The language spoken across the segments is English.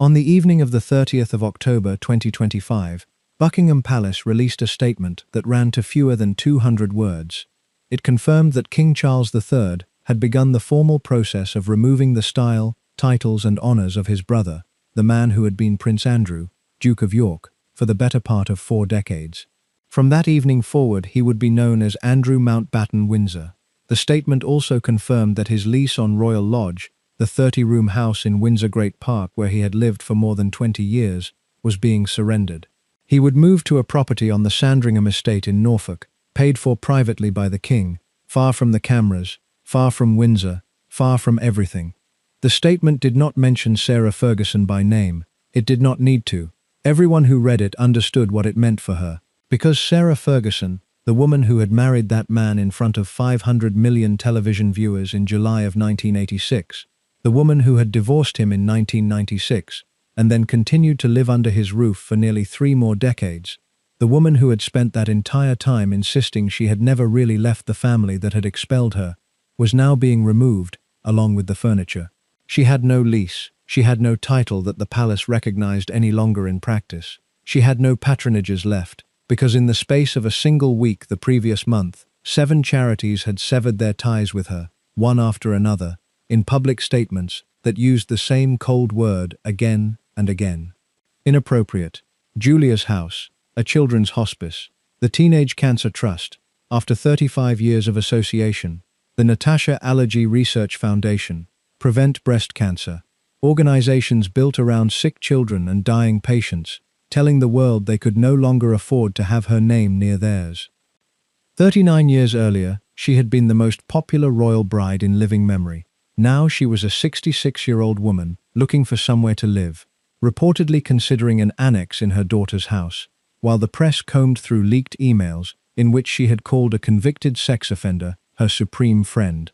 On the evening of the 30th of October 2025, Buckingham Palace released a statement that ran to fewer than 200 words. It confirmed that King Charles III had begun the formal process of removing the style, titles and honours of his brother, the man who had been Prince Andrew, Duke of York, for the better part of 4 decades. From that evening forward, he would be known as Andrew Mountbatten Windsor. The statement also confirmed that his lease on Royal Lodge, the 30-room house in Windsor Great Park where he had lived for more than 20 years, was being surrendered. He would move to a property on the Sandringham estate in Norfolk, paid for privately by the king, far from the cameras, far from Windsor, far from everything. The statement did not mention Sarah Ferguson by name. It did not need to. Everyone who read it understood what it meant for her. Because Sarah Ferguson, the woman who had married that man in front of 500 million television viewers in July of 1986, the woman who had divorced him in 1996, and then continued to live under his roof for nearly 3 more decades, the woman who had spent that entire time insisting she had never really left the family that had expelled her, was now being removed, along with the furniture. She had no lease, she had no title that the palace recognized any longer in practice. She had no patronages left, because in the space of a single week the previous month, 7 charities had severed their ties with her, one after another, in public statements that used the same cold word again and again. Inappropriate. Julia's House, a children's hospice, the Teenage Cancer Trust, after 35 years of association, the Natasha Allergy Research Foundation, Prevent Breast Cancer, organizations built around sick children and dying patients, telling the world they could no longer afford to have her name near theirs. 39 years earlier, she had been the most popular royal bride in living memory. Now she was a 66-year-old woman looking for somewhere to live, reportedly considering an annex in her daughter's house, while the press combed through leaked emails in which she had called a convicted sex offender her supreme friend.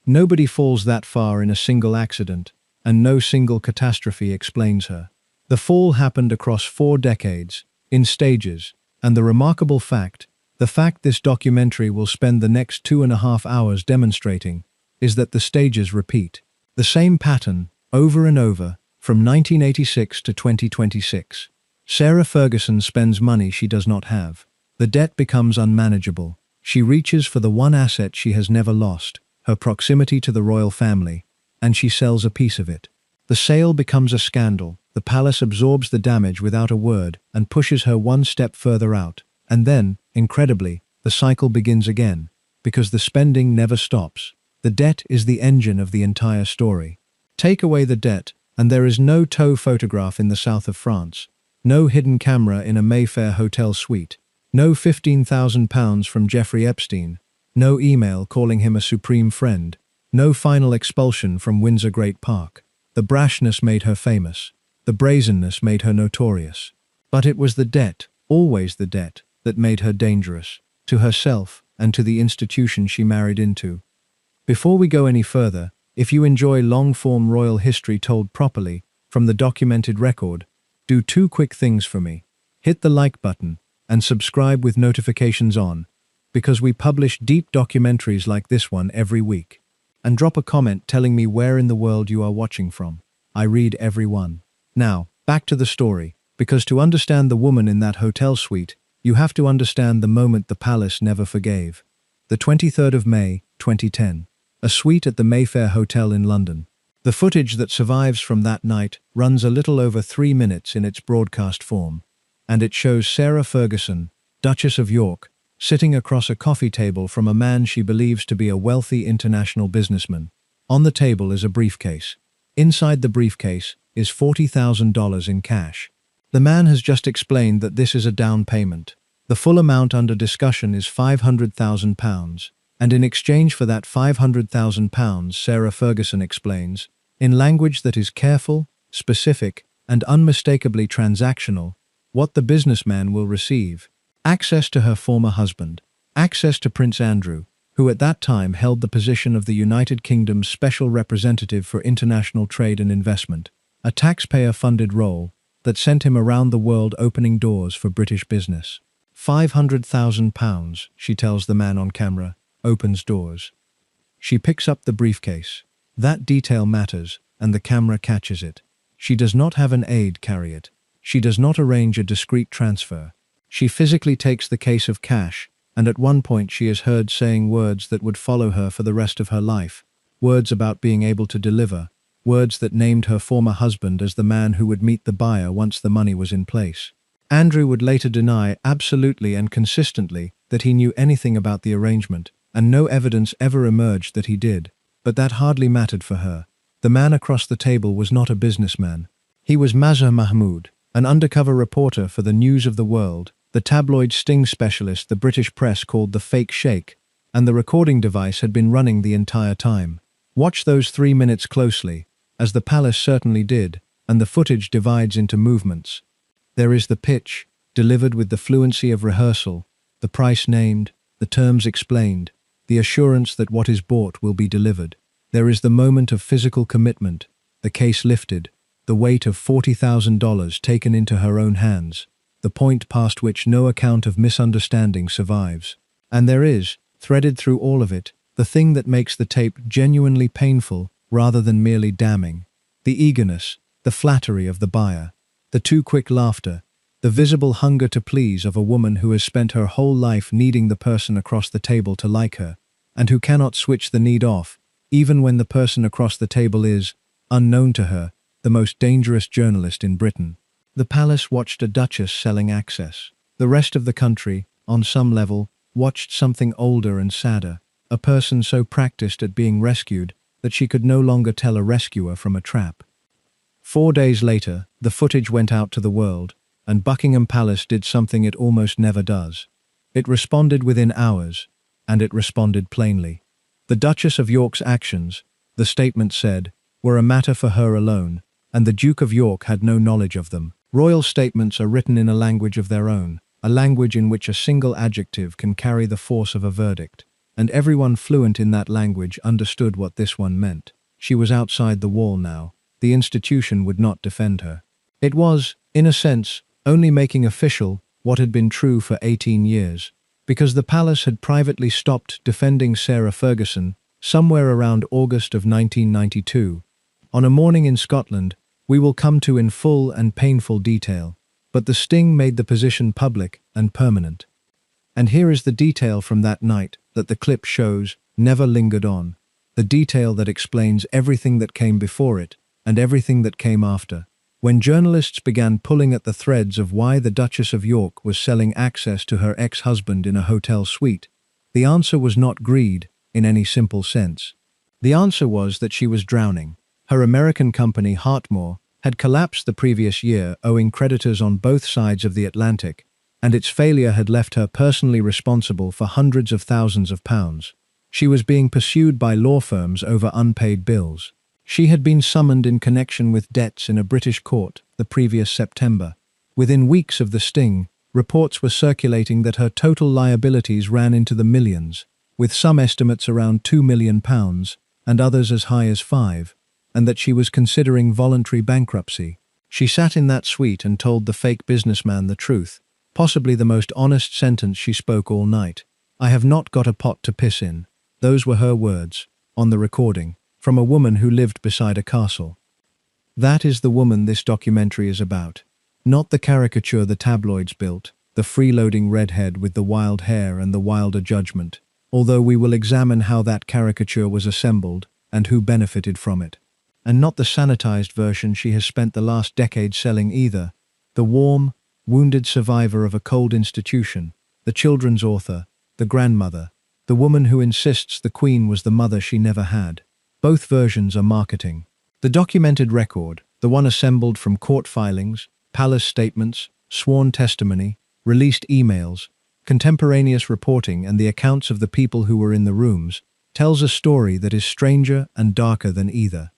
Nobody falls that far in a single accident, and no single catastrophe explains her. The fall happened across 4 decades, in stages, and the remarkable fact, the fact this documentary will spend the next 2.5 hours demonstrating, is that the stages repeat. The same pattern, over and over, from 1986 to 2026. Sarah Ferguson spends money she does not have. The debt becomes unmanageable. She reaches for the one asset she has never lost, her proximity to the royal family, and she sells a piece of it. The sale becomes a scandal. The palace absorbs the damage without a word and pushes her one step further out. And then, incredibly, the cycle begins again, because the spending never stops. The debt is the engine of the entire story. Take away the debt, and there is no tow photograph in the south of France, no hidden camera in a Mayfair hotel suite, no £15,000 from Jeffrey Epstein, no email calling him a supreme friend, no final expulsion from Windsor Great Park. The brashness made her famous. The brazenness made her notorious. But it was the debt, always the debt, that made her dangerous, to herself and to the institution she married into. Before we go any further, if you enjoy long-form royal history told properly, from the documented record, do 2 quick things for me. Hit the like button and subscribe with notifications on, because we publish deep documentaries like this one every week. And drop a comment telling me where in the world you are watching from. I read every one. Now, back to the story, because to understand the woman in that hotel suite, you have to understand the moment the palace never forgave. The 23rd of May, 2010. A suite at the Mayfair Hotel in London. The footage that survives from that night runs a little over 3 minutes in its broadcast form, and it shows Sarah Ferguson, Duchess of York, sitting across a coffee table from a man she believes to be a wealthy international businessman. On the table is a briefcase. Inside the briefcase is $40,000 in cash. The man has just explained that this is a down payment. The full amount under discussion is £500,000. And in exchange for that £500,000, Sarah Ferguson explains, in language that is careful, specific, and unmistakably transactional, what the businessman will receive. Access to her former husband. Access to Prince Andrew, who at that time held the position of the United Kingdom's Special Representative for International Trade and Investment, a taxpayer-funded role that sent him around the world opening doors for British business. £500,000, she tells the man on camera, opens doors. She picks up the briefcase. That detail matters, and the camera catches it. She does not have an aide carry it. She does not arrange a discreet transfer. She physically takes the case of cash, and at one point she is heard saying words that would follow her for the rest of her life. Words about being able to deliver. Words that named her former husband as the man who would meet the buyer once the money was in place. Andrew would later deny absolutely and consistently that he knew anything about the arrangement, and no evidence ever emerged that he did. But that hardly mattered for her. The man across the table was not a businessman. He was Mazhar Mahmood, an undercover reporter for the News of the World, the tabloid sting specialist the British press called the fake sheikh, and the recording device had been running the entire time. Watch those 3 minutes closely, as the palace certainly did, and the footage divides into movements. There is the pitch, delivered with the fluency of rehearsal, the price named, the terms explained, the assurance that what is bought will be delivered. There is the moment of physical commitment, the case lifted, the weight of $40,000 taken into her own hands, the point past which no account of misunderstanding survives. And there is, threaded through all of it, the thing that makes the tape genuinely painful rather than merely damning. The eagerness, the flattery of the buyer, the too quick laughter, the visible hunger to please of a woman who has spent her whole life needing the person across the table to like her, and who cannot switch the need off, even when the person across the table is, unknown to her, the most dangerous journalist in Britain. The palace watched a duchess selling access. The rest of the country, on some level, watched something older and sadder, a person so practiced at being rescued that she could no longer tell a rescuer from a trap. 4 days later, the footage went out to the world, and Buckingham Palace did something it almost never does. It responded within hours, and it responded plainly. The Duchess of York's actions, the statement said, were a matter for her alone, and the Duke of York had no knowledge of them. Royal statements are written in a language of their own, a language in which a single adjective can carry the force of a verdict, and everyone fluent in that language understood what this one meant. She was outside the wall now. The institution would not defend her. It was, in a sense, only making official what had been true for 18 years, because the palace had privately stopped defending Sarah Ferguson somewhere around August of 1992. On a morning in Scotland, we will come to in full and painful detail, but the sting made the position public and permanent. And here is the detail from that night that the clip shows never lingered on, the detail that explains everything that came before it and everything that came after. When journalists began pulling at the threads of why the Duchess of York was selling access to her ex-husband in a hotel suite, the answer was not greed in any simple sense. The answer was that she was drowning. Her American company, Hartmore, had collapsed the previous year, owing creditors on both sides of the Atlantic, and its failure had left her personally responsible for hundreds of thousands of pounds. She was being pursued by law firms over unpaid bills. She had been summoned in connection with debts in a British court the previous September. Within weeks of the sting, reports were circulating that her total liabilities ran into the millions, with some estimates around £2 million and others as high as 5, and that she was considering voluntary bankruptcy. She sat in that suite and told the fake businessman the truth, possibly the most honest sentence she spoke all night. "I have not got a pot to piss in." Those were her words, on the recording, from a woman who lived beside a castle. That is the woman this documentary is about. Not the caricature the tabloids built, the freeloading redhead with the wild hair and the wilder judgment, although we will examine how that caricature was assembled and who benefited from it. And not the sanitized version she has spent the last decade selling either, the warm, wounded survivor of a cold institution, the children's author, the grandmother, the woman who insists the Queen was the mother she never had. Both versions are marketing. The documented record, the one assembled from court filings, palace statements, sworn testimony, released emails, contemporaneous reporting and the accounts of the people who were in the rooms, tells a story that is stranger and darker than either.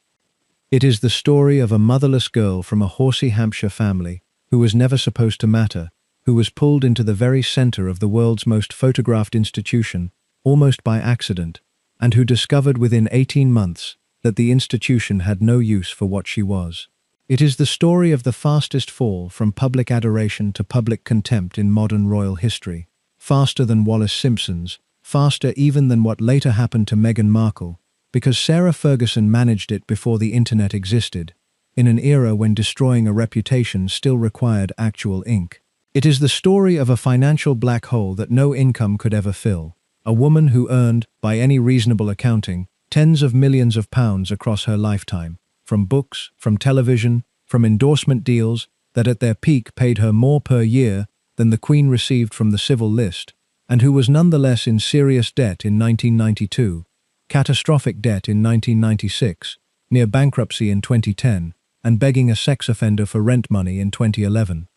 It is the story of a motherless girl from a horsey Hampshire family who was never supposed to matter, who was pulled into the very center of the world's most photographed institution, almost by accident, and who discovered within 18 months that the institution had no use for what she was. It is the story of the fastest fall from public adoration to public contempt in modern royal history, faster than Wallis Simpson's, faster even than what later happened to Meghan Markle, because Sarah Ferguson managed it before the internet existed. in an era when destroying a reputation still required actual ink. It is the story of a financial black hole that no income could ever fill. A woman who earned, by any reasonable accounting, tens of millions of pounds across her lifetime, from books, from television, from endorsement deals that at their peak paid her more per year than the Queen received from the civil list, and who was nonetheless in serious debt in 1992, catastrophic debt in 1996, near bankruptcy in 2010, and begging a sex offender for rent money in 2011.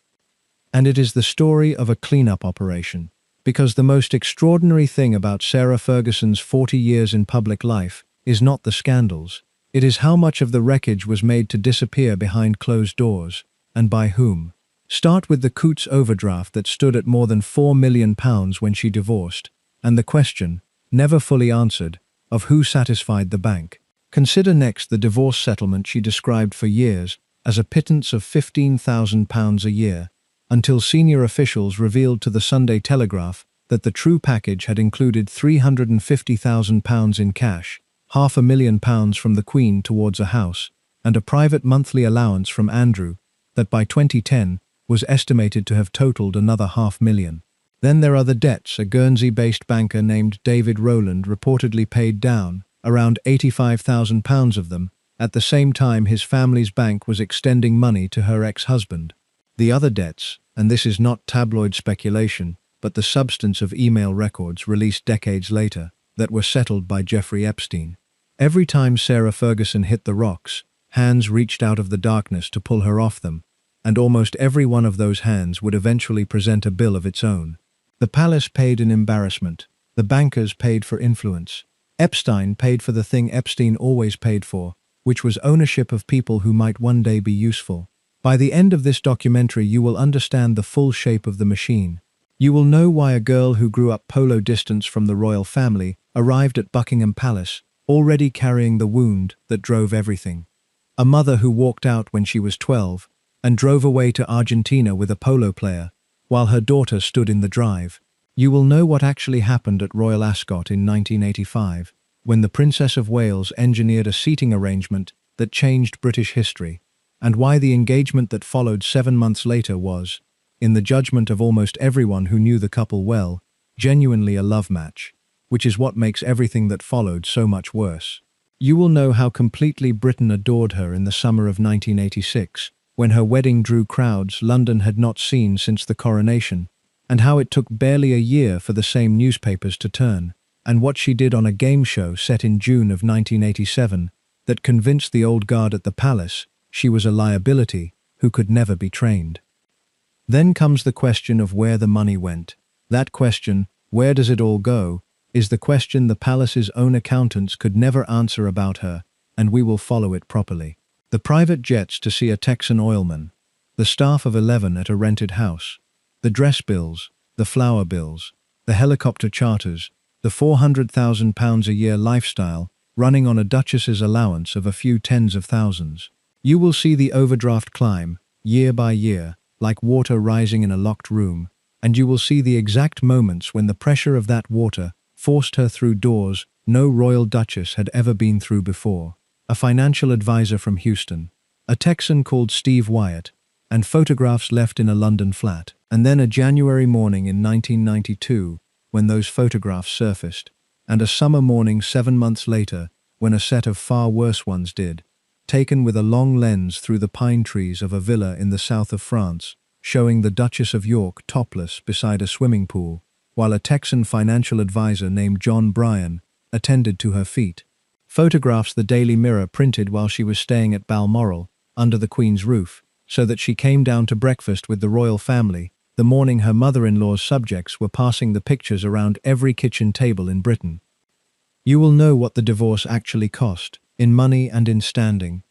And it is the story of a cleanup operation, because the most extraordinary thing about Sarah Ferguson's 40 years in public life is not the scandals. It is how much of the wreckage was made to disappear behind closed doors, and by whom. Start with the Coutts overdraft that stood at more than £4 million when she divorced, and the question, never fully answered, of who satisfied the bank. Consider next the divorce settlement she described for years as a pittance of £15,000 a year, until senior officials revealed to the Sunday Telegraph that the true package had included £350,000 in cash, £500,000 from the Queen towards a house, and a private monthly allowance from Andrew that by 2010 was estimated to have totaled another £500,000. Then there are the debts a Guernsey-based banker named David Rowland reportedly paid down, around £85,000 of them, at the same time his family's bank was extending money to her ex-husband. The other debts, and this is not tabloid speculation, but the substance of email records released decades later, that were settled by Jeffrey Epstein. Every time Sarah Ferguson hit the rocks, hands reached out of the darkness to pull her off them, and almost every one of those hands would eventually present a bill of its own. The palace paid in embarrassment. The bankers paid for influence. Epstein paid for the thing Epstein always paid for, which was ownership of people who might one day be useful. By the end of this documentary, you will understand the full shape of the machine. You will know why a girl who grew up polo distance from the royal family arrived at Buckingham Palace, already carrying the wound that drove everything. A mother who walked out when she was 12 and drove away to Argentina with a polo player, while her daughter stood in the drive. You will know what actually happened at Royal Ascot in 1985, when the Princess of Wales engineered a seating arrangement that changed British history, and why the engagement that followed 7 months later was, in the judgment of almost everyone who knew the couple well, genuinely a love match, which is what makes everything that followed so much worse. You will know how completely Britain adored her in the summer of 1986, when her wedding drew crowds London had not seen since the coronation, and how it took barely a year for the same newspapers to turn, and what she did on a game show set in June of 1987 that convinced the old guard at the palace she was a liability who could never be trained. Then comes the question of where the money went. That question, where does it all go, is the question the palace's own accountants could never answer about her, and we will follow it properly. The private jets to see a Texan oilman, the staff of 11 at a rented house, the dress bills, the flower bills, the helicopter charters, the £400,000 a year lifestyle running on a duchess's allowance of a few tens of thousands. You will see the overdraft climb, year by year, like water rising in a locked room, and you will see the exact moments when the pressure of that water forced her through doors no royal duchess had ever been through before. A financial advisor from Houston, a Texan called Steve Wyatt, and photographs left in a London flat. And then a January morning in 1992, when those photographs surfaced, and a summer morning 7 months later, when a set of far worse ones did, taken with a long lens through the pine trees of a villa in the south of France, showing the Duchess of York topless beside a swimming pool, while a Texan financial advisor named John Bryan attended to her feet. Photographs the Daily Mirror printed while she was staying at Balmoral, under the Queen's roof, so that she came down to breakfast with the royal family the morning her mother-in-law's subjects were passing the pictures around every kitchen table in Britain. You will know what the divorce actually cost, in money and in standing,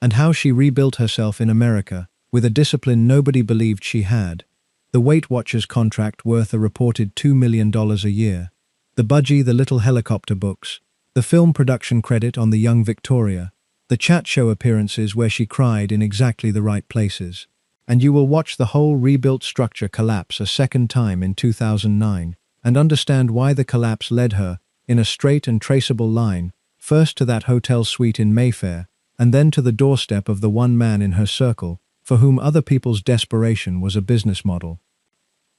and how she rebuilt herself in America with a discipline nobody believed she had. The Weight Watchers contract worth a reported $2 million a year, the Budgie the Little Helicopter books, the film production credit on the young Victoria, the chat show appearances where she cried in exactly the right places. And you will watch the whole rebuilt structure collapse a second time in 2009 and understand why the collapse led her, in a straight and traceable line, first to that hotel suite in Mayfair and then to the doorstep of the one man in her circle, for whom other people's desperation was a business model.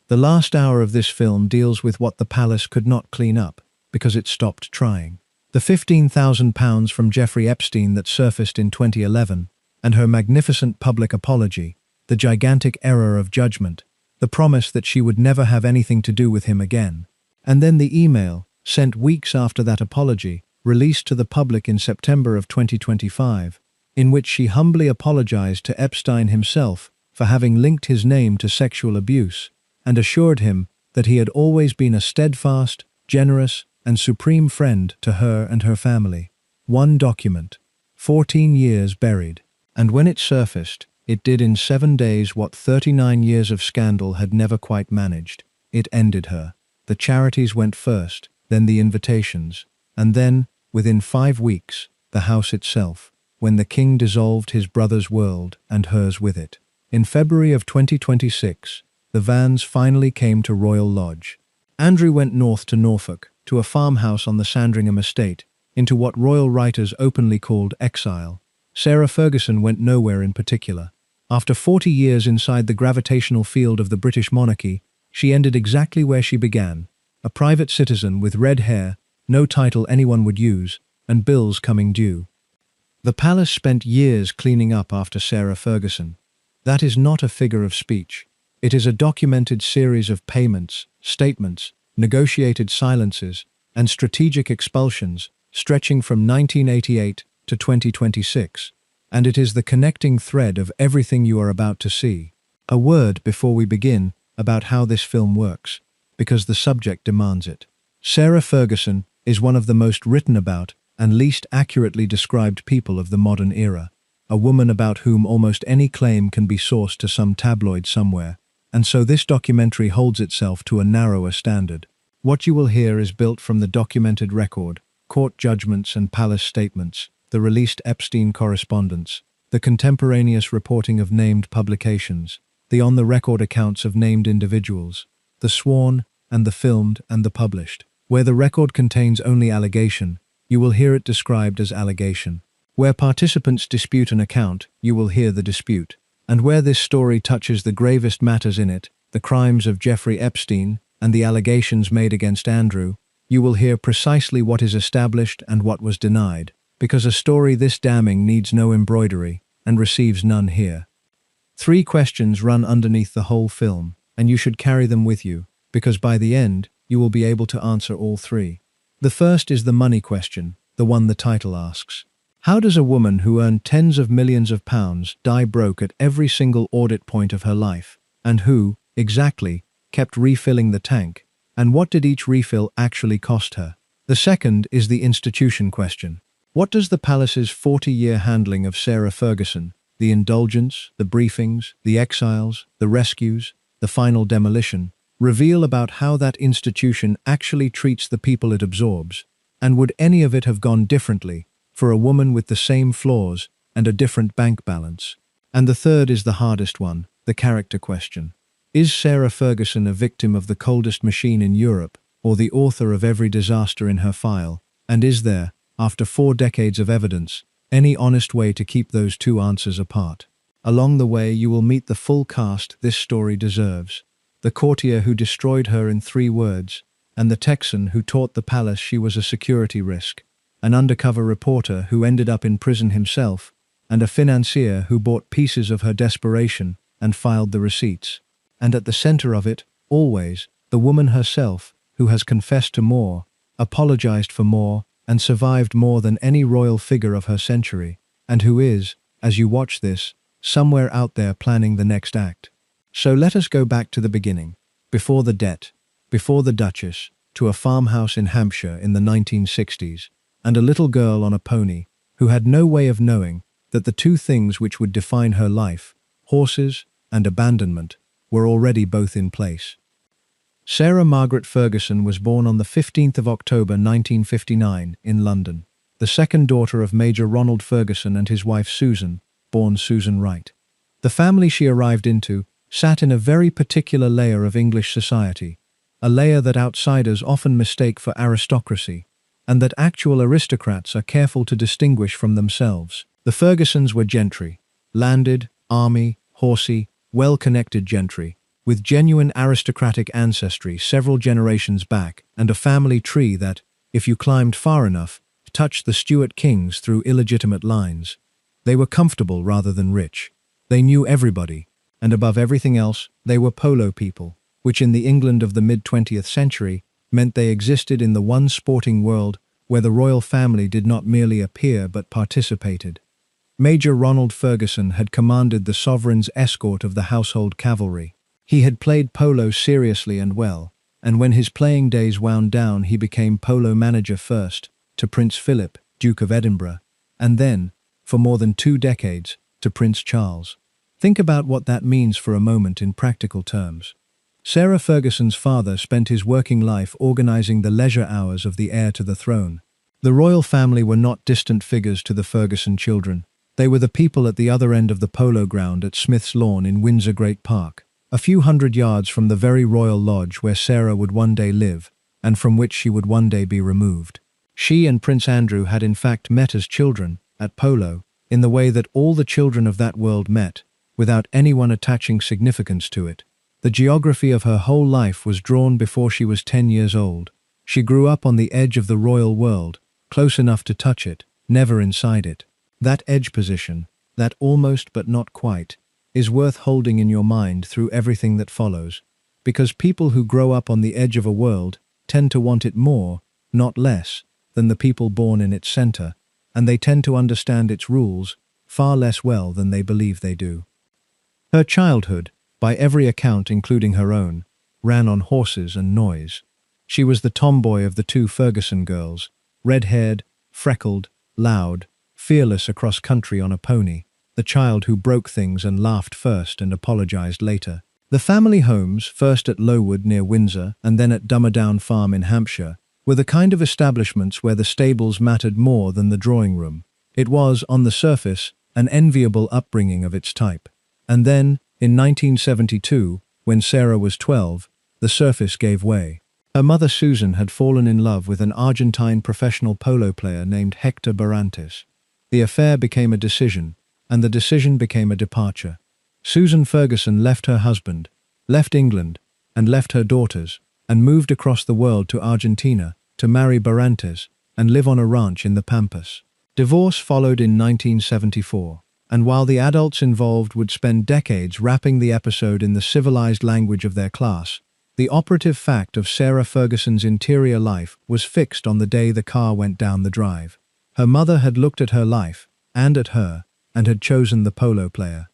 The last hour of this film deals with what the palace could not clean up, because it stopped trying. The £15,000 from Jeffrey Epstein that surfaced in 2011, and her magnificent public apology, the gigantic error of judgment, the promise that she would never have anything to do with him again. And then the email, sent weeks after that apology, released to the public in September of 2025, in which she humbly apologized to Epstein himself for having linked his name to sexual abuse, and assured him that he had always been a steadfast, generous, and supreme friend to her and her family. One document, 14 years buried, and when it surfaced, it did in 7 days what 39 years of scandal had never quite managed. It ended her. The charities went first, then the invitations, and then, within 5 weeks, the house itself, when the king dissolved his brother's world and hers with it. In February of 2026, the Vans finally came to Royal Lodge. Andrew went north to Norfolk, to a farmhouse on the Sandringham estate, into what royal writers openly called exile. Sarah Ferguson went nowhere in particular. After 40 years inside the gravitational field of the British monarchy, she ended exactly where she began, a private citizen with red hair, no title anyone would use, and bills coming due. The palace spent years cleaning up after Sarah Ferguson. That is not a figure of speech. It is a documented series of payments, statements, negotiated silences, and strategic expulsions stretching from 1988 to 2026, and it is the connecting thread of everything you are about to see. A word before we begin about how this film works, because the subject demands it. Sarah Ferguson is one of the most written about and least accurately described people of the modern era, a woman about whom almost any claim can be sourced to some tabloid somewhere, and so this documentary holds itself to a narrower standard. What you will hear is built from the documented record, court judgments and palace statements, the released Epstein correspondence, the contemporaneous reporting of named publications, the on-the-record accounts of named individuals, the sworn and the filmed and the published. Where the record contains only allegation, you will hear it described as allegation. Where participants dispute an account, you will hear the dispute. And where this story touches the gravest matters in it, the crimes of Jeffrey Epstein and the allegations made against Andrew, you will hear precisely what is established and what was denied, because a story this damning needs no embroidery and receives none here. 3 questions run underneath the whole film, and you should carry them with you, because by the end, you will be able to answer all 3. The first is the money question, the one the title asks. How does a woman who earned tens of millions of pounds die broke at every single audit point of her life, and who, exactly, kept refilling the tank, and what did each refill actually cost her? The second is the institution question. What does the palace's 40-year handling of Sarah Ferguson, the indulgence, the briefings, the exiles, the rescues, the final demolition, reveal about how that institution actually treats the people it absorbs, and would any of it have gone differently for a woman with the same flaws and a different bank balance? And the third is the hardest one, the character question. Is Sarah Ferguson a victim of the coldest machine in Europe, or the author of every disaster in her file? And is there, after 4 decades of evidence, any honest way to keep those 2 answers apart? Along the way, you will meet the full cast this story deserves. The courtier who destroyed her in 3 words, and the Texan who taught the palace she was a security risk, an undercover reporter who ended up in prison himself, and a financier who bought pieces of her desperation and filed the receipts. And at the center of it, always, the woman herself, who has confessed to more, apologized for more, and survived more than any royal figure of her century, and who is, as you watch this, somewhere out there planning the next act. So let us go back to the beginning, before the debt, before the Duchess, to a farmhouse in Hampshire in the 1960s, and a little girl on a pony, who had no way of knowing that the 2 things which would define her life, horses and abandonment, were already both in place. Sarah Margaret Ferguson was born on the 15th of October 1959 in London, the second daughter of Major Ronald Ferguson and his wife Susan, born Susan Wright. The family she arrived into sat in a very particular layer of English society, a layer that outsiders often mistake for aristocracy, and that actual aristocrats are careful to distinguish from themselves. The Fergusons were gentry, landed, army, horsey, well-connected gentry, with genuine aristocratic ancestry several generations back and a family tree that, if you climbed far enough, touched the Stuart kings through illegitimate lines. They were comfortable rather than rich. They knew everybody, and above everything else, they were polo people, which in the England of the mid-20th century meant they existed in the one sporting world where the royal family did not merely appear but participated. Major Ronald Ferguson had commanded the sovereign's escort of the household cavalry. He had played polo seriously and well, and when his playing days wound down he became polo manager first to Prince Philip, Duke of Edinburgh, and then, for more than 2 decades, to Prince Charles. Think about what that means for a moment in practical terms. Sarah Ferguson's father spent his working life organizing the leisure hours of the heir to the throne. The royal family were not distant figures to the Ferguson children. They were the people at the other end of the polo ground at Smith's Lawn in Windsor Great Park, a few hundred yards from the very royal lodge where Sarah would one day live, and from which she would one day be removed. She and Prince Andrew had in fact met as children, at polo, in the way that all the children of that world met, without anyone attaching significance to it. The geography of her whole life was drawn before she was 10 years old. She grew up on the edge of the royal world, close enough to touch it, never inside it. That edge position, that almost but not quite, is worth holding in your mind through everything that follows, because people who grow up on the edge of a world tend to want it more, not less, than the people born in its center, and they tend to understand its rules far less well than they believe they do. Her childhood, by every account including her own, ran on horses and noise. She was the tomboy of the 2 Ferguson girls, red-haired, freckled, loud, fearless across country on a pony, the child who broke things and laughed first and apologized later. The family homes, first at Lowood near Windsor and then at Dummerdown Farm in Hampshire, were the kind of establishments where the stables mattered more than the drawing room. It was, on the surface, an enviable upbringing of its type. And then, in 1972, when Sarah was 12, the surface gave way. Her mother Susan had fallen in love with an Argentine professional polo player named Hector Barrantes. The affair became a decision, and the decision became a departure. Susan Ferguson left her husband, left England, and left her daughters, and moved across the world to Argentina to marry Barrantes and live on a ranch in the Pampas. Divorce followed in 1974, and while the adults involved would spend decades wrapping the episode in the civilized language of their class, the operative fact of Sarah Ferguson's interior life was fixed on the day the car went down the drive. Her mother had looked at her life, and at her, and had chosen the polo player.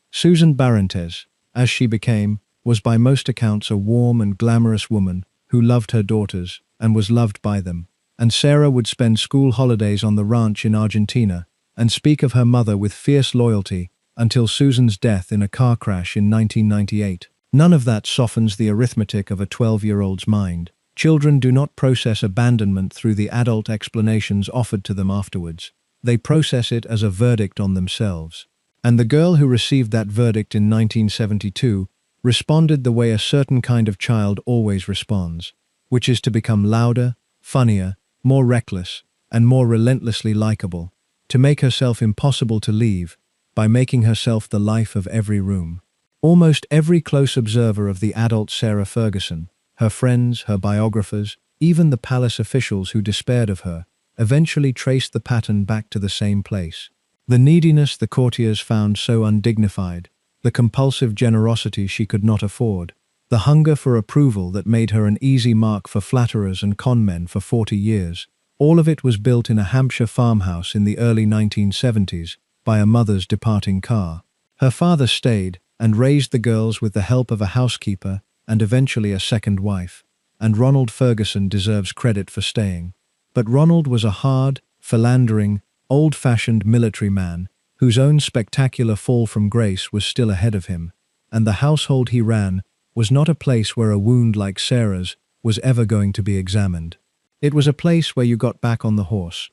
Susan Barrantes, as she became, was by most accounts a warm and glamorous woman who loved her daughters and was loved by them, and Sarah would spend school holidays on the ranch in Argentina and speak of her mother with fierce loyalty until Susan's death in a car crash in 1998. None of that softens the arithmetic of a 12-year-old's mind. Children do not process abandonment through the adult explanations offered to them afterwards. They process it as a verdict on themselves. And the girl who received that verdict in 1972 responded the way a certain kind of child always responds, which is to become louder, funnier, more reckless, and more relentlessly likable, to make herself impossible to leave by making herself the life of every room. Almost every close observer of the adult Sarah Ferguson, her friends, her biographers, even the palace officials who despaired of her, eventually traced the pattern back to the same place. The neediness the courtiers found so undignified, the compulsive generosity she could not afford, the hunger for approval that made her an easy mark for flatterers and conmen for 40 years, all of it was built in a Hampshire farmhouse in the early 1970s by a mother's departing car. Her father stayed and raised the girls with the help of a housekeeper and eventually a second wife, and Ronald Ferguson deserves credit for staying. But Ronald was a hard, philandering, old-fashioned military man whose own spectacular fall from grace was still ahead of him, and the household he ran was not a place where a wound like Sarah's was ever going to be examined. It was a place where you got back on the horse.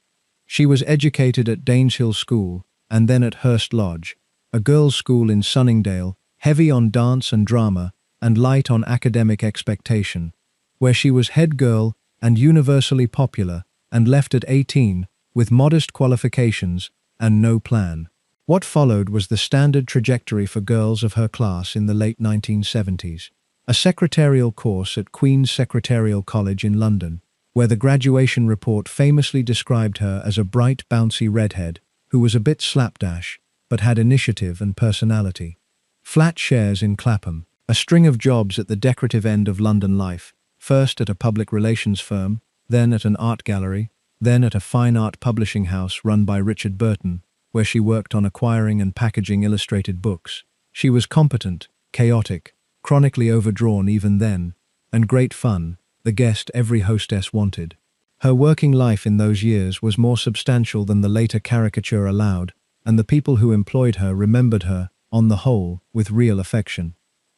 She was educated at Daneshill School and then at Hurst Lodge, a girls' school in Sunningdale, heavy on dance and drama and light on academic expectation, where she was head girl and universally popular and left at 18 with modest qualifications and no plan. What followed was the standard trajectory for girls of her class in the late 1970s. A secretarial course at Queen's Secretarial College in London, where the graduation report famously described her as a bright, bouncy redhead who was a bit slapdash, but had initiative and personality. Flat shares in Clapham, a string of jobs at the decorative end of London life, first at a public relations firm, then at an art gallery, then at a fine art publishing house run by Richard Burton, where she worked on acquiring and packaging illustrated books. She was competent, chaotic, chronically overdrawn even then, and great fun, the guest every hostess wanted. Her working life in those years was more substantial than the later caricature allowed, and the people who employed her remembered her, on the whole, with real affection.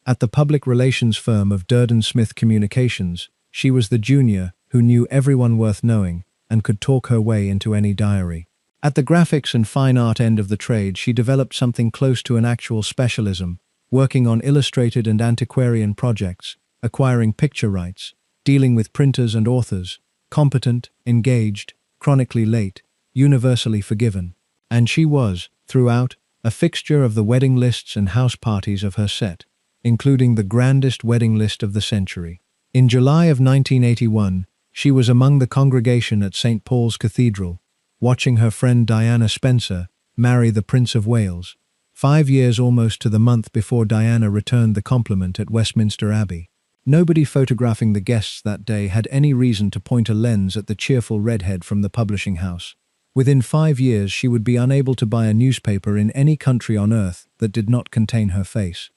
At the public relations firm of Durden Smith Communications, she was the junior who knew everyone worth knowing and could talk her way into any diary. At the graphics and fine art end of the trade, she developed something close to an actual specialism, working on illustrated and antiquarian projects, acquiring picture rights, dealing with printers and authors, competent, engaged, chronically late, universally forgiven. And she was, throughout, a fixture of the wedding lists and house parties of her set, including the grandest wedding list of the century. In July of 1981, she was among the congregation at St. Paul's Cathedral, watching her friend Diana Spencer marry the Prince of Wales, 5 years almost to the month before Diana returned the compliment at Westminster Abbey. Nobody photographing the guests that day had any reason to point a lens at the cheerful redhead from the publishing house. Within 5 years she would be unable to buy a newspaper in any country on earth that did not contain her face.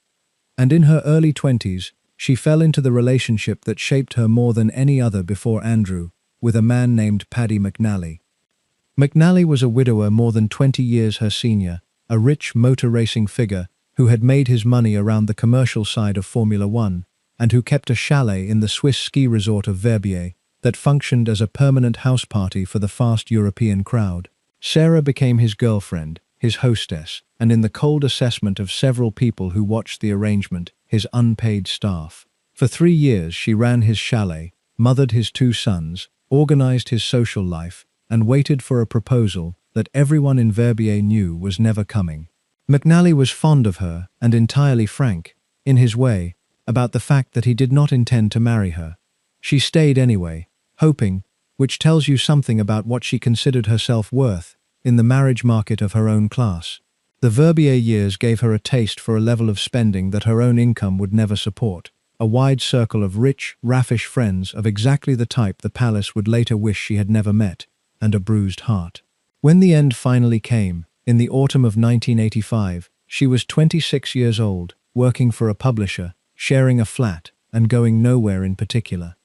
And in her early 20s, she fell into the relationship that shaped her more than any other before Andrew, with a man named Paddy McNally. McNally was a widower more than 20 years her senior, a rich motor racing figure who had made his money around the commercial side of Formula One, and who kept a chalet in the Swiss ski resort of Verbier that functioned as a permanent house party for the fast European crowd. Sarah became his girlfriend, his hostess, and in the cold assessment of several people who watched the arrangement, his unpaid staff. For 3 years she ran his chalet, mothered his 2 sons, organized his social life, and waited for a proposal that everyone in Verbier knew was never coming. McNally was fond of her and entirely frank, in his way, about the fact that he did not intend to marry her. She stayed anyway, hoping, which tells you something about what she considered herself worth in the marriage market of her own class. The Verbier years gave her a taste for a level of spending that her own income would never support, a wide circle of rich, raffish friends of exactly the type the palace would later wish she had never met, and a bruised heart. When the end finally came, in the autumn of 1985, she was 26 years old, working for a publisher, sharing a flat, and going nowhere in particular.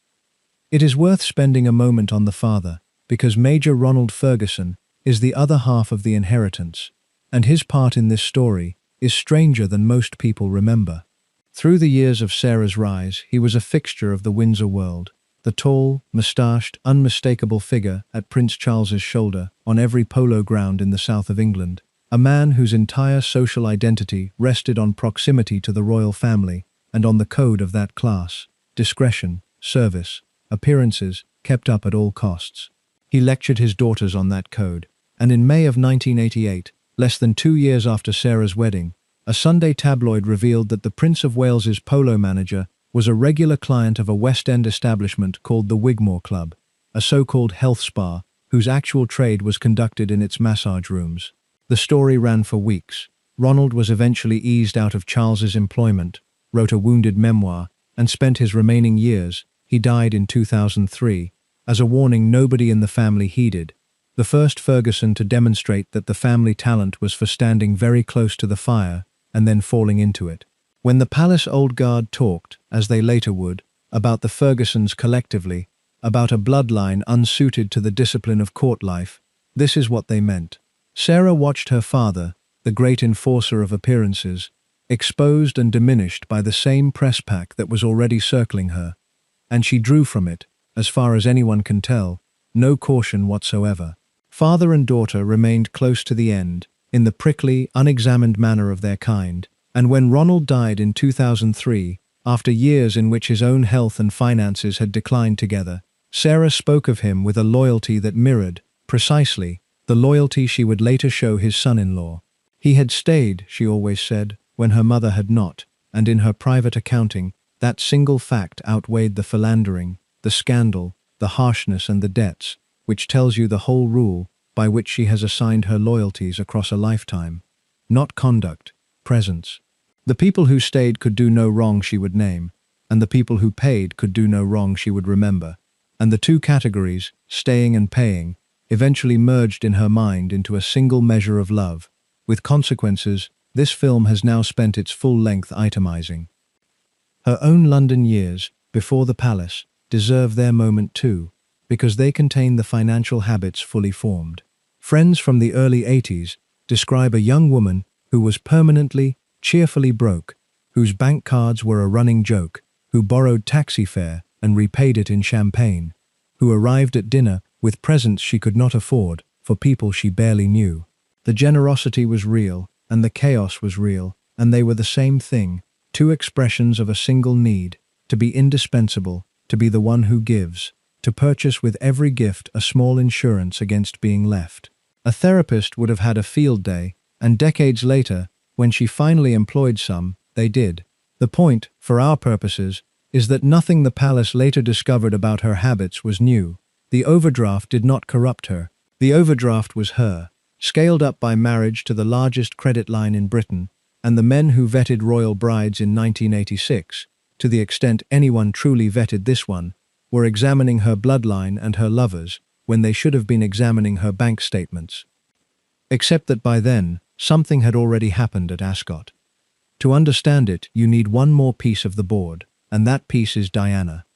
It is worth spending a moment on the father, because Major Ronald Ferguson is the other half of the inheritance, and his part in this story is stranger than most people remember. Through the years of Sarah's rise, he was a fixture of the Windsor world, the tall, moustached, unmistakable figure at Prince Charles's shoulder on every polo ground in the south of England, a man whose entire social identity rested on proximity to the royal family and on the code of that class: discretion, service, appearances kept up at all costs. He lectured his daughters on that code, and in May of 1988, less than 2 years after Sarah's wedding, a Sunday tabloid revealed that the Prince of Wales's polo manager was a regular client of a West End establishment called the Wigmore Club, a so-called health spa whose actual trade was conducted in its massage rooms. The story ran for weeks. Ronald was eventually eased out of Charles's employment, wrote a wounded memoir, and spent his remaining years, he died in 2003, as a warning nobody in the family heeded, the first Ferguson to demonstrate that the family talent was for standing very close to the fire and then falling into it. When the palace old guard talked, as they later would, about the Fergusons collectively, about a bloodline unsuited to the discipline of court life, this is what they meant. Sarah watched her father, the great enforcer of appearances, exposed and diminished by the same press pack that was already circling her, and she drew from it, as far as anyone can tell, no caution whatsoever. Father and daughter remained close to the end, in the prickly, unexamined manner of their kind, and when Ronald died in 2003, after years in which his own health and finances had declined together, Sarah spoke of him with a loyalty that mirrored, precisely, the loyalty she would later show his son-in-law. He had stayed, she always said, when her mother had not, and in her private accounting, that single fact outweighed the philandering, the scandal, the harshness and the debts, which tells you the whole rule by which she has assigned her loyalties across a lifetime. Not conduct, presence. The people who stayed could do no wrong she would name, and the people who paid could do no wrong she would remember. And the two categories, staying and paying, eventually merged in her mind into a single measure of love. With consequences, this film has now spent its full length itemizing. Her own London years, before the palace, deserve their moment too, because they contain the financial habits fully formed. Friends from the early 80s describe a young woman who was permanently, cheerfully broke, whose bank cards were a running joke, who borrowed taxi fare and repaid it in champagne, who arrived at dinner with presents she could not afford for people she barely knew. The generosity was real, and the chaos was real, and they were the same thing, two expressions of a single need, to be indispensable, to be the one who gives, to purchase with every gift a small insurance against being left. A therapist would have had a field day, and decades later, when she finally employed some, they did. The point, for our purposes, is that nothing the palace later discovered about her habits was new. The overdraft did not corrupt her. The overdraft was her, scaled up by marriage to the largest credit line in Britain, and the men who vetted royal brides in 1986, to the extent anyone truly vetted this one, were examining her bloodline and her lovers when they should have been examining her bank statements. Except that by then, something had already happened at Ascot. To understand it, you need one more piece of the board, and that piece is Diana.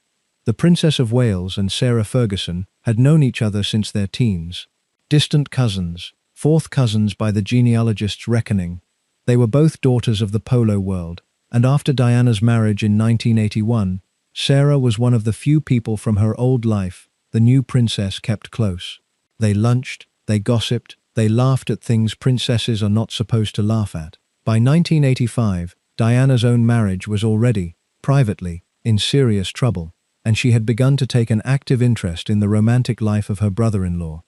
The Princess of Wales and Sarah Ferguson had known each other since their teens. Distant cousins, fourth cousins by the genealogist's reckoning. They were both daughters of the polo world, and after Diana's marriage in 1981, Sarah was one of the few people from her old life the new princess kept close. They lunched, they gossiped, they laughed at things princesses are not supposed to laugh at. By 1985, Diana's own marriage was already, privately, in serious trouble, and she had begun to take an active interest in the romantic life of her brother-in-law.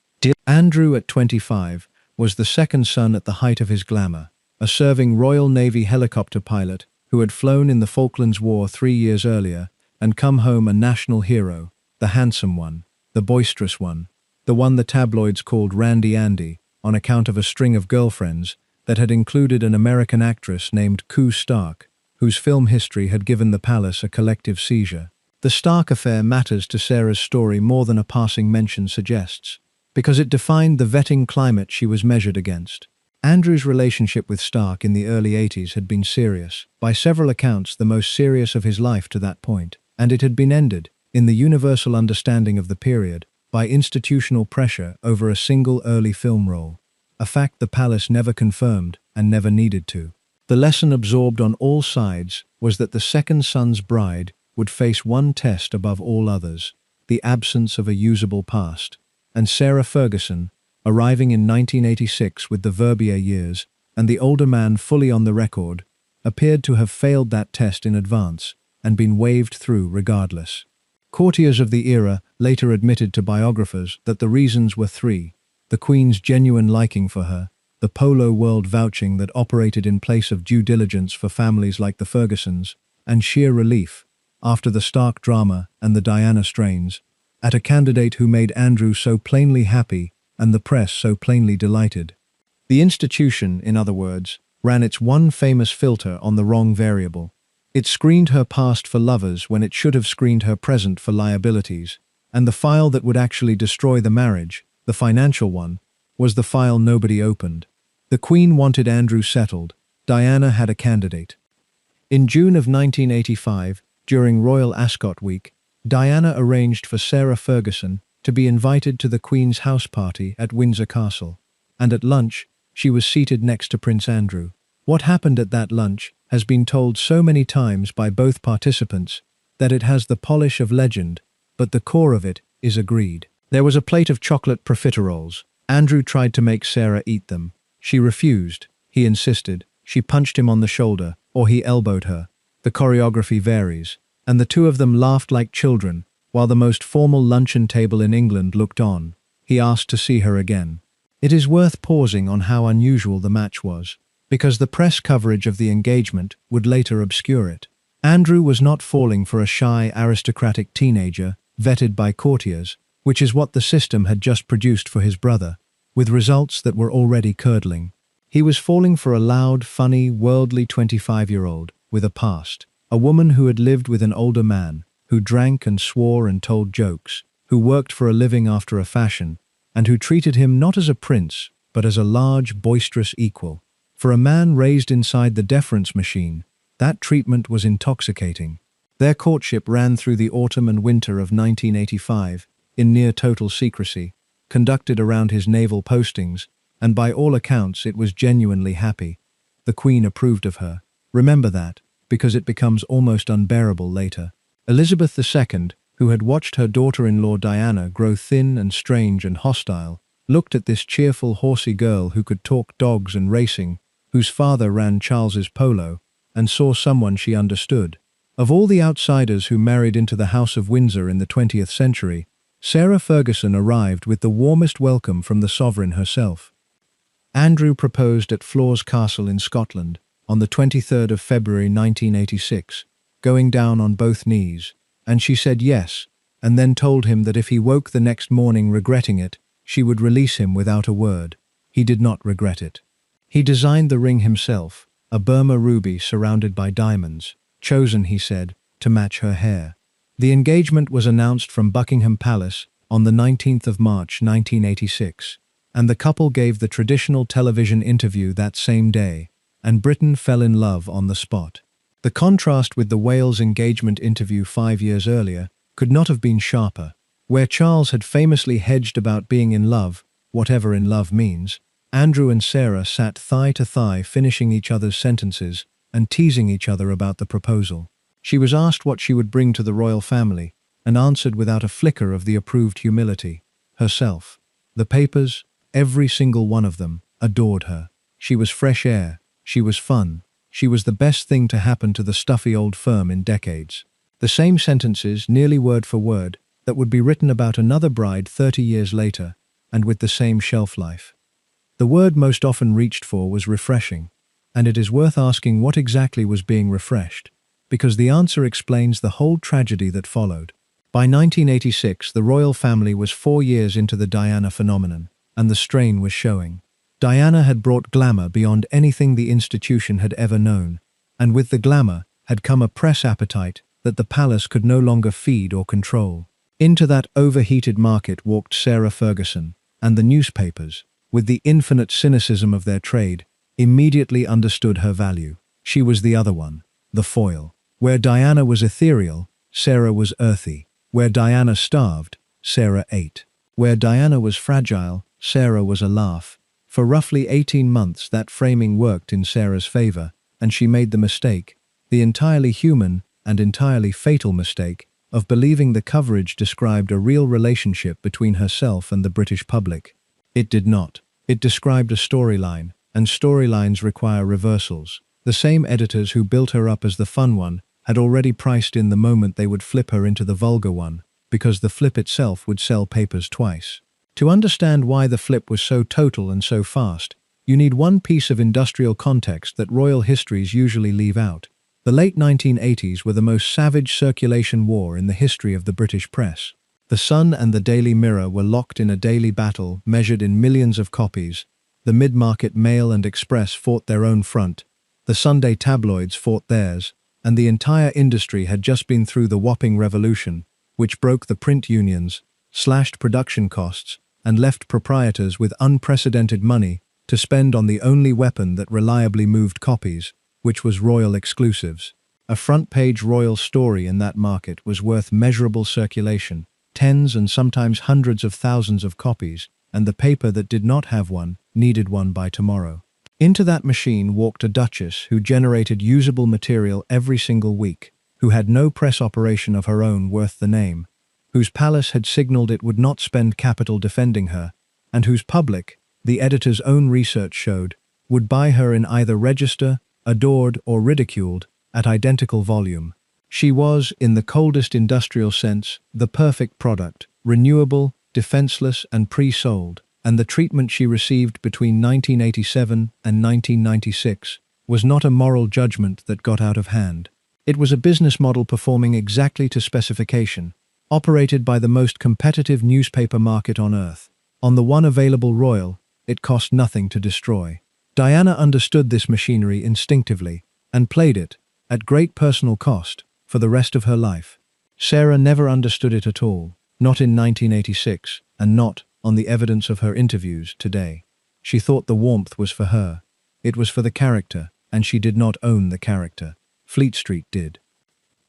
Andrew, at 25, was the second son at the height of his glamour, a serving Royal Navy helicopter pilot who had flown in the Falklands War 3 years earlier and come home a national hero, the handsome one, the boisterous one, the one the tabloids called Randy Andy on account of a string of girlfriends that had included an American actress named Koo Stark, whose film history had given the palace a collective seizure. The Stark affair matters to Sarah's story more than a passing mention suggests, because it defined the vetting climate she was measured against. Andrew's relationship with Stark in the early 80s had been serious, by several accounts the most serious of his life to that point, and it had been ended, in the universal understanding of the period, by institutional pressure over a single early film role, a fact the palace never confirmed and never needed to. The lesson absorbed on all sides was that the second son's bride would face one test above all others, the absence of a usable past, and Sarah Ferguson, arriving in 1986 with the Verbier years, and the older man fully on the record, appeared to have failed that test in advance and been waved through regardless. Courtiers of the era later admitted to biographers that the reasons were three: the Queen's genuine liking for her, the polo world vouching that operated in place of due diligence for families like the Fergusons, and sheer relief, after the Stark drama and the Diana strains, at a candidate who made Andrew so plainly happy and the press so plainly delighted. The institution, in other words, ran its one famous filter on the wrong variable. It screened her past for lovers when it should have screened her present for liabilities, and the file that would actually destroy the marriage, the financial one, was the file nobody opened. The Queen wanted Andrew settled. Diana had a candidate. In June of 1985, during Royal Ascot Week, Diana arranged for Sarah Ferguson to be invited to the Queen's house party at Windsor Castle, and at lunch, she was seated next to Prince Andrew. What happened at that lunch has been told so many times by both participants that it has the polish of legend, but the core of it is agreed. There was a plate of chocolate profiteroles. Andrew tried to make Sarah eat them. She refused. He insisted. She punched him on the shoulder, or he elbowed her. The choreography varies, and the two of them laughed like children, while the most formal luncheon table in England looked on. He asked to see her again. It is worth pausing on how unusual the match was, because the press coverage of the engagement would later obscure it. Andrew was not falling for a shy, aristocratic teenager, vetted by courtiers, which is what the system had just produced for his brother, with results that were already curdling. He was falling for a loud, funny, worldly 25-year-old with a past, a woman who had lived with an older man, who drank and swore and told jokes, who worked for a living after a fashion, and who treated him not as a prince, but as a large, boisterous equal. For a man raised inside the deference machine, that treatment was intoxicating. Their courtship ran through the autumn and winter of 1985, in near total secrecy, conducted around his naval postings, and by all accounts it was genuinely happy. The Queen approved of her. Remember that, because it becomes almost unbearable later. Elizabeth II, who had watched her daughter-in-law Diana grow thin and strange and hostile, looked at this cheerful, horsey girl who could talk dogs and racing, whose father ran Charles's polo, and saw someone she understood. Of all the outsiders who married into the House of Windsor in the 20th century, Sarah Ferguson arrived with the warmest welcome from the sovereign herself. Andrew proposed at Flaws Castle in Scotland on the 23rd of February 1986, going down on both knees, and she said yes, and then told him that if he woke the next morning regretting it, she would release him without a word. He did not regret it. He designed the ring himself, a Burma ruby surrounded by diamonds, chosen, he said, to match her hair. The engagement was announced from Buckingham Palace on the 19th of March 1986, and the couple gave the traditional television interview that same day, and Britain fell in love on the spot. The contrast with the Wales engagement interview 5 years earlier could not have been sharper, where Charles had famously hedged about being in love, whatever in love means. Andrew and Sarah sat thigh to thigh finishing each other's sentences and teasing each other about the proposal. She was asked what she would bring to the royal family, and answered without a flicker of the approved humility. Herself. The papers, every single one of them, adored her. She was fresh air, she was fun, she was the best thing to happen to the stuffy old firm in decades. The same sentences, nearly word for word, that would be written about another bride 30 years later, and with the same shelf life. The word most often reached for was refreshing, and it is worth asking what exactly was being refreshed, because the answer explains the whole tragedy that followed. By 1986, the royal family was 4 years into the Diana phenomenon, and the strain was showing. Diana had brought glamour beyond anything the institution had ever known, and with the glamour had come a press appetite that the palace could no longer feed or control. Into that overheated market walked Sarah Ferguson, and the newspapers, with the infinite cynicism of their trade, immediately understood her value. She was the other one, the foil. Where Diana was ethereal, Sarah was earthy. Where Diana starved, Sarah ate. Where Diana was fragile, Sarah was a laugh. For roughly 18 months that framing worked in Sarah's favor, and she made the mistake, the entirely human and entirely fatal mistake, of believing the coverage described a real relationship between herself and the British public. It did not. It described a storyline, and storylines require reversals. The same editors who built her up as the fun one had already priced in the moment they would flip her into the vulgar one, because the flip itself would sell papers twice. To understand why the flip was so total and so fast, you need one piece of industrial context that royal histories usually leave out. The late 1980s were the most savage circulation war in the history of the British press. The Sun and the Daily Mirror were locked in a daily battle measured in millions of copies. The mid-market Mail and Express fought their own front. The Sunday tabloids fought theirs, and the entire industry had just been through the whopping revolution, which broke the print unions, slashed production costs, and left proprietors with unprecedented money to spend on the only weapon that reliably moved copies, which was royal exclusives. A front-page royal story in that market was worth measurable circulation, tens and sometimes hundreds of thousands of copies, and the paper that did not have one needed one by tomorrow. Into that machine walked a duchess who generated usable material every single week, who had no press operation of her own worth the name, whose palace had signaled it would not spend capital defending her, and whose public, the editor's own research showed, would buy her in either register, adored or ridiculed, at identical volume. She was, in the coldest industrial sense, the perfect product, renewable, defenseless and pre-sold. and the treatment she received between 1987 and 1996 was not a moral judgment that got out of hand. It was a business model performing exactly to specification, operated by the most competitive newspaper market on earth. On the one available royal, it cost nothing to destroy. Diana understood this machinery instinctively and played it, at great personal cost, for the rest of her life. Sarah never understood it at all, not in 1986, and not on the evidence of her interviews today. She thought the warmth was for her. It was for the character, and she did not own the character. Fleet Street did.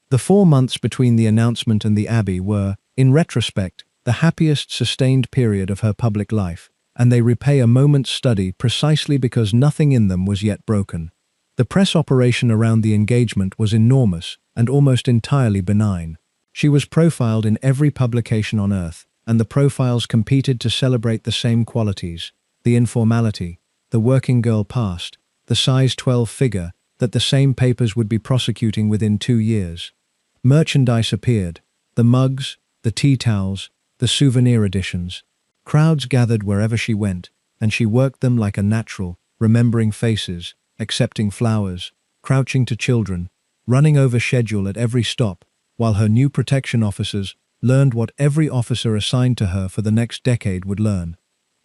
The 4 months between the announcement and the Abbey were, in retrospect, the happiest sustained period of her public life, and they repay a moment's study precisely because nothing in them was yet broken. The press operation around the engagement was enormous and almost entirely benign. She was profiled in every publication on earth, and the profiles competed to celebrate the same qualities: the informality, the working girl past, the size 12 figure that the same papers would be prosecuting within 2 years. Merchandise appeared: the mugs, the tea towels, the souvenir editions. Crowds gathered wherever she went, and she worked them like a natural, remembering faces, accepting flowers, crouching to children, running over schedule at every stop, while her new protection officers learned what every officer assigned to her for the next decade would learn: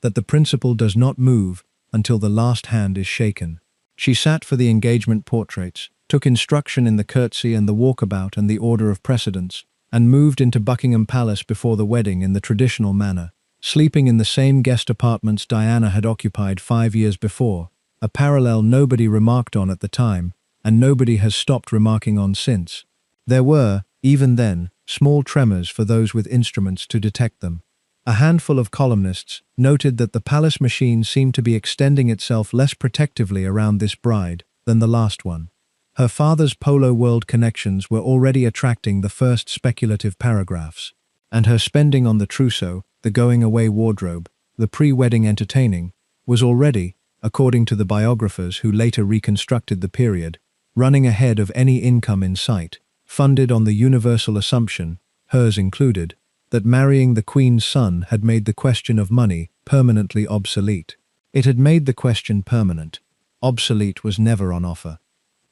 that the principal does not move until the last hand is shaken. She sat for the engagement portraits, took instruction in the curtsy and the walkabout and the order of precedence, and moved into Buckingham Palace before the wedding in the traditional manner, sleeping in the same guest apartments Diana had occupied 5 years before, a parallel nobody remarked on at the time, and nobody has stopped remarking on since. There were, even then, small tremors for those with instruments to detect them. A handful of columnists noted that the palace machine seemed to be extending itself less protectively around this bride than the last one. Her father's Polo World connections were already attracting the first speculative paragraphs, and her spending on the trousseau, the going-away wardrobe, the pre-wedding entertaining, was already, according to the biographers who later reconstructed the period, running ahead of any income in sight, funded on the universal assumption, hers included, that marrying the Queen's son had made the question of money permanently obsolete. It had made the question permanent. Obsolete was never on offer.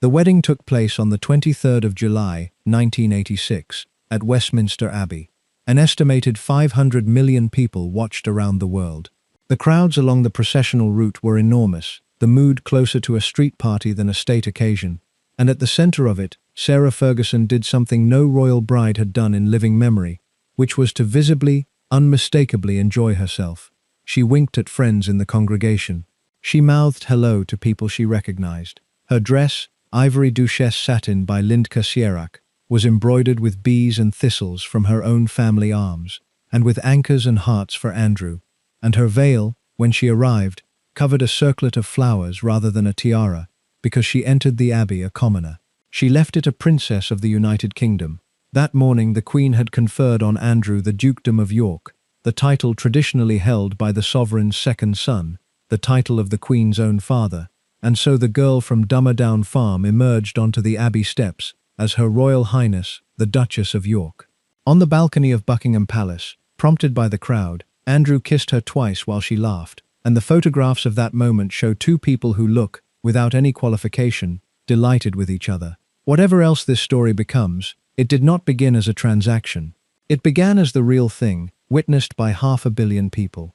The wedding took place on the 23rd of July, 1986, at Westminster Abbey. An estimated 500 million people watched around the world. The crowds along the processional route were enormous, the mood closer to a street party than a state occasion, and at the center of it, Sarah Ferguson did something no royal bride had done in living memory, which was to visibly, unmistakably enjoy herself. She winked at friends in the congregation. She mouthed hello to people she recognized. Her dress, ivory Duchess satin by Lindka Sierak, was embroidered with bees and thistles from her own family arms, and with anchors and hearts for Andrew. And her veil, when she arrived, covered a circlet of flowers rather than a tiara, because she entered the Abbey a commoner. She left it a princess of the United Kingdom. That morning the Queen had conferred on Andrew the Dukedom of York, the title traditionally held by the sovereign's second son, the title of the Queen's own father, and so the girl from Dummerdown Farm emerged onto the Abbey steps as Her Royal Highness, the Duchess of York. On the balcony of Buckingham Palace, prompted by the crowd, Andrew kissed her twice while she laughed, and the photographs of that moment show two people who look, without any qualification, delighted with each other. Whatever else this story becomes, it did not begin as a transaction. It began as the real thing, witnessed by 500 million people.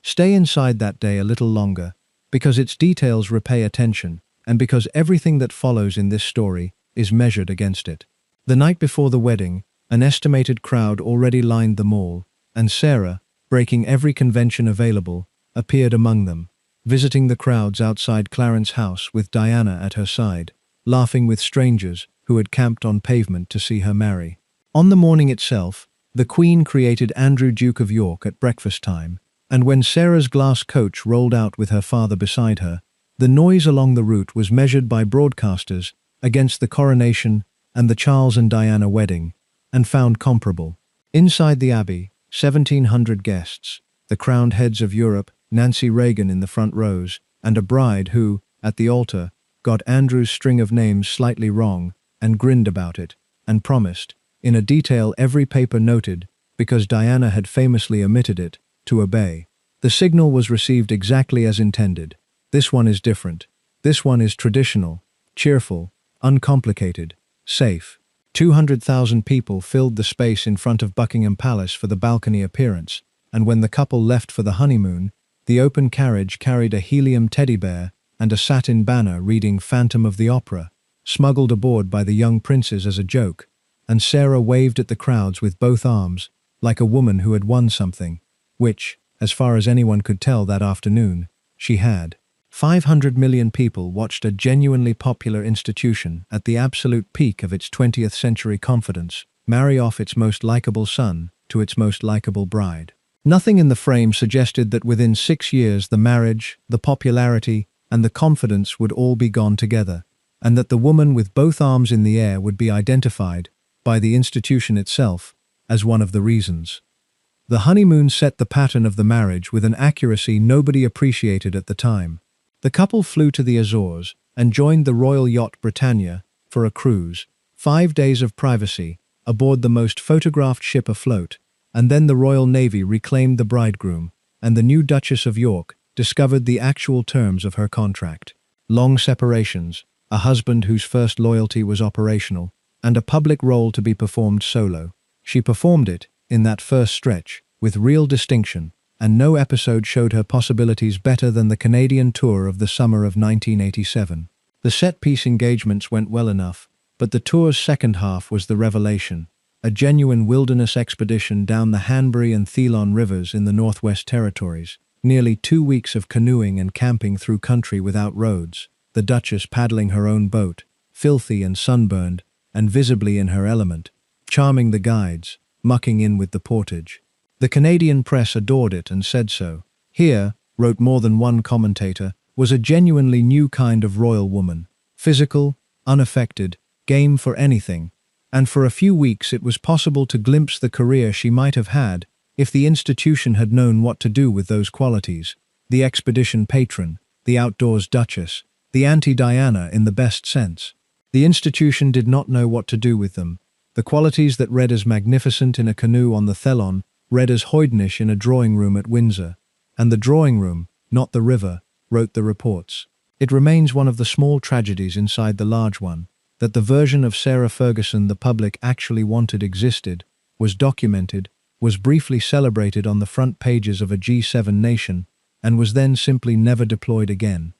Stay inside that day a little longer, because its details repay attention, and because everything that follows in this story is measured against it. The night before the wedding, an estimated crowd already lined the mall, and Sarah, breaking every convention available, appeared among them, visiting the crowds outside Clarence House with Diana at her side, laughing with strangers who had camped on pavement to see her marry. On the morning itself, the Queen created Andrew Duke of York at breakfast time, and when Sarah's glass coach rolled out with her father beside her, the noise along the route was measured by broadcasters against the coronation and the Charles and Diana wedding, and found comparable. Inside the Abbey, 1,700 guests, the crowned heads of Europe, Nancy Reagan in the front rows, and a bride who, at the altar, got Andrew's string of names slightly wrong and grinned about it, and promised, in a detail every paper noted, because Diana had famously omitted it, to obey. The signal was received exactly as intended. This one is different. This one is traditional, cheerful, uncomplicated, safe. 200,000 people filled the space in front of Buckingham Palace for the balcony appearance, and when the couple left for the honeymoon, the open carriage carried a helium teddy bear and a satin banner reading Phantom of the Opera, smuggled aboard by the young princes as a joke, and Sarah waved at the crowds with both arms, like a woman who had won something, which, as far as anyone could tell that afternoon, she had. 500 million people watched a genuinely popular institution at the absolute peak of its 20th century confidence marry off its most likable son to its most likable bride. Nothing in the frame suggested that within 6 years the marriage, the popularity, and the confidence would all be gone together, and that the woman with both arms in the air would be identified, by the institution itself, as one of the reasons. The honeymoon set the pattern of the marriage with an accuracy nobody appreciated at the time. The couple flew to the Azores and joined the royal yacht Britannia for a cruise, 5 days of privacy, aboard the most photographed ship afloat, and then the Royal Navy reclaimed the bridegroom, and the new Duchess of York discovered the actual terms of her contract. Long separations, a husband whose first loyalty was operational, and a public role to be performed solo. She performed it, in that first stretch, with real distinction, and no episode showed her possibilities better than the Canadian tour of the summer of 1987. The set-piece engagements went well enough, but the tour's second half was the revelation, a genuine wilderness expedition down the Hanbury and Thelon rivers in the Northwest Territories, nearly 2 weeks of canoeing and camping through country without roads, the Duchess paddling her own boat, filthy and sunburned, and visibly in her element, charming the guides, mucking in with the portage. The Canadian press adored it and said so. Here, wrote more than one commentator, was a genuinely new kind of royal woman, physical, unaffected, game for anything, and for a few weeks it was possible to glimpse the career she might have had if the institution had known what to do with those qualities. The expedition patron, the outdoors Duchess, the anti-Diana in the best sense. The institution did not know what to do with them. The qualities that read as magnificent in a canoe on the Thelon read as hoydenish in a drawing room at Windsor, and the drawing room, not the river, wrote the reports. It remains one of the small tragedies inside the large one, that the version of Sarah Ferguson the public actually wanted existed, was documented, was briefly celebrated on the front pages of a G7 nation, and was then simply never deployed again.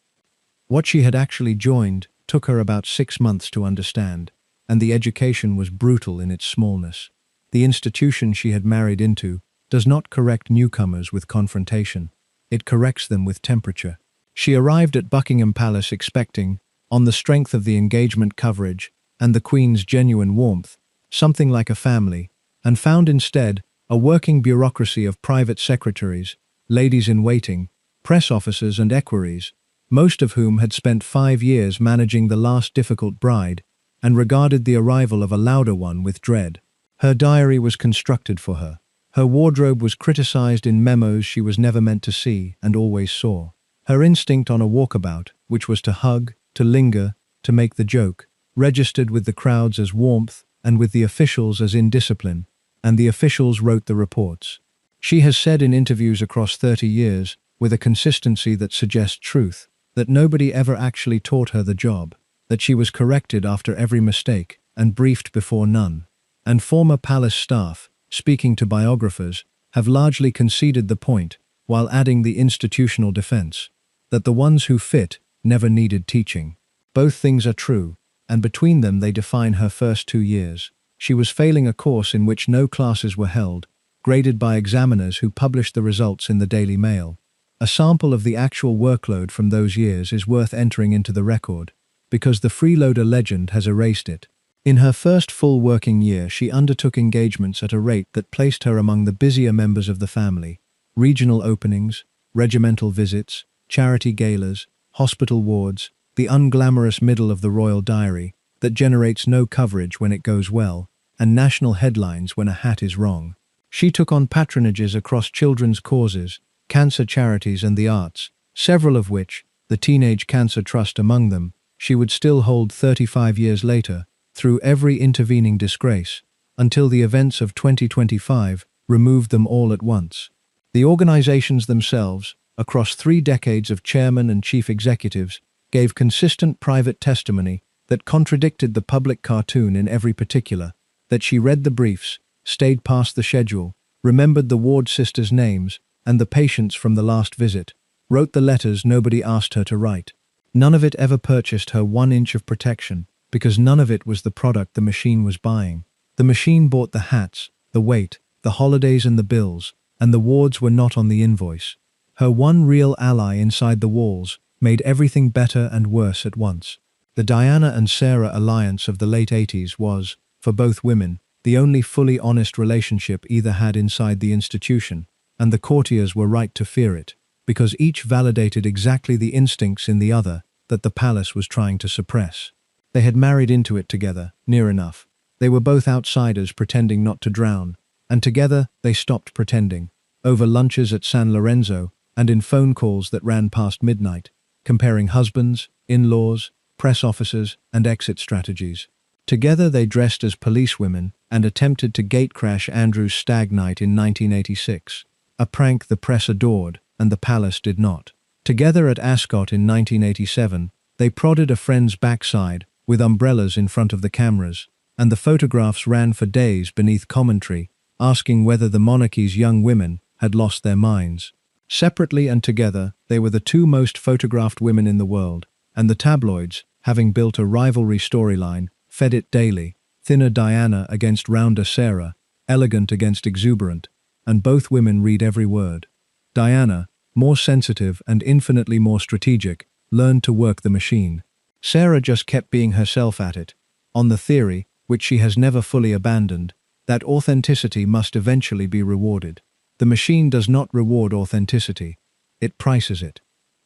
What she had actually joined took her about 6 months to understand, and the education was brutal in its smallness. The institution she had married into does not correct newcomers with confrontation. It corrects them with temperature. She arrived at Buckingham Palace expecting, on the strength of the engagement coverage and the Queen's genuine warmth, something like a family, and found instead a working bureaucracy of private secretaries, ladies-in-waiting, press officers and equerries, most of whom had spent 5 years managing the last difficult bride and regarded the arrival of a louder one with dread. Her diary was constructed for her. Her wardrobe was criticized in memos she was never meant to see and always saw. Her instinct on a walkabout, which was to hug, to linger, to make the joke, registered with the crowds as warmth and with the officials as indiscipline, and the officials wrote the reports. She has said in interviews across 30 years, with a consistency that suggests truth, that nobody ever actually taught her the job, that she was corrected after every mistake and briefed before none. And former palace staff, speaking to biographers, have largely conceded the point, while adding the institutional defense, that the ones who fit never needed teaching. Both things are true, and between them they define her first 2 years. She was failing a course in which no classes were held, graded by examiners who published the results in the Daily Mail. A sample of the actual workload from those years is worth entering into the record, because the freeloader legend has erased it. In her first full working year, she undertook engagements at a rate that placed her among the busier members of the family. Regional openings, regimental visits, charity galas, hospital wards, the unglamorous middle of the royal diary that generates no coverage when it goes well, and national headlines when a hat is wrong. She took on patronages across children's causes, cancer charities and the arts, several of which, the Teenage Cancer Trust among them, she would still hold 35 years later, through every intervening disgrace, until the events of 2025 removed them all at once. The organizations themselves, across 3 decades of chairman and chief executives, gave consistent private testimony that contradicted the public cartoon in every particular, that she read the briefs, stayed past the schedule, remembered the ward sisters' names and the patients from the last visit, wrote the letters nobody asked her to write. None of it ever purchased her 1 inch of protection, because none of it was the product the machine was buying. The machine bought the hats, the weight, the holidays and the bills, and the wards were not on the invoice. Her one real ally inside the walls made everything better and worse at once. The Diana and Sarah alliance of the late 80s was, for both women, the only fully honest relationship either had inside the institution, and the courtiers were right to fear it, because each validated exactly the instincts in the other that the palace was trying to suppress. They had married into it together, near enough. They were both outsiders pretending not to drown, and together they stopped pretending, over lunches at San Lorenzo and in phone calls that ran past midnight, comparing husbands, in-laws, press officers, and exit strategies. Together they dressed as policewomen and attempted to gatecrash Andrew's stag night in 1986, a prank the press adored and the palace did not. Together at Ascot in 1987, they prodded a friend's backside with umbrellas in front of the cameras, and the photographs ran for days beneath commentary, asking whether the monarchy's young women had lost their minds. Separately and together, they were the 2 most photographed women in the world, and the tabloids, having built a rivalry storyline, fed it daily, thinner Diana against rounder Sarah, elegant against exuberant, and both women read every word. Diana, more sensitive and infinitely more strategic, learned to work the machine. Sarah just kept being herself at it, on the theory, which she has never fully abandoned, that authenticity must eventually be rewarded. The machine does not reward authenticity, it prices it.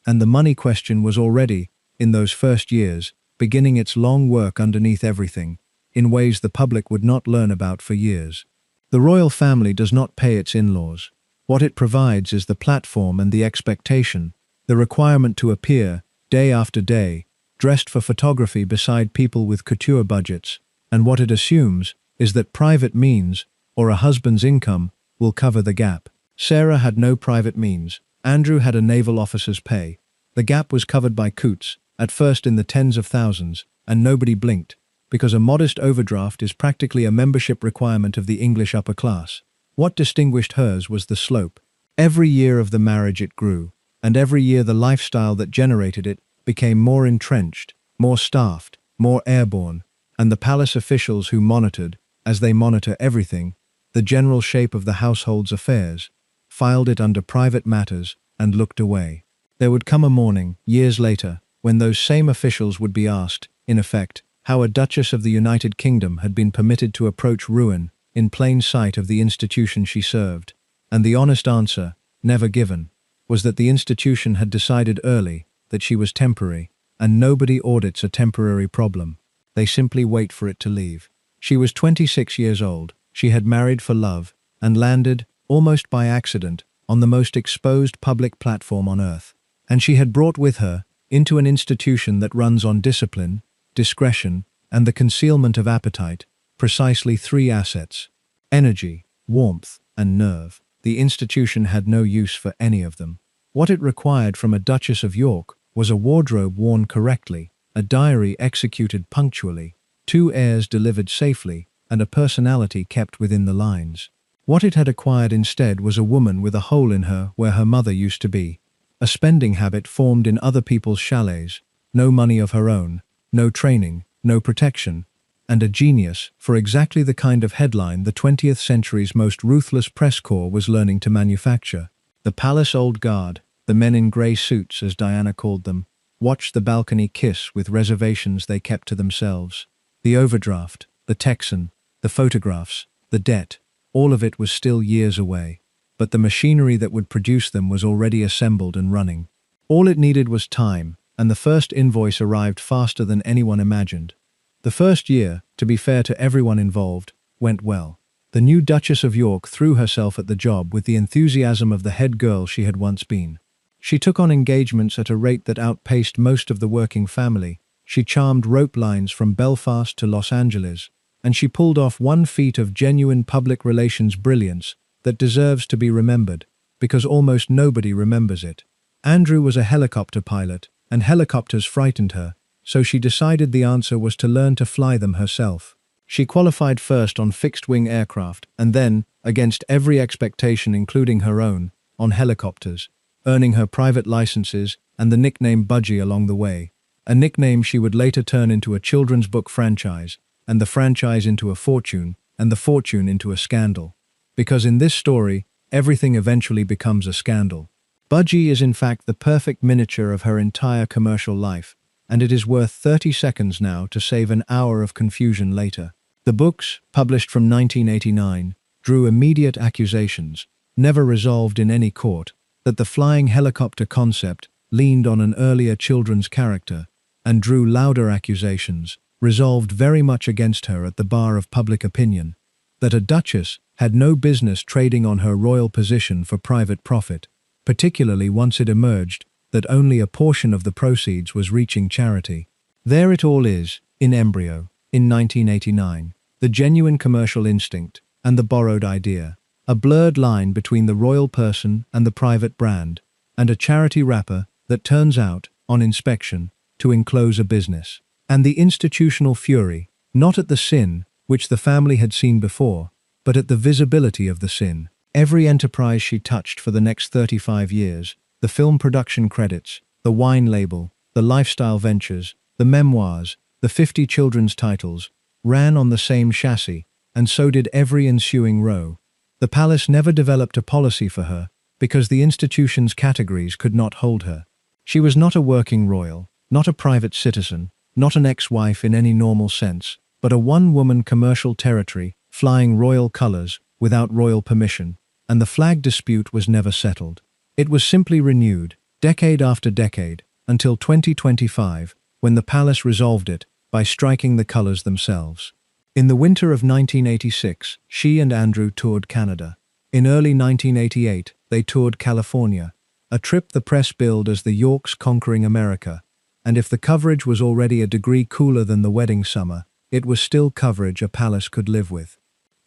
And the money question was already, in those first years, beginning its long work underneath everything, in ways the public would not learn about for years. The royal family does not pay its in-laws. What it provides is the platform and the expectation, the requirement to appear, day after day, dressed for photography beside people with couture budgets, and what it assumes is that private means, or a husband's income, will cover the gap. Sarah had no private means. Andrew had a naval officer's pay. The gap was covered by Coots, at first in the tens of thousands, and nobody blinked, because a modest overdraft is practically a membership requirement of the English upper class. What distinguished hers was the slope. Every year of the marriage it grew, and every year the lifestyle that generated it became more entrenched, more staffed, more airborne, and the palace officials who monitored, as they monitor everything, the general shape of the household's affairs, filed it under private matters and looked away. There would come a morning, years later, when those same officials would be asked, in effect, how a Duchess of the United Kingdom had been permitted to approach ruin in plain sight of the institution she served, and the honest answer, never given, was that the institution had decided early that she was temporary, and nobody audits a temporary problem. They simply wait for it to leave. She was 26 years old. She had married for love and landed, almost by accident, on the most exposed public platform on earth. And she had brought with her, into an institution that runs on discipline, discretion, and the concealment of appetite, precisely 3 assets: energy, warmth, and nerve. The institution had no use for any of them. What it required from a Duchess of York was a wardrobe worn correctly, a diary executed punctually, 2 heirs delivered safely, and a personality kept within the lines. What it had acquired instead was a woman with a hole in her where her mother used to be, a spending habit formed in other people's chalets, no money of her own, no training, no protection, and a genius for exactly the kind of headline the 20th century's most ruthless press corps was learning to manufacture. The palace old guard, the men in grey suits as Diana called them, watched the balcony kiss with reservations they kept to themselves. The overdraft, the Texan, the photographs, the debt, all of it was still years away. But the machinery that would produce them was already assembled and running. All it needed was time, and the first invoice arrived faster than anyone imagined. The first year, to be fair to everyone involved, went well. The new Duchess of York threw herself at the job with the enthusiasm of the head girl she had once been. She took on engagements at a rate that outpaced most of the working family. She charmed rope lines from Belfast to Los Angeles, and she pulled off one feat of genuine public relations brilliance that deserves to be remembered, because almost nobody remembers it. Andrew was a helicopter pilot, and helicopters frightened her, so she decided the answer was to learn to fly them herself. She qualified first on fixed-wing aircraft, and then, against every expectation including her own, on helicopters, earning her private licenses and the nickname Budgie along the way, a nickname she would later turn into a children's book franchise, and the franchise into a fortune, and the fortune into a scandal. Because in this story, everything eventually becomes a scandal. Budgie is in fact the perfect miniature of her entire commercial life, and it is worth 30 seconds now to save an hour of confusion later. The books, published from 1989, drew immediate accusations, never resolved in any court, that the flying helicopter concept leaned on an earlier children's character, and drew louder accusations, resolved very much against her at the bar of public opinion, that a duchess had no business trading on her royal position for private profit, particularly once it emerged that only a portion of the proceeds was reaching charity. There it all is, in embryo, in 1989, the genuine commercial instinct and the borrowed idea, a blurred line between the royal person and the private brand, and a charity wrapper that turns out, on inspection, to enclose a business. And the institutional fury, not at the sin, which the family had seen before, but at the visibility of the sin. Every enterprise she touched for the next 35 years, the film production credits, the wine label, the lifestyle ventures, the memoirs, the 50 children's titles, ran on the same chassis, and so did every ensuing row. The palace never developed a policy for her, because the institution's categories could not hold her. She was not a working royal, not a private citizen, not an ex-wife in any normal sense, but a one-woman commercial territory flying royal colors without royal permission, and the flag dispute was never settled. It was simply renewed, decade after decade, until 2025, when the palace resolved it by striking the colors themselves. In the winter of 1986, she and Andrew toured Canada. In early 1988, they toured California, a trip the press billed as the Yorks conquering America, and if the coverage was already a degree cooler than the wedding summer, it was still coverage a palace could live with.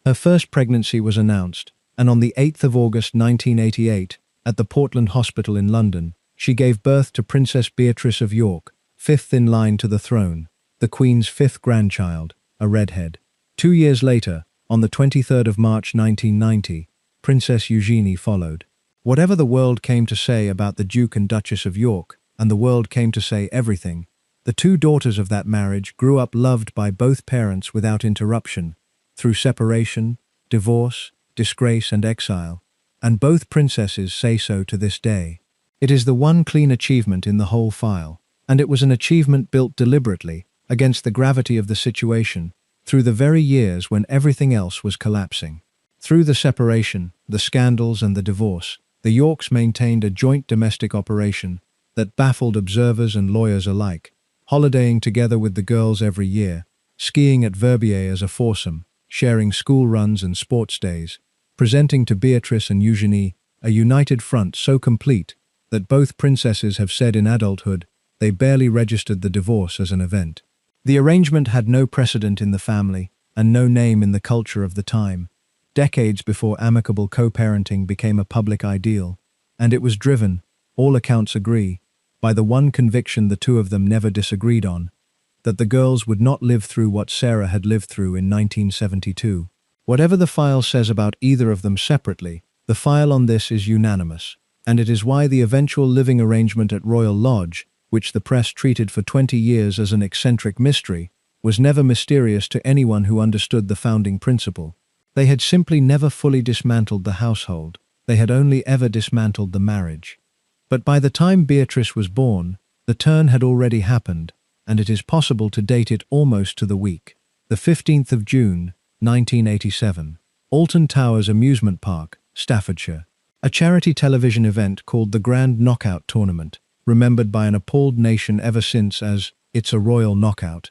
Her first pregnancy was announced, and on the 8th of August 1988, at the Portland Hospital in London, she gave birth to Princess Beatrice of York, fifth in line to the throne, the Queen's fifth grandchild, a redhead. 2 years later, on the 23rd of March 1990, Princess Eugenie followed. Whatever the world came to say about the Duke and Duchess of York, and the world came to say everything, the two daughters of that marriage grew up loved by both parents without interruption, through separation, divorce, disgrace and exile, and both princesses say so to this day. It is the one clean achievement in the whole file, and it was an achievement built deliberately, against the gravity of the situation, through the very years when everything else was collapsing. Through the separation, the scandals and the divorce, the Yorks maintained a joint domestic operation that baffled observers and lawyers alike, holidaying together with the girls every year, skiing at Verbier as a foursome, sharing school runs and sports days, presenting to Beatrice and Eugenie a united front so complete that both princesses have said in adulthood they barely registered the divorce as an event. The arrangement had no precedent in the family and no name in the culture of the time, decades before amicable co-parenting became a public ideal, and it was driven, all accounts agree, by the one conviction the two of them never disagreed on, that the girls would not live through what Sarah had lived through in 1972. Whatever the file says about either of them separately, the file on this is unanimous, and it is why the eventual living arrangement at Royal Lodge, which the press treated for 20 years as an eccentric mystery, was never mysterious to anyone who understood the founding principle. They had simply never fully dismantled the household, they had only ever dismantled the marriage. But by the time Beatrice was born, the turn had already happened, and it is possible to date it almost to the week. The 15th of June, 1987. Alton Towers Amusement Park, Staffordshire. A charity television event called the Grand Knockout Tournament, remembered by an appalled nation ever since as "It's a Royal Knockout."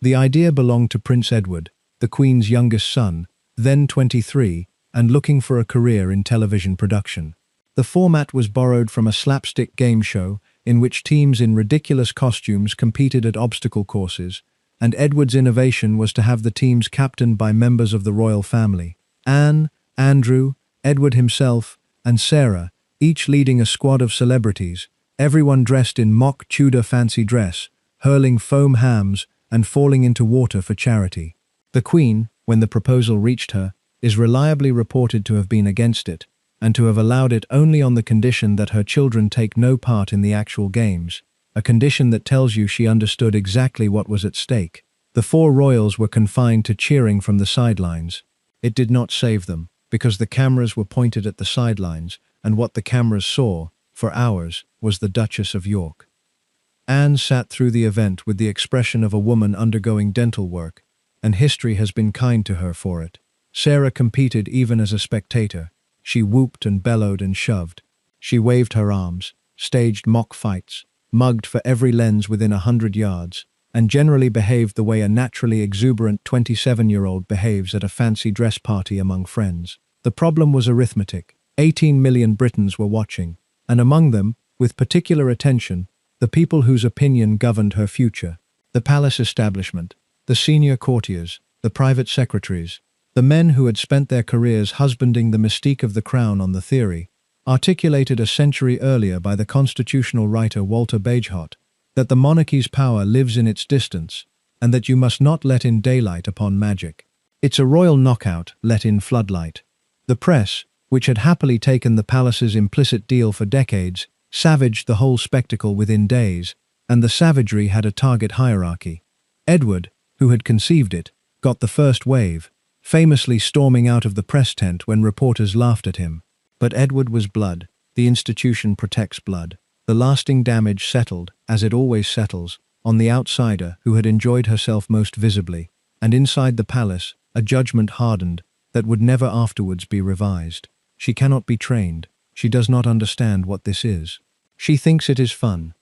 The idea belonged to Prince Edward, the Queen's youngest son, then 23, and looking for a career in television production. The format was borrowed from a slapstick game show in which teams in ridiculous costumes competed at obstacle courses, and Edward's innovation was to have the teams captained by members of the royal family. Anne, Andrew, Edward himself, and Sarah each leading a squad of celebrities, everyone dressed in mock Tudor fancy dress, hurling foam hams and falling into water for charity. The Queen, when the proposal reached her, is reliably reported to have been against it, and to have allowed it only on the condition that her children take no part in the actual games, a condition that tells you she understood exactly what was at stake. The four royals were confined to cheering from the sidelines. It did not save them, because the cameras were pointed at the sidelines, and what the cameras saw, for hours, was the Duchess of York. Anne sat through the event with the expression of a woman undergoing dental work, and history has been kind to her for it. Sarah competed even as a spectator. She whooped and bellowed and shoved. She waved her arms, staged mock fights, mugged for every lens within 100 yards, and generally behaved the way a naturally exuberant 27-year-old behaves at a fancy dress party among friends. The problem was arithmetic. 18 million Britons were watching, and among them, with particular attention, the people whose opinion governed her future. The palace establishment, the senior courtiers, the private secretaries, the men who had spent their careers husbanding the mystique of the crown on the theory, articulated a century earlier by the constitutional writer Walter Bagehot, that the monarchy's power lives in its distance, and that you must not let in daylight upon magic. It's a royal knockout, let in floodlight. The press, which had happily taken the palace's implicit deal for decades, savaged the whole spectacle within days, and the savagery had a target hierarchy. Edward, who had conceived it, got the first wave, famously storming out of the press tent when reporters laughed at him. But Edward was blood. The institution protects blood. The lasting damage settled, as it always settles, on the outsider who had enjoyed herself most visibly, and inside the palace, a judgment hardened that would never afterwards be revised. She cannot be trained. She does not understand what this is. She thinks it is fun.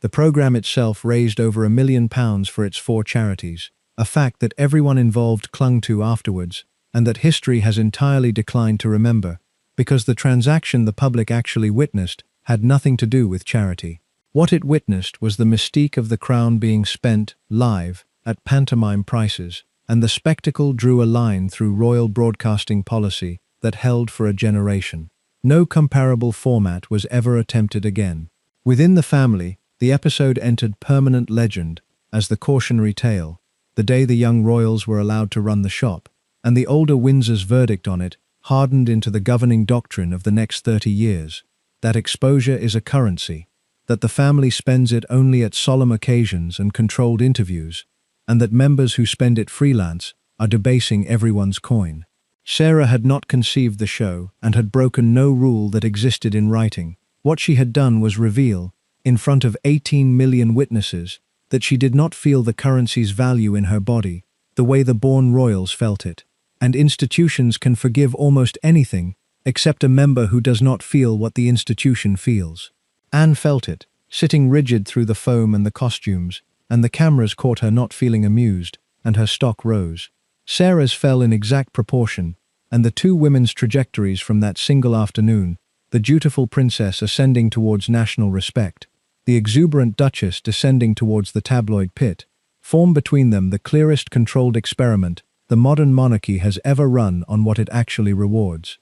The program itself raised over £1 million for its 4 charities, a fact that everyone involved clung to afterwards, and that history has entirely declined to remember, because the transaction the public actually witnessed had nothing to do with charity. What it witnessed was the mystique of the crown being spent, live, at pantomime prices, and the spectacle drew a line through royal broadcasting policy that held for a generation. No comparable format was ever attempted again. Within the family, the episode entered permanent legend as the cautionary tale, the day the young royals were allowed to run the shop, and the older Windsor's verdict on it hardened into the governing doctrine of the next 30 years, that exposure is a currency, that the family spends it only at solemn occasions and controlled interviews, and that members who spend it freelance are debasing everyone's coin. Sarah had not conceived the show and had broken no rule that existed in writing. What she had done was reveal, in front of 18 million witnesses, that she did not feel the currency's value in her body, the way the born royals felt it. And institutions can forgive almost anything except a member who does not feel what the institution feels. Anne felt it, sitting rigid through the foam and the costumes, and the cameras caught her not feeling amused, and her stock rose. Sarah's fell in exact proportion, and the two women's trajectories from that single afternoon, the dutiful princess ascending towards national respect, the exuberant duchess descending towards the tabloid pit, form between them the clearest controlled experiment the modern monarchy has ever run on what it actually rewards.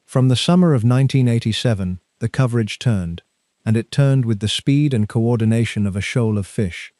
From the summer of 1987, the coverage turned, and it turned with the speed and coordination of a shoal of fish.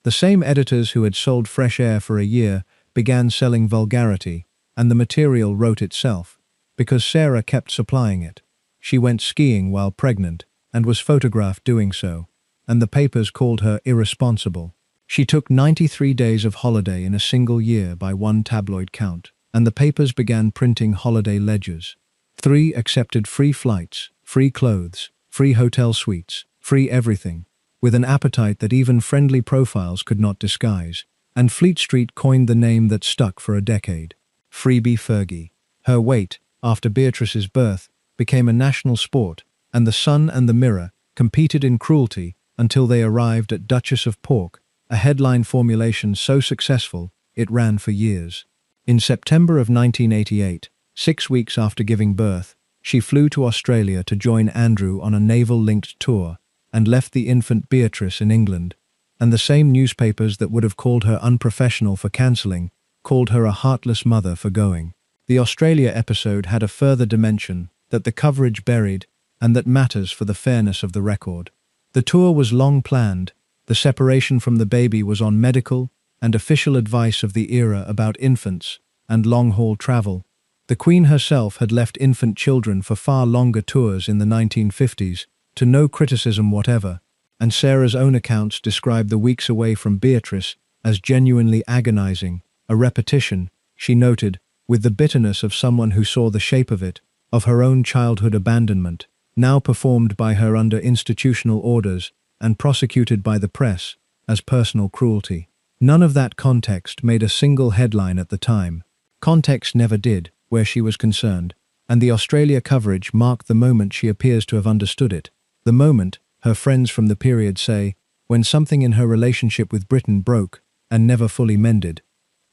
The same editors who had sold fresh air for a year began selling vulgarity, and the material wrote itself, because Sarah kept supplying it. She went skiing while pregnant, and was photographed doing so, and the papers called her irresponsible. She took 93 days of holiday in a single year by one tabloid count, and the papers began printing holiday ledgers. 3 accepted free flights, free clothes, free hotel suites, free everything, with an appetite that even friendly profiles could not disguise, and Fleet Street coined the name that stuck for a decade. Freebie Fergie. Her weight, after Beatrice's birth, became a national sport, and the Sun and the Mirror competed in cruelty until they arrived at Duchess of York, a headline formulation so successful it ran for years. In September of 1988, 6 weeks after giving birth, she flew to Australia to join Andrew on a naval-linked tour and left the infant Beatrice in England, and the same newspapers that would have called her unprofessional for cancelling called her a heartless mother for going. The Australia episode had a further dimension that the coverage buried and that matters for the fairness of the record. The tour was long planned. The separation from the baby was on medical and official advice of the era about infants and long-haul travel. The Queen herself had left infant children for far longer tours in the 1950s, to no criticism whatever, and Sarah's own accounts describe the weeks away from Beatrice as genuinely agonizing, a repetition, she noted, with the bitterness of someone who saw the shape of it, of her own childhood abandonment, now performed by her under institutional orders and prosecuted by the press as personal cruelty. None of that context made a single headline at the time. Context never did, where she was concerned, and the Australia coverage marked the moment she appears to have understood it. The moment, her friends from the period say, when something in her relationship with Britain broke and never fully mended.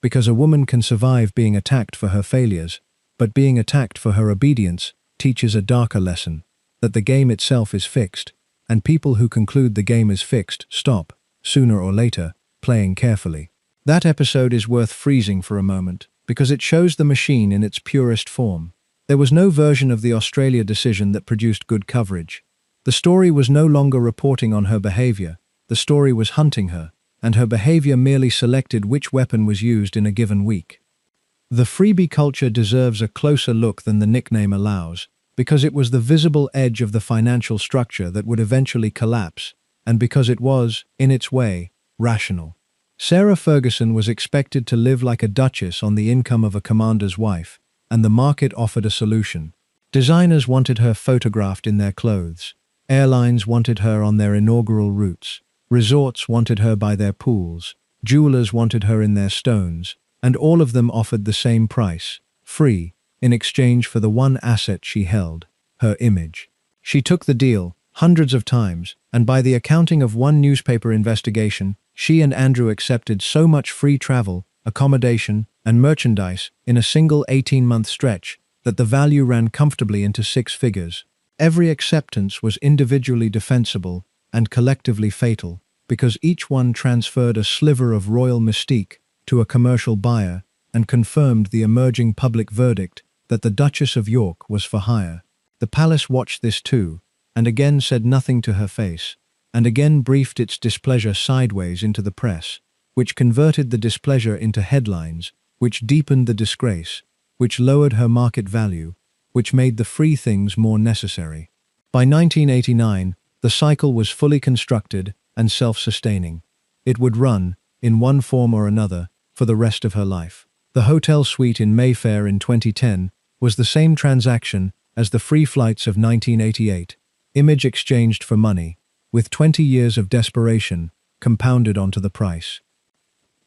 Because a woman can survive being attacked for her failures, but being attacked for her obedience teaches a darker lesson, that the game itself is fixed, and people who conclude the game is fixed stop, sooner or later, playing carefully. That episode is worth freezing for a moment, because it shows the machine in its purest form. There was no version of the Australia decision that produced good coverage. The story was no longer reporting on her behavior, the story was hunting her, and her behavior merely selected which weapon was used in a given week. The freebie culture deserves a closer look than the nickname allows, because it was the visible edge of the financial structure that would eventually collapse, and because it was, in its way, rational. Sarah Ferguson was expected to live like a duchess on the income of a commander's wife, and the market offered a solution. Designers wanted her photographed in their clothes. Airlines wanted her on their inaugural routes. Resorts wanted her by their pools. Jewelers wanted her in their stones. And all of them offered the same price, free, in exchange for the one asset she held, her image. She took the deal, hundreds of times, and by the accounting of one newspaper investigation, she and Andrew accepted so much free travel, accommodation, and merchandise in a single 18-month stretch that the value ran comfortably into 6 figures. Every acceptance was individually defensible and collectively fatal, because each one transferred a sliver of royal mystique to a commercial buyer and confirmed the emerging public verdict that the Duchess of York was for hire. The palace watched this too, and again said nothing to her face, and again briefed its displeasure sideways into the press, which converted the displeasure into headlines, which deepened the disgrace, which lowered her market value, which made the free things more necessary. By 1989, the cycle was fully constructed and self-sustaining. It would run, in one form or another, for the rest of her life. The hotel suite in Mayfair in 2010 was the same transaction as the free flights of 1988, image exchanged for money, with 20 years of desperation compounded onto the price.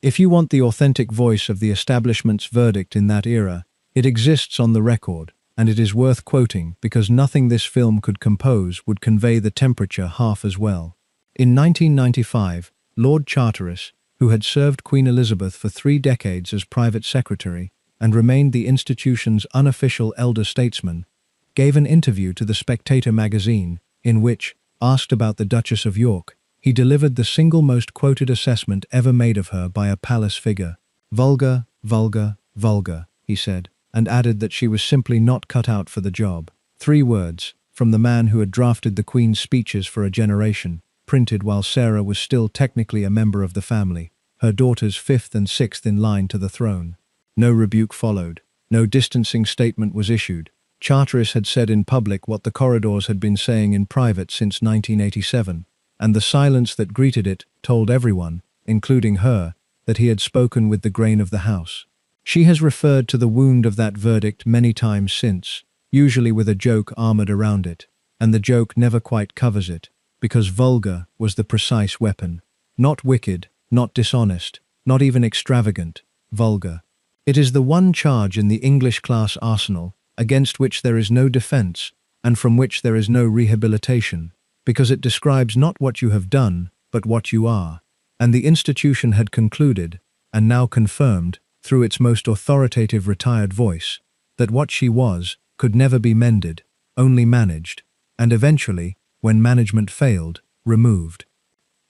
If you want the authentic voice of the establishment's verdict in that era, it exists on the record, and it is worth quoting because nothing this film could compose would convey the temperature half as well. In 1995, Lord Charteris, who had served Queen Elizabeth for 3 decades as private secretary and remained the institution's unofficial elder statesman, gave an interview to The Spectator magazine in which, asked about the Duchess of York, he delivered the single most quoted assessment ever made of her by a palace figure. Vulgar, vulgar, vulgar, he said, and added that she was simply not cut out for the job. 3 words, from the man who had drafted the Queen's speeches for a generation, printed while Sarah was still technically a member of the family, her daughter's 5th and 6th in line to the throne. No rebuke followed. No distancing statement was issued. Charteris had said in public what the corridors had been saying in private since 1987, and the silence that greeted it told everyone, including her, that he had spoken with the grain of the house. She has referred to the wound of that verdict many times since, usually with a joke armored around it, and the joke never quite covers it, because vulgar was the precise weapon. Not wicked, not dishonest, not even extravagant, vulgar. It is the one charge in the English class arsenal against which there is no defense and from which there is no rehabilitation, because it describes not what you have done, but what you are. And the institution had concluded, and now confirmed, through its most authoritative retired voice, that what she was could never be mended, only managed, and eventually, when management failed, removed.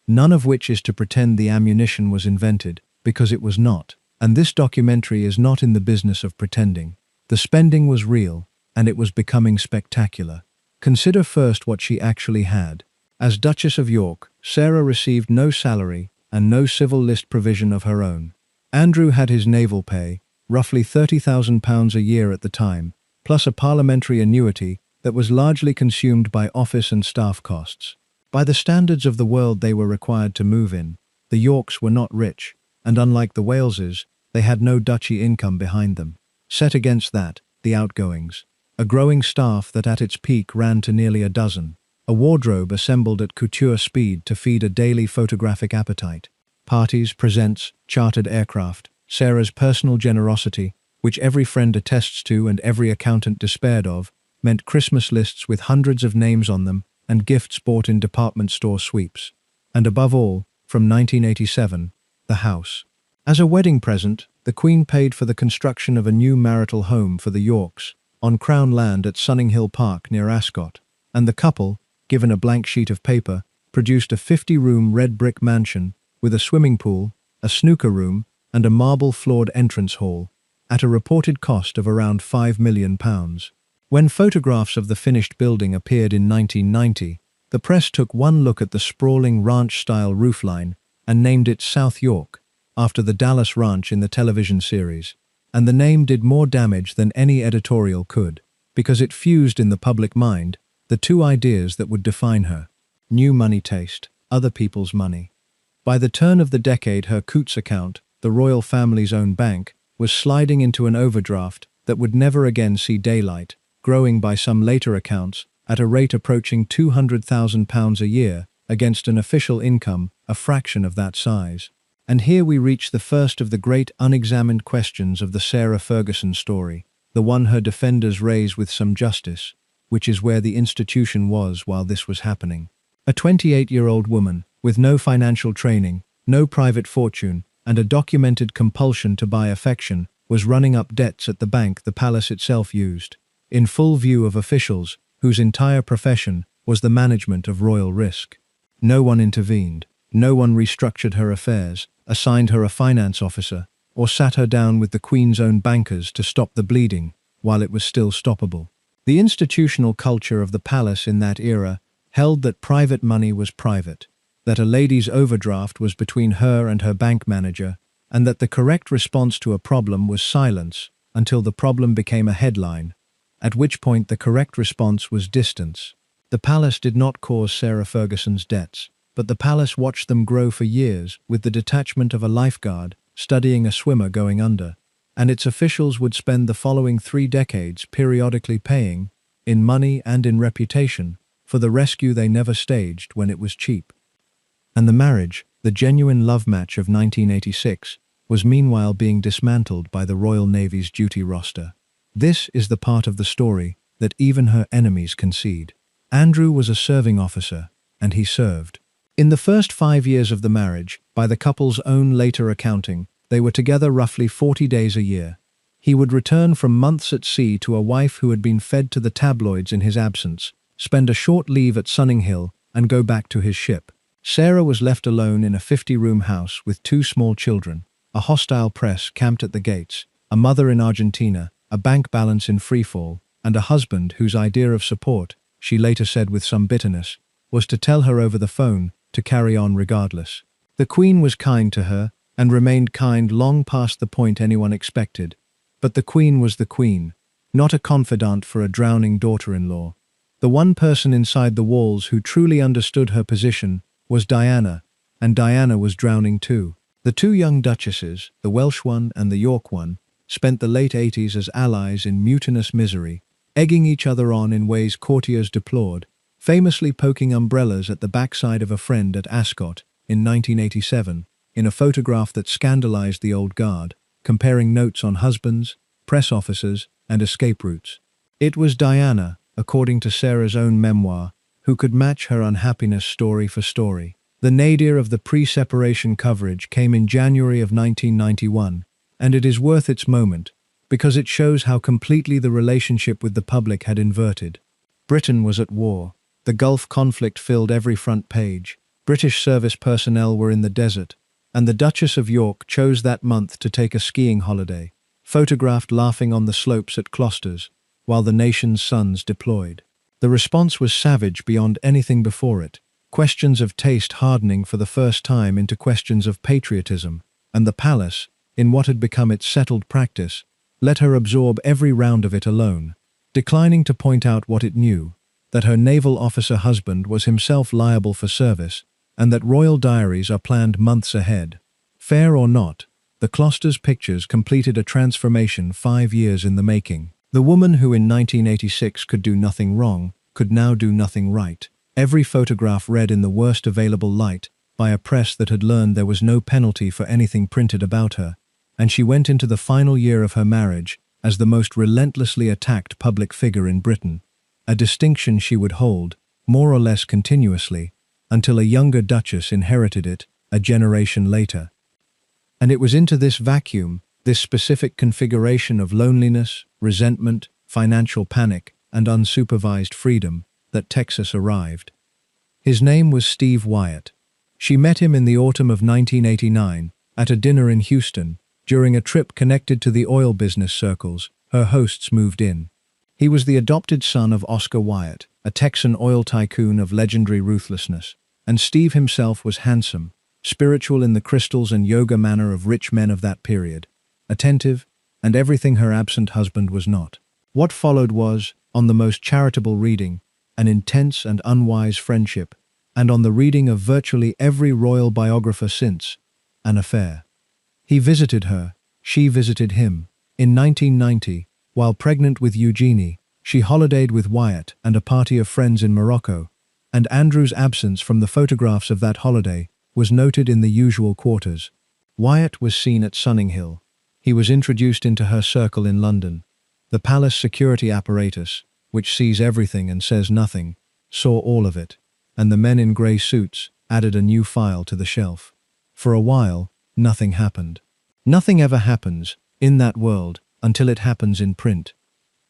None of which is to pretend the ammunition was invented, because it was not, and this documentary is not in the business of pretending. The spending was real, and it was becoming spectacular. Consider first what she actually had. As Duchess of York, Sarah received no salary and no civil list provision of her own. Andrew had his naval pay, roughly £30,000 a year at the time, plus a parliamentary annuity that was largely consumed by office and staff costs. By the standards of the world they were required to move in, the Yorks were not rich, and unlike the Waleses, they had no duchy income behind them. Set against that, the outgoings. A growing staff that at its peak ran to nearly a dozen. A wardrobe assembled at couture speed to feed a daily photographic appetite. Parties, presents, chartered aircraft, Sarah's personal generosity, which every friend attests to and every accountant despaired of, meant Christmas lists with hundreds of names on them and gifts bought in department store sweeps. And above all, from 1987, the house. As a wedding present, the Queen paid for the construction of a new marital home for the Yorks, on Crown land at Sunninghill Park near Ascot, and the couple, given a blank sheet of paper, produced a 50-room red brick mansion with a swimming pool, a snooker room, and a marble-floored entrance hall, at a reported cost of around £5 million. When photographs of the finished building appeared in 1990, the press took one look at the sprawling ranch-style roofline and named it South York, after the Dallas Ranch in the television series. And the name did more damage than any editorial could, because it fused in the public mind the two ideas that would define her: new money taste, other people's money. By the turn of the decade, her Coutts account, the royal family's own bank, was sliding into an overdraft that would never again see daylight, growing by some later accounts at a rate approaching £200,000 a year against an official income a fraction of that size. And here we reach the first of the great unexamined questions of the Sarah Ferguson story, the one her defenders raise with some justice, which is where the institution was while this was happening. A 28-year-old woman, with no financial training, no private fortune, and a documented compulsion to buy affection, was running up debts at the bank the palace itself used, in full view of officials whose entire profession was the management of royal risk. No one intervened. No one restructured her affairs, assigned her a finance officer, or sat her down with the Queen's own bankers to stop the bleeding, while it was still stoppable. The institutional culture of the palace in that era held that private money was private, that a lady's overdraft was between her and her bank manager, and that the correct response to a problem was silence until the problem became a headline, at which point the correct response was distance. The palace did not cause Sarah Ferguson's debts, but the palace watched them grow for years with the detachment of a lifeguard studying a swimmer going under, and its officials would spend the following 3 decades periodically paying, in money and in reputation, for the rescue they never staged when it was cheap. And the marriage, the genuine love match of 1986, was meanwhile being dismantled by the Royal Navy's duty roster. This is the part of the story that even her enemies concede. Andrew was a serving officer, and he served. In the first 5 years of the marriage, by the couple's own later accounting, they were together roughly 40 days a year. He would return from months at sea to a wife who had been fed to the tabloids in his absence, spend a short leave at Sunninghill, and go back to his ship. Sarah was left alone in a 50-room house with 2 small children, a hostile press camped at the gates, a mother in Argentina, a bank balance in freefall, and a husband whose idea of support, she later said with some bitterness, was to tell her over the phone to carry on regardless. The Queen was kind to her, and remained kind long past the point anyone expected. But the Queen was the Queen, not a confidant for a drowning daughter-in-law. The one person inside the walls who truly understood her position was Diana, and Diana was drowning too. The 2 young duchesses, the Welsh one and the York one, spent the late 80s as allies in mutinous misery, egging each other on in ways courtiers deplored, famously poking umbrellas at the backside of a friend at Ascot in 1987, in a photograph that scandalized the old guard, comparing notes on husbands, press officers, and escape routes. It was Diana, according to Sarah's own memoir, who could match her unhappiness story for story. The nadir of the pre-separation coverage came in January of 1991, and it is worth its moment, because it shows how completely the relationship with the public had inverted. Britain was at war. The Gulf conflict filled every front page. British service personnel were in the desert, and the Duchess of York chose that month to take a skiing holiday, photographed laughing on the slopes at Closters, while the nation's sons deployed. The response was savage beyond anything before it, questions of taste hardening for the first time into questions of patriotism, and the palace, in what had become its settled practice, let her absorb every round of it alone, declining to point out what it knew, that her naval officer husband was himself liable for service, and that royal diaries are planned months ahead. Fair or not, the Cloisters pictures completed a transformation 5 years in the making. The woman who in 1986 could do nothing wrong, could now do nothing right. Every photograph read in the worst available light, by a press that had learned there was no penalty for anything printed about her, and she went into the final year of her marriage as the most relentlessly attacked public figure in Britain, a distinction she would hold, more or less continuously, until a younger duchess inherited it a generation later. And it was into this vacuum, this specific configuration of loneliness, resentment, financial panic, and unsupervised freedom, that Texas arrived. His name was Steve Wyatt. She met him in the autumn of 1989, at a dinner in Houston. During a trip connected to the oil business circles, her hosts moved in. He was the adopted son of Oscar Wyatt, a Texan oil tycoon of legendary ruthlessness, and Steve himself was handsome, spiritual in the crystals and yoga manner of rich men of that period, attentive, and everything her absent husband was not. What followed was, on the most charitable reading, an intense and unwise friendship, and on the reading of virtually every royal biographer since, an affair. He visited her, she visited him. In 1990, while pregnant with Eugenie, she holidayed with Wyatt and a party of friends in Morocco, and Andrew's absence from the photographs of that holiday was noted in the usual quarters. Wyatt was seen at Sunninghill. He was introduced into her circle in London. The palace security apparatus, which sees everything and says nothing, saw all of it, and the men in grey suits added a new file to the shelf. For a while, nothing happened. Nothing ever happens, in that world, until it happens in print.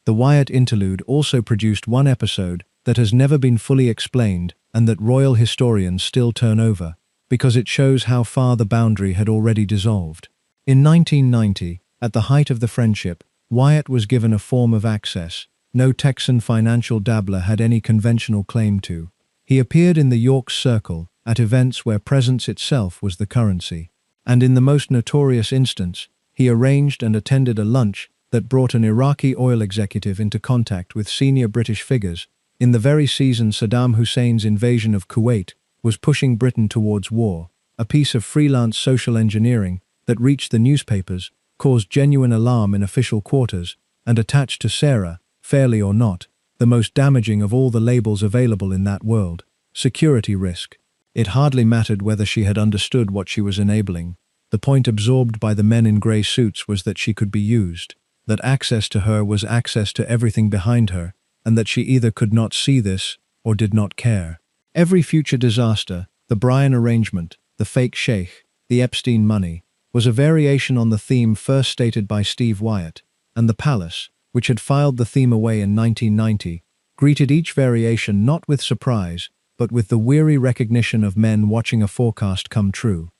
The Wyatt interlude also produced one episode that has never been fully explained and that royal historians still turn over, because it shows how far the boundary had already dissolved. In 1990, at the height of the friendship, Wyatt was given a form of access no Texan financial dabbler had any conventional claim to. He appeared in the York's circle, at events where presence itself was the currency. And in the most notorious instance, he arranged and attended a lunch that brought an Iraqi oil executive into contact with senior British figures, in the very season Saddam Hussein's invasion of Kuwait was pushing Britain towards war. A piece of freelance social engineering that reached the newspapers, caused genuine alarm in official quarters, and attached to Sarah, fairly or not, the most damaging of all the labels available in that world, security risk. It hardly mattered whether she had understood what she was enabling. The point absorbed by the men in grey suits was that she could be used, that access to her was access to everything behind her, and that she either could not see this or did not care. Every future disaster, the Bryan arrangement, the fake sheikh, the Epstein money, was a variation on the theme first stated by Steve Wyatt, and the palace, which had filed the theme away in 1990, greeted each variation not with surprise, but with the weary recognition of men watching a forecast come true.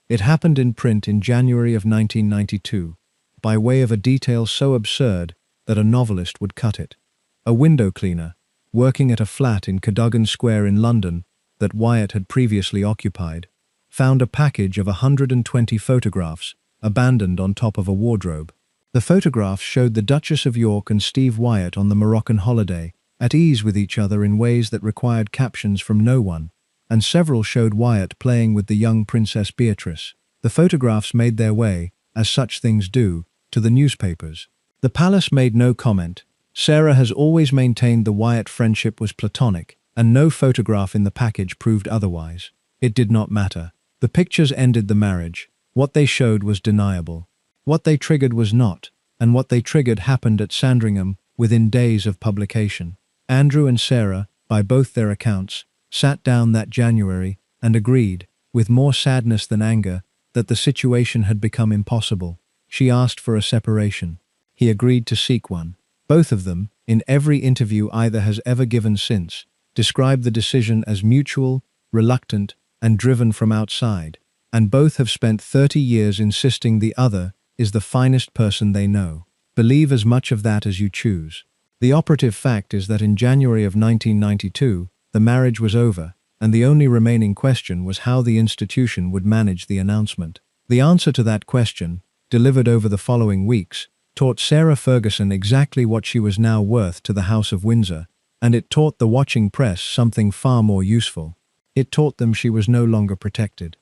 It happened in print in January of 1992, by way of a detail so absurd that a novelist would cut it. A window cleaner, working at a flat in Cadogan Square in London that Wyatt had previously occupied, found a package of 120 photographs abandoned on top of a wardrobe. The photographs showed the Duchess of York and Steve Wyatt on the Moroccan holiday, at ease with each other in ways that required captions from no one, and several showed Wyatt playing with the young Princess Beatrice. The photographs made their way, as such things do, to the newspapers. The palace made no comment. Sarah has always maintained the Wyatt friendship was platonic, and no photograph in the package proved otherwise. It did not matter. The pictures ended the marriage. What they showed was deniable. What they triggered was not, and what they triggered happened at Sandringham within days of publication. Andrew and Sarah, by both their accounts, sat down that January and agreed, with more sadness than anger, that the situation had become impossible. She asked for a separation. He agreed to seek one. Both of them, in every interview either has ever given since, described the decision as mutual, reluctant, and driven from outside, and both have spent 30 years insisting the other is the finest person they know. Believe as much of that as you choose. The operative fact is that in January of 1992, the marriage was over, and the only remaining question was how the institution would manage the announcement. The answer to that question, delivered over the following weeks, taught Sarah Ferguson exactly what she was now worth to the House of Windsor, and it taught the watching press something far more useful. It taught them she was no longer protected.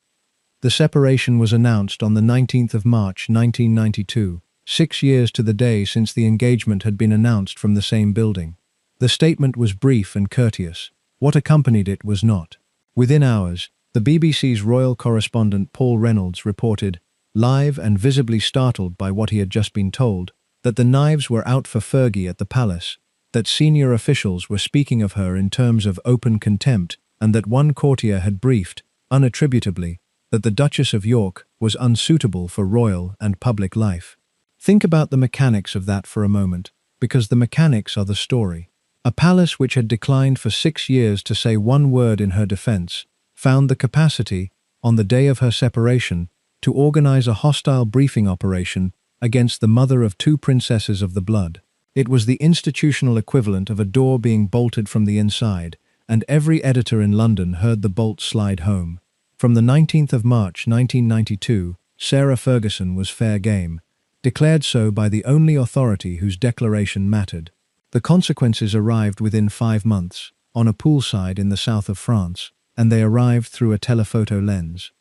The separation was announced on the 19th of March 1992, 6 years to the day since the engagement had been announced from the same building. The statement was brief and courteous. What accompanied it was not. Within hours, the BBC's royal correspondent Paul Reynolds reported, live and visibly startled by what he had just been told, that the knives were out for Fergie at the palace, that senior officials were speaking of her in terms of open contempt, and that one courtier had briefed, unattributably, that the Duchess of York was unsuitable for royal and public life. Think about the mechanics of that for a moment, because the mechanics are the story. A palace which had declined for 6 years to say one word in her defense, found the capacity, on the day of her separation, to organize a hostile briefing operation against the mother of 2 princesses of the blood. It was the institutional equivalent of a door being bolted from the inside, and every editor in London heard the bolt slide home. From the 19th of March 1992, Sarah Ferguson was fair game, declared so by the only authority whose declaration mattered. The consequences arrived within 5 months, on a poolside in the south of France, and they arrived through a telephoto lens.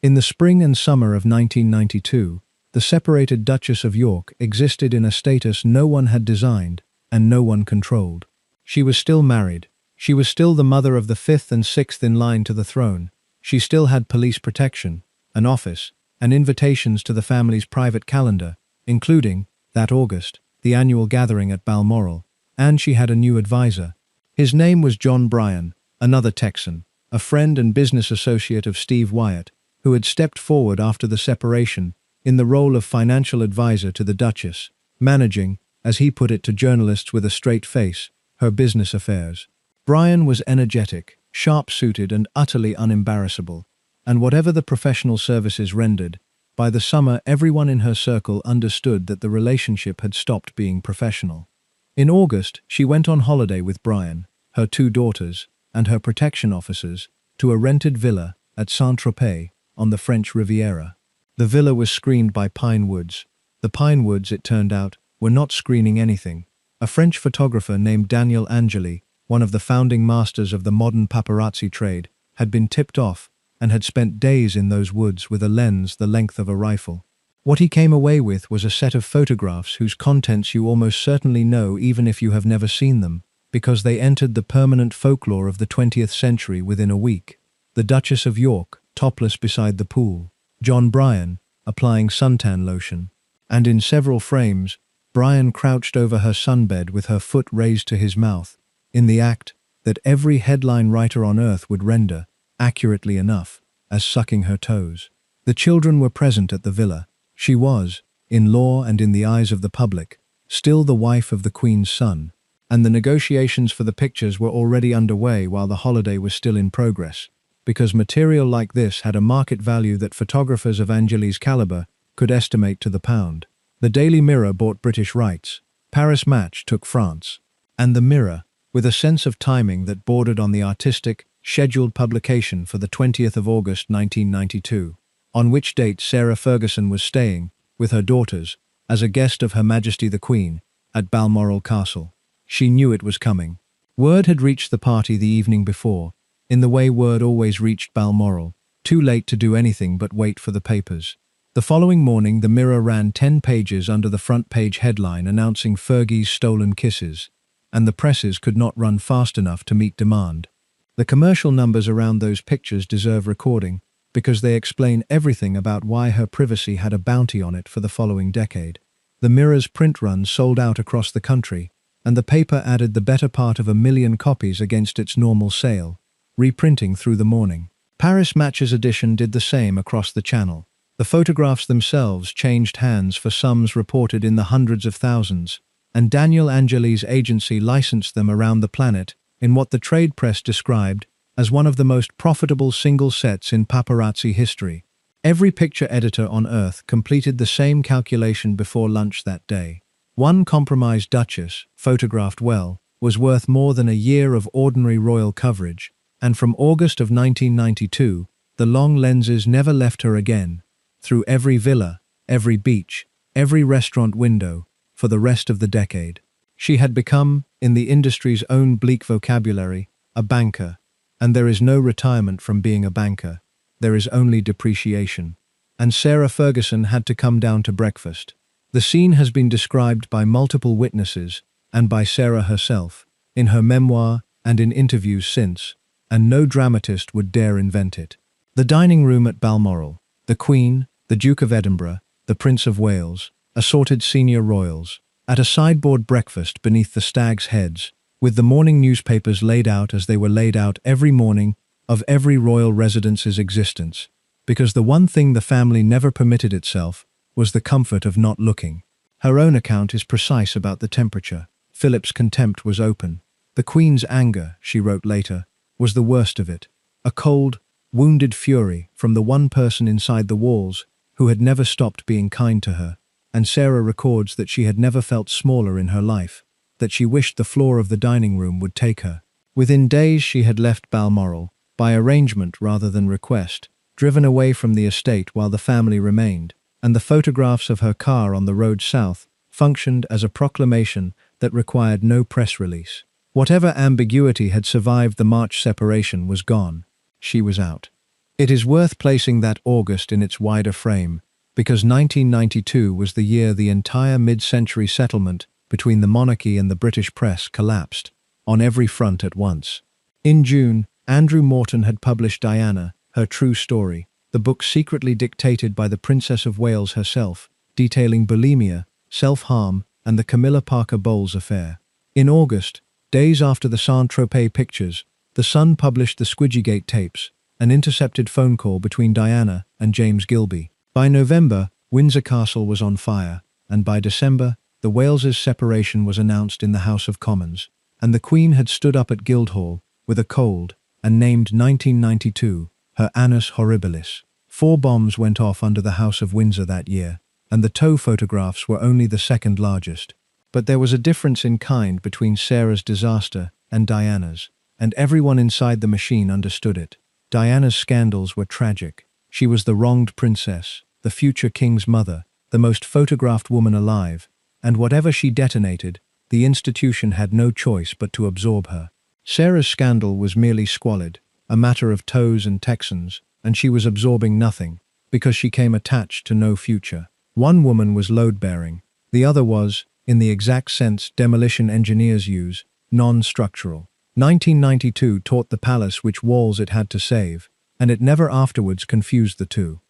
In the spring and summer of 1992, the separated Duchess of York existed in a status no one had designed and no one controlled. She was still married. She was still the mother of the 5th and 6th in line to the throne. She still had police protection, an office, and invitations to the family's private calendar, including, that August, the annual gathering at Balmoral, and she had a new advisor. His name was John Bryan, another Texan, a friend and business associate of Steve Wyatt, who had stepped forward after the separation in the role of financial advisor to the Duchess, managing, as he put it to journalists with a straight face, her business affairs. Bryan was energetic, sharp-suited and utterly unembarrassable, and whatever the professional services rendered, by the summer everyone in her circle understood that the relationship had stopped being professional. In August, she went on holiday with Bryan, her 2 daughters, and her protection officers, to a rented villa at Saint-Tropez on the French Riviera. The villa was screened by pine woods. The pine woods, it turned out, were not screening anything. A French photographer named Daniel Angeli, one of the founding masters of the modern paparazzi trade, had been tipped off and had spent days in those woods with a lens the length of a rifle. What he came away with was a set of photographs whose contents you almost certainly know even if you have never seen them, because they entered the permanent folklore of the 20th century within a week. The Duchess of York, topless beside the pool, John Bryan, applying suntan lotion, and in several frames, Bryan crouched over her sunbed with her foot raised to his mouth, in the act that every headline writer on earth would render, accurately enough, as sucking her toes. The children were present at the villa. She was, in law and in the eyes of the public, still the wife of the Queen's son, and the negotiations for the pictures were already underway while the holiday was still in progress, because material like this had a market value that photographers of Angeli's caliber could estimate to the pound. The Daily Mirror bought British rights, Paris Match took France, and the Mirror, with a sense of timing that bordered on the artistic, scheduled publication for the 20th of August 1992, on which date Sarah Ferguson was staying, with her daughters, as a guest of Her Majesty the Queen, at Balmoral Castle. She knew it was coming. Word had reached the party the evening before, in the way word always reached Balmoral, too late to do anything but wait for the papers. The following morning the Mirror ran 10 pages under the front page headline announcing Fergie's stolen kisses, and the presses could not run fast enough to meet demand. The commercial numbers around those pictures deserve recording, because they explain everything about why her privacy had a bounty on it for the following decade. The Mirror's print run sold out across the country, and the paper added the better part of 1 million copies against its normal sale, reprinting through the morning. Paris Match's edition did the same across the channel. The photographs themselves changed hands for sums reported in the hundreds of thousands, and Daniel Angeli's agency licensed them around the planet in what the trade press described as one of the most profitable single sets in paparazzi history. Every picture editor on Earth completed the same calculation before lunch that day. One compromised duchess, photographed well, was worth more than a year of ordinary royal coverage, and from August of 1992, the long lenses never left her again, through every villa, every beach, every restaurant window, for the rest of the decade. She had become, in the industry's own bleak vocabulary, a banker, and there is no retirement from being a banker. There is only depreciation. And Sarah Ferguson had to come down to breakfast. The scene has been described by multiple witnesses, and by Sarah herself, in her memoir and in interviews since, and no dramatist would dare invent it. The dining room at Balmoral, the Queen, the Duke of Edinburgh, the Prince of Wales, assorted senior royals, at a sideboard breakfast beneath the stags' heads, with the morning newspapers laid out as they were laid out every morning of every royal residence's existence, because the one thing the family never permitted itself was the comfort of not looking. Her own account is precise about the temperature. Philip's contempt was open. The Queen's anger, she wrote later, was the worst of it. A cold, wounded fury from the one person inside the walls who had never stopped being kind to her. And Sarah records that she had never felt smaller in her life, that she wished the floor of the dining room would take her. Within days she had left Balmoral, by arrangement rather than request, driven away from the estate while the family remained, and the photographs of her car on the road south functioned as a proclamation that required no press release. Whatever ambiguity had survived the March separation was gone. She was out. It is worth placing that August in its wider frame, because 1992 was the year the entire mid-century settlement between the monarchy and the British press collapsed, on every front at once. In June, Andrew Morton had published Diana, Her True Story, the book secretly dictated by the Princess of Wales herself, detailing bulimia, self-harm, and the Camilla Parker Bowles affair. In August, days after the Saint-Tropez pictures, The Sun published the Squidgygate tapes, an intercepted phone call between Diana and James Gilby. By November, Windsor Castle was on fire, and by December, the Wales's separation was announced in the House of Commons, and the Queen had stood up at Guildhall with a cold and named 1992 her annus horribilis. 4 bombs went off under the House of Windsor that year, and the tow photographs were only the second largest. But there was a difference in kind between Sarah's disaster and Diana's, and everyone inside the machine understood it. Diana's scandals were tragic. She was the wronged princess, the future king's mother, the most photographed woman alive, and whatever she detonated, the institution had no choice but to absorb her. Sarah's scandal was merely squalid, a matter of toes and Texans, and she was absorbing nothing, because she came attached to no future. One woman was load-bearing, the other was, in the exact sense demolition engineers use, non-structural. 1992 taught the palace which walls it had to save, and it never afterwards confused the two.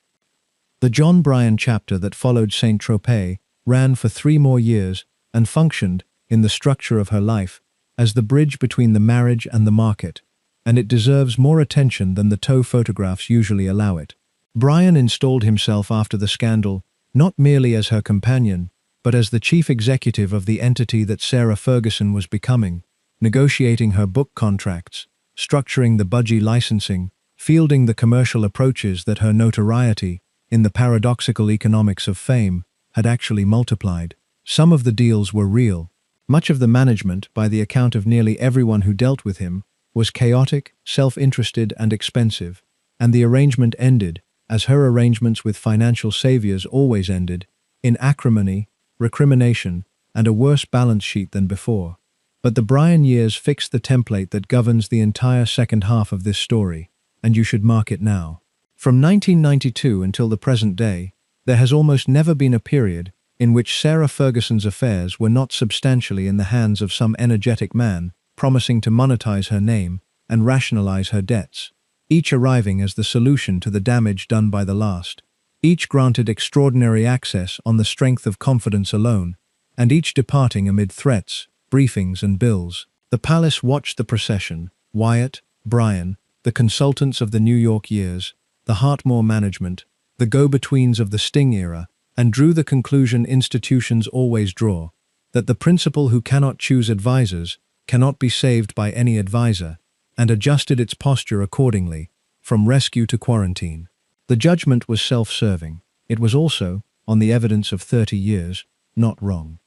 The John Bryan chapter that followed Saint-Tropez ran for 3 more years and functioned, in the structure of her life, as the bridge between the marriage and the market, and it deserves more attention than the tow photographs usually allow it. Bryan installed himself after the scandal not merely as her companion, but as the chief executive of the entity that Sarah Ferguson was becoming, negotiating her book contracts, structuring the budgie licensing, fielding the commercial approaches that her notoriety, in the paradoxical economics of fame, had actually multiplied. Some of the deals were real. Much of the management, by the account of nearly everyone who dealt with him, was chaotic, self-interested, and expensive, and the arrangement ended, as her arrangements with financial saviors always ended, in acrimony, recrimination, and a worse balance sheet than before. But the Bryan years fixed the template that governs the entire second half of this story, and you should mark it now. From 1992 until the present day, there has almost never been a period in which Sarah Ferguson's affairs were not substantially in the hands of some energetic man promising to monetize her name and rationalize her debts, each arriving as the solution to the damage done by the last, each granted extraordinary access on the strength of confidence alone, and each departing amid threats, briefings, and bills. The palace watched the procession, Wyatt, Bryan, the consultants of the New York years, the Hartmore management, the go-betweens of the Sting era, and drew the conclusion institutions always draw, that the principal who cannot choose advisors cannot be saved by any advisor, and adjusted its posture accordingly, from rescue to quarantine. The judgment was self-serving. It was also, on the evidence of 30 years, not wrong.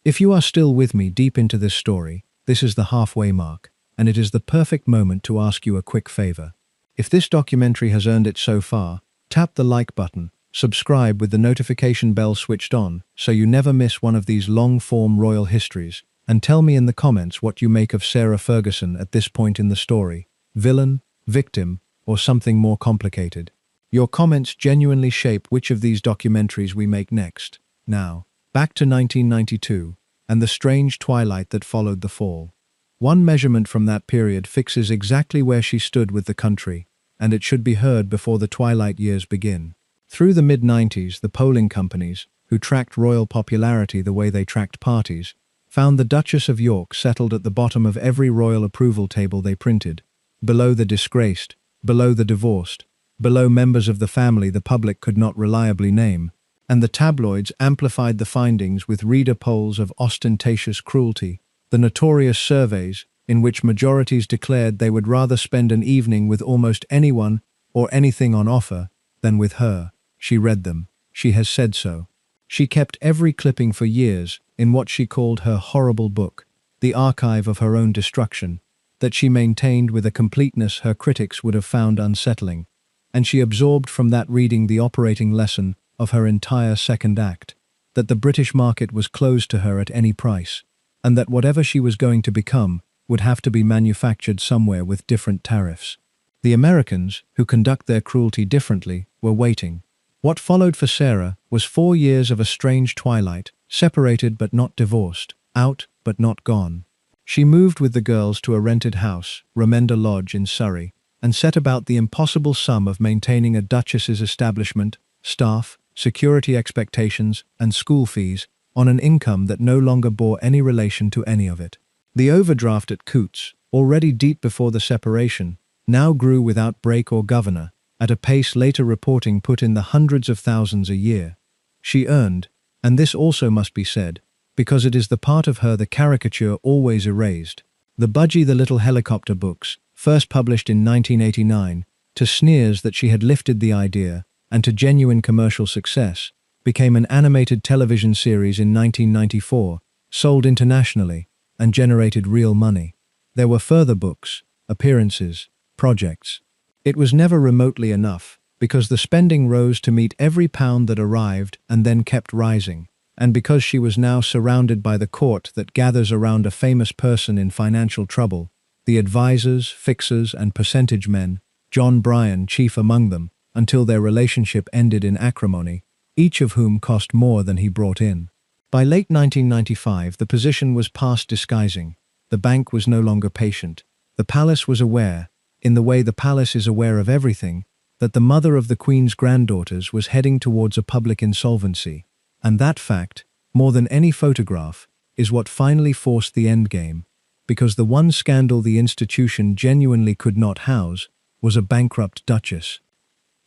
If you are still with me deep into this story, this is the halfway mark, and it is the perfect moment to ask you a quick favor. If this documentary has earned it so far, tap the like button, subscribe with the notification bell switched on so you never miss one of these long-form royal histories, and tell me in the comments what you make of Sarah Ferguson at this point in the story: villain, victim, or something more complicated. Your comments genuinely shape which of these documentaries we make next. Now, back to 1992, and the strange twilight that followed the fall. One measurement from that period fixes exactly where she stood with the country, and it should be heard before the twilight years begin. Through the mid-90s, the polling companies, who tracked royal popularity the way they tracked parties, found the Duchess of York settled at the bottom of every royal approval table they printed, below the disgraced, below the divorced, below members of the family the public could not reliably name, and the tabloids amplified the findings with reader polls of ostentatious cruelty, the notorious surveys in which majorities declared they would rather spend an evening with almost anyone or anything on offer than with her. She read them. She has said so. She kept every clipping for years in what she called her horrible book, the archive of her own destruction, that she maintained with a completeness her critics would have found unsettling, and she absorbed from that reading the operating lesson of her entire second act, that the British market was closed to her at any price, and that whatever she was going to become would have to be manufactured somewhere with different tariffs. The Americans, who conduct their cruelty differently, were waiting. What followed for Sarah was 4 years of a strange twilight, separated but not divorced, out but not gone. She moved with the girls to a rented house, Remenda Lodge in Surrey, and set about the impossible sum of maintaining a duchess's establishment, staff, security expectations, and school fees on an income that no longer bore any relation to any of it. The overdraft at Coutts, already deep before the separation, now grew without break or governor, at a pace later reporting put in the hundreds of thousands a year. She earned, and this also must be said, because it is the part of her the caricature always erased, the Budgie the Little Helicopter books, first published in 1989, to sneers that she had lifted the idea, and to genuine commercial success, became an animated television series in 1994, sold internationally, and generated real money. There were further books, appearances, projects. It was never remotely enough, because the spending rose to meet every pound that arrived and then kept rising, and because she was now surrounded by the court that gathers around a famous person in financial trouble, the advisors, fixers, and percentage men, John Bryan chief among them, until their relationship ended in acrimony, each of whom cost more than he brought in. By late 1995, the position was past disguising. The bank was no longer patient. The palace was aware, in the way the palace is aware of everything, that the mother of the Queen's granddaughters was heading towards a public insolvency, and that fact, more than any photograph, is what finally forced the endgame, because the one scandal the institution genuinely could not house was a bankrupt duchess.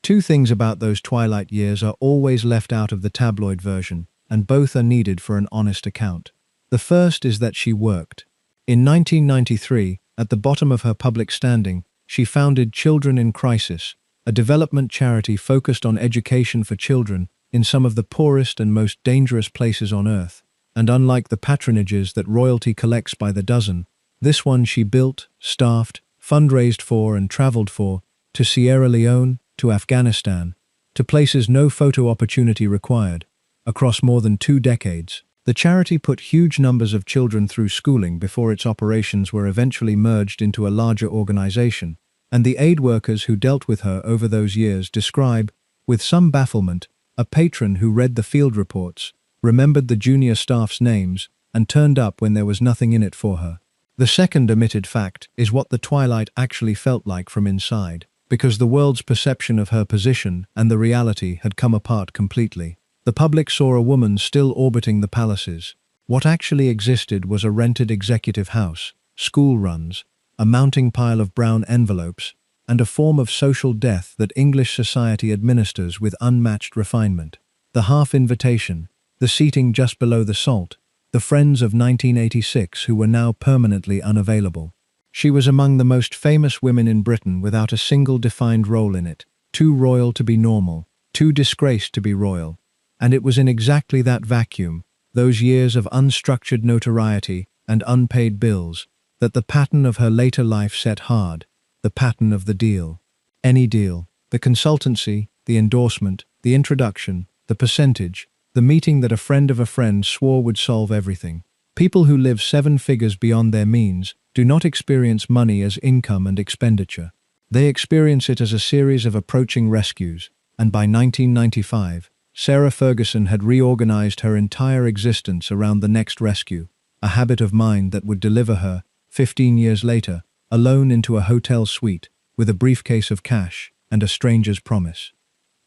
Two things about those twilight years are always left out of the tabloid version, and both are needed for an honest account. The first is that she worked. In 1993, at the bottom of her public standing, she founded Children in Crisis, a development charity focused on education for children in some of the poorest and most dangerous places on earth. And unlike the patronages that royalty collects by the dozen, this one she built, staffed, fundraised for and traveled for, to Sierra Leone, to Afghanistan, to places no photo opportunity required. Across more than 2 decades, the charity put huge numbers of children through schooling before its operations were eventually merged into a larger organization, and the aid workers who dealt with her over those years describe, with some bafflement, a patron who read the field reports, remembered the junior staff's names, and turned up when there was nothing in it for her. The second omitted fact is what the twilight actually felt like from inside, because the world's perception of her position and the reality had come apart completely. The public saw a woman still orbiting the palaces. What actually existed was a rented executive house, school runs, a mounting pile of brown envelopes, and a form of social death that English society administers with unmatched refinement. The half-invitation, the seating just below the salt, the friends of 1986 who were now permanently unavailable. She was among the most famous women in Britain without a single defined role in it, too royal to be normal, too disgraced to be royal. And it was in exactly that vacuum, those years of unstructured notoriety and unpaid bills, that the pattern of her later life set hard, the pattern of the deal. Any deal. The consultancy, the endorsement, the introduction, the percentage, the meeting that a friend of a friend swore would solve everything. People who live 7 figures beyond their means do not experience money as income and expenditure. They experience it as a series of approaching rescues, and by 1995, Sarah Ferguson had reorganized her entire existence around the next rescue, a habit of mind that would deliver her, 15 years later, alone into a hotel suite, with a briefcase of cash and a stranger's promise.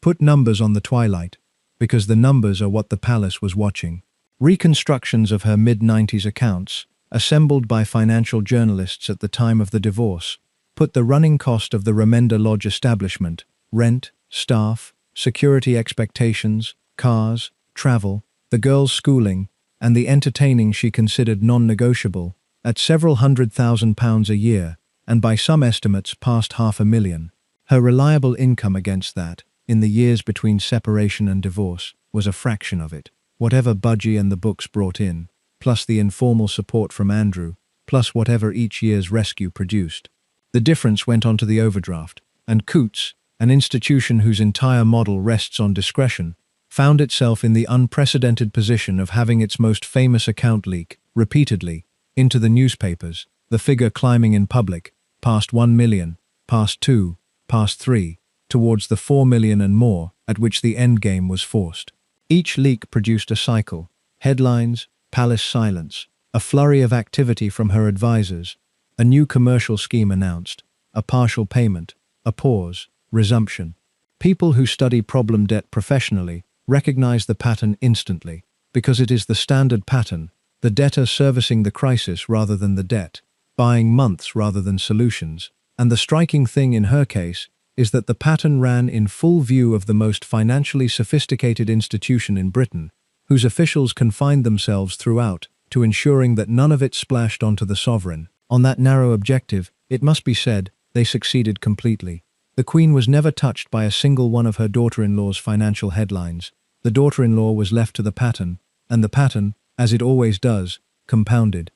Put numbers on the twilight, because the numbers are what the palace was watching. Reconstructions of her mid-90s accounts, assembled by financial journalists at the time of the divorce, put the running cost of the Remender Lodge establishment, rent, staff, security expectations, cars, travel, the girls' schooling, and the entertaining she considered non-negotiable, at several £100,000 a year, and by some estimates past £500,000. Her reliable income against that, in the years between separation and divorce, was a fraction of it. Whatever Budgie and the books brought in, plus the informal support from Andrew, plus whatever each year's rescue produced. The difference went on to the overdraft, and Coutts, an institution whose entire model rests on discretion, found itself in the unprecedented position of having its most famous account leak, repeatedly, into the newspapers, the figure climbing in public, past 1 million, past 2, past 3, towards the 4 million and more, at which the endgame was forced. Each leak produced a cycle: headlines, palace silence, a flurry of activity from her advisors, a new commercial scheme announced, a partial payment, a pause, resumption. People who study problem debt professionally recognize the pattern instantly, because it is the standard pattern, the debtor servicing the crisis rather than the debt, buying months rather than solutions, and the striking thing in her case is that the pattern ran in full view of the most financially sophisticated institution in Britain, whose officials confined themselves throughout to ensuring that none of it splashed onto the sovereign. On that narrow objective, it must be said, they succeeded completely. The Queen was never touched by a single one of her daughter-in-law's financial headlines. The daughter-in-law was left to the pattern, and the pattern, as it always does, compounded.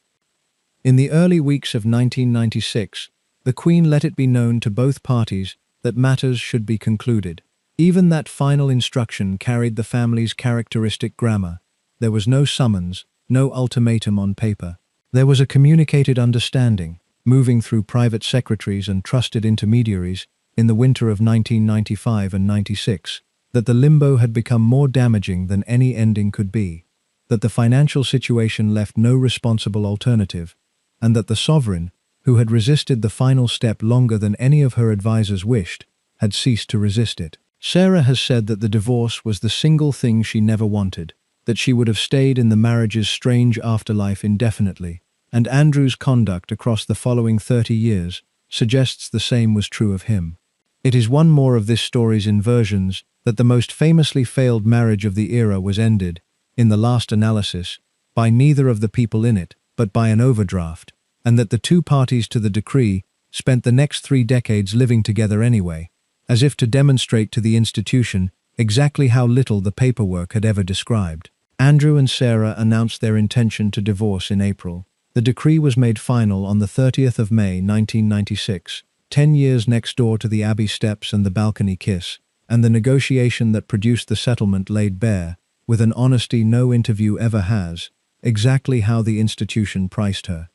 In the early weeks of 1996, the Queen let it be known to both parties that matters should be concluded. Even that final instruction carried the family's characteristic grammar. There was no summons, no ultimatum on paper. There was a communicated understanding, moving through private secretaries and trusted intermediaries in the winter of 1995 and 96, that the limbo had become more damaging than any ending could be, that the financial situation left no responsible alternative, and that the sovereign, who had resisted the final step longer than any of her advisors wished, had ceased to resist it. Sarah has said that the divorce was the single thing she never wanted, that she would have stayed in the marriage's strange afterlife indefinitely, and Andrew's conduct across the following 30 years suggests the same was true of him. It is one more of this story's inversions that the most famously failed marriage of the era was ended, in the last analysis, by neither of the people in it, but by an overdraft, and that the two parties to the decree spent the next 3 decades living together anyway, as if to demonstrate to the institution exactly how little the paperwork had ever described. Andrew and Sarah announced their intention to divorce in April. The decree was made final on the 30th of May 1996, 10 years next door to the Abbey steps and the balcony kiss, and the negotiation that produced the settlement laid bare, with an honesty no interview ever has, exactly how the institution priced her.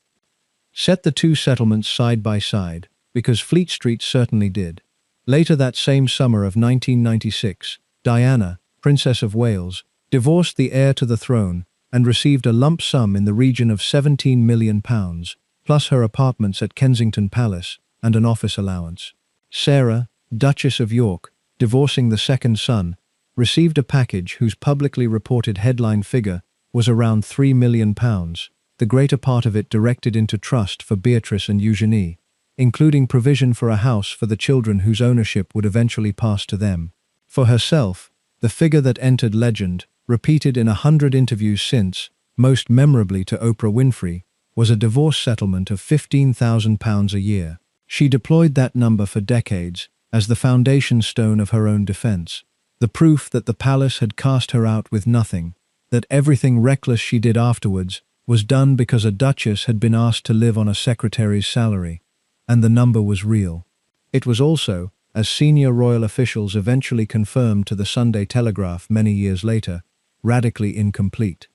Set the two settlements side by side, because Fleet Street certainly did. Later that same summer of 1996, Diana, Princess of Wales, divorced the heir to the throne and received a lump sum in the region of £17 million, plus her apartments at Kensington Palace and an office allowance. Sarah, Duchess of York, divorcing the second son, received a package whose publicly reported headline figure was around £3 million, the greater part of it directed into trust for Beatrice and Eugenie, including provision for a house for the children whose ownership would eventually pass to them. For herself, the figure that entered legend, repeated in 100 interviews since, most memorably to Oprah Winfrey, was a divorce settlement of £15,000 a year. She deployed that number for decades as the foundation stone of her own defense, the proof that the palace had cast her out with nothing, that everything reckless she did afterwards was done because a duchess had been asked to live on a secretary's salary, and the number was real. It was also, as senior royal officials eventually confirmed to the Sunday Telegraph many years later, radically incomplete.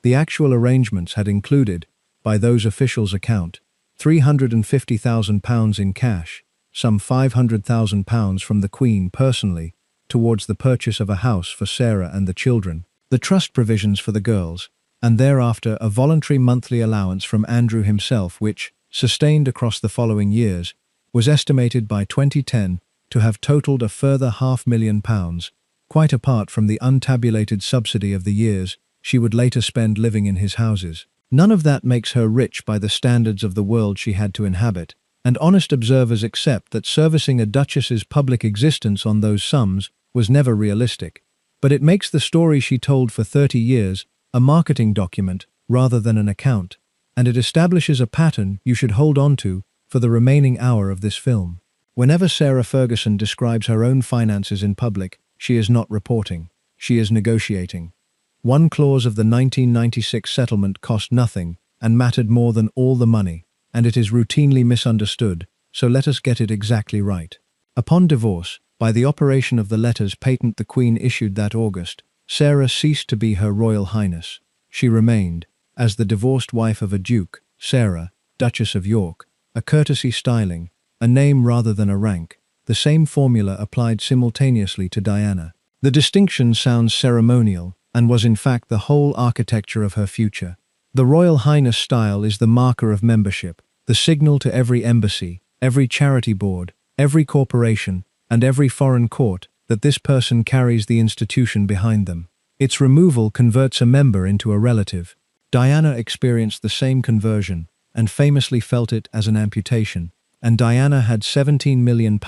The actual arrangements had included, by those officials' account, £350,000 in cash, some £500,000 from the Queen personally, towards the purchase of a house for Sarah and the children, the trust provisions for the girls, and thereafter a voluntary monthly allowance from Andrew himself which, sustained across the following years, was estimated by 2010 to have totaled a further £500,000, quite apart from the untabulated subsidy of the years she would later spend living in his houses. None of that makes her rich by the standards of the world she had to inhabit, and honest observers accept that servicing a duchess's public existence on those sums was never realistic. But it makes the story she told for 30 years a marketing document rather than an account, and it establishes a pattern you should hold on to for the remaining hour of this film. Whenever Sarah Ferguson describes her own finances in public, she is not reporting, she is negotiating. One clause of the 1996 settlement cost nothing and mattered more than all the money, and it is routinely misunderstood, so let us get it exactly right. Upon divorce, by the operation of the letters patent the Queen issued that August, Sarah ceased to be Her Royal Highness. She remained, as the divorced wife of a duke, Sarah, Duchess of York, a courtesy styling, a name rather than a rank, the same formula applied simultaneously to Diana. The distinction sounds ceremonial, and was in fact the whole architecture of her future. The Royal Highness style is the marker of membership, the signal to every embassy, every charity board, every corporation, and every foreign court that this person carries the institution behind them. Its removal converts a member into a relative. Diana experienced the same conversion, and famously felt it as an amputation, and Diana had £17 million,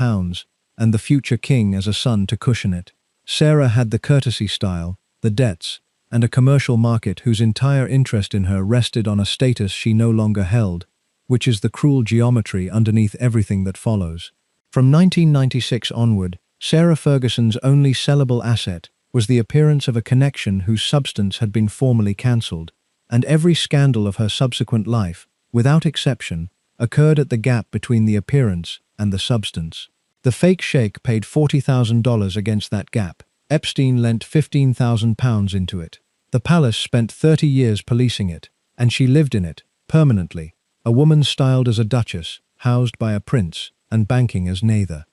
and the future king as a son to cushion it. Sarah had the courtesy style, the debts, and a commercial market whose entire interest in her rested on a status she no longer held, which is the cruel geometry underneath everything that follows. From 1996 onward, Sarah Ferguson's only sellable asset was the appearance of a connection whose substance had been formally cancelled, and every scandal of her subsequent life, without exception, occurred at the gap between the appearance and the substance. The fake sheikh paid $40,000 against that gap. Epstein lent £15,000 into it. The palace spent 30 years policing it, and she lived in it, permanently, a woman styled as a duchess, housed by a prince, and banking as neither.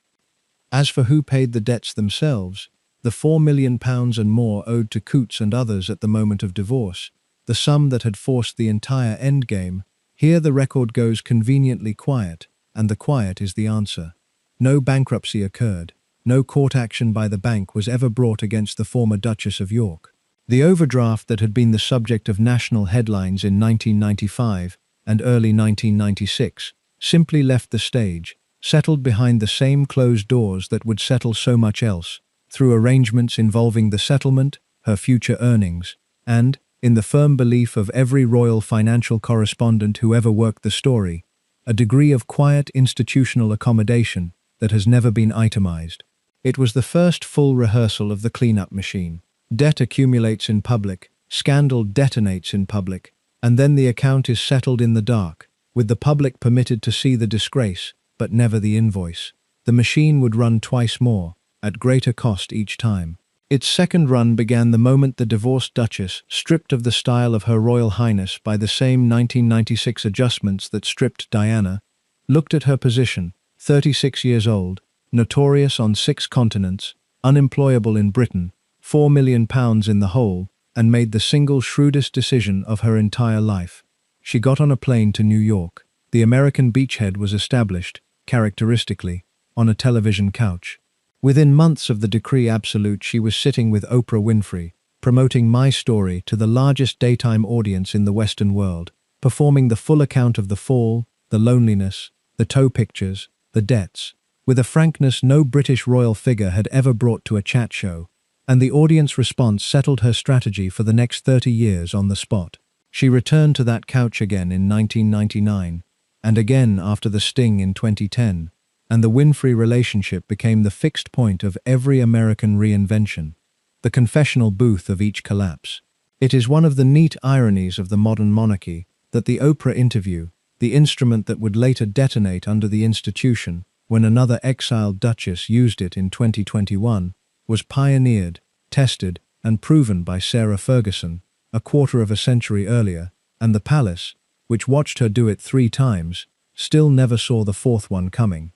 As for who paid the debts themselves, the £4 million and more owed to Coutts and others at the moment of divorce, the sum that had forced the entire endgame, here the record goes conveniently quiet, and the quiet is the answer. No bankruptcy occurred. No court action by the bank was ever brought against the former Duchess of York. The overdraft that had been the subject of national headlines in 1995 and early 1996 simply left the stage, settled behind the same closed doors that would settle so much else, through arrangements involving the settlement, her future earnings, and, in the firm belief of every royal financial correspondent who ever worked the story, a degree of quiet institutional accommodation that has never been itemized. It was the first full rehearsal of the cleanup machine. Debt accumulates in public, scandal detonates in public, and then the account is settled in the dark, with the public permitted to see the disgrace, but never the invoice. The machine would run twice more, at greater cost each time. Its second run began the moment the divorced Duchess, stripped of the style of Her Royal Highness by the same 1996 adjustments that stripped Diana, looked at her position, 36 years old, notorious on 6 continents, unemployable in Britain, £4 million in the hole, and made the single shrewdest decision of her entire life. She got on a plane to New York. The American beachhead was established, characteristically, on a television couch. Within months of the decree absolute, she was sitting with Oprah Winfrey, promoting My Story to the largest daytime audience in the Western world, performing the full account of the fall, the loneliness, the toe pictures, the debts, with a frankness no British royal figure had ever brought to a chat show, and the audience response settled her strategy for the next 30 years on the spot. She returned to that couch again in 1999, and again after the sting in 2010, and the Winfrey relationship became the fixed point of every American reinvention, the confessional booth of each collapse. It is one of the neat ironies of the modern monarchy that the Oprah interview, the instrument that would later detonate under the institution when another exiled duchess used it in 2021, was pioneered, tested, and proven by Sarah Ferguson a quarter of a century earlier, and the palace, which watched her do it 3 times, still never saw the 4th one coming.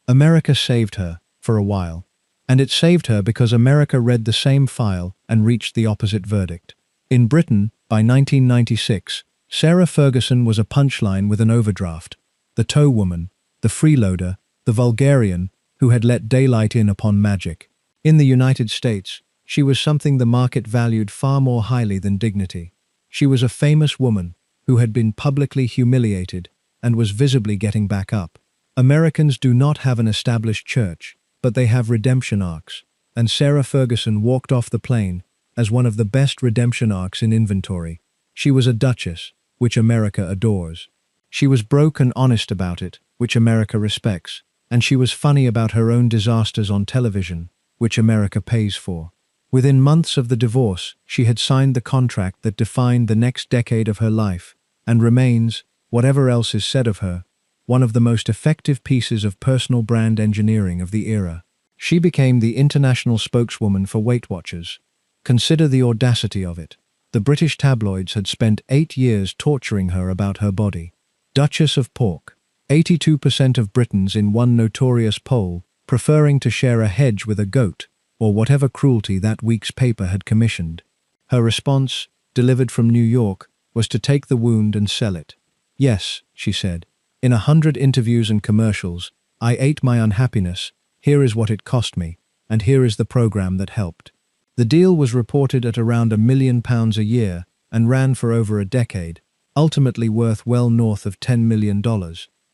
America saved her, for a while. And it saved her because America read the same file and reached the opposite verdict. In Britain, by 1996, Sarah Ferguson was a punchline with an overdraft, the tow woman, the freeloader, the vulgarian who had let daylight in upon magic. In the United States, she was something the market valued far more highly than dignity. She was a famous woman who had been publicly humiliated and was visibly getting back up. Americans do not have an established church, but they have redemption arcs, and Sarah Ferguson walked off the plane as one of the best redemption arcs in inventory. She was a duchess, which America adores. She was broke and honest about it, which America respects, and she was funny about her own disasters on television, which America pays for. Within months of the divorce, she had signed the contract that defined the next decade of her life, and remains, whatever else is said of her, one of the most effective pieces of personal brand engineering of the era. She became the international spokeswoman for Weight Watchers. Consider the audacity of it. The British tabloids had spent 8 years torturing her about her body. Duchess of York. 82% of Britons in one notorious poll preferring to share a hedge with a goat, or whatever cruelty that week's paper had commissioned. Her response, delivered from New York, was to take the wound and sell it. Yes, she said. In 100 interviews and commercials, I ate my unhappiness, here is what it cost me, and here is the program that helped. The deal was reported at around £1 million a year and ran for over a decade, ultimately worth well north of $10 million,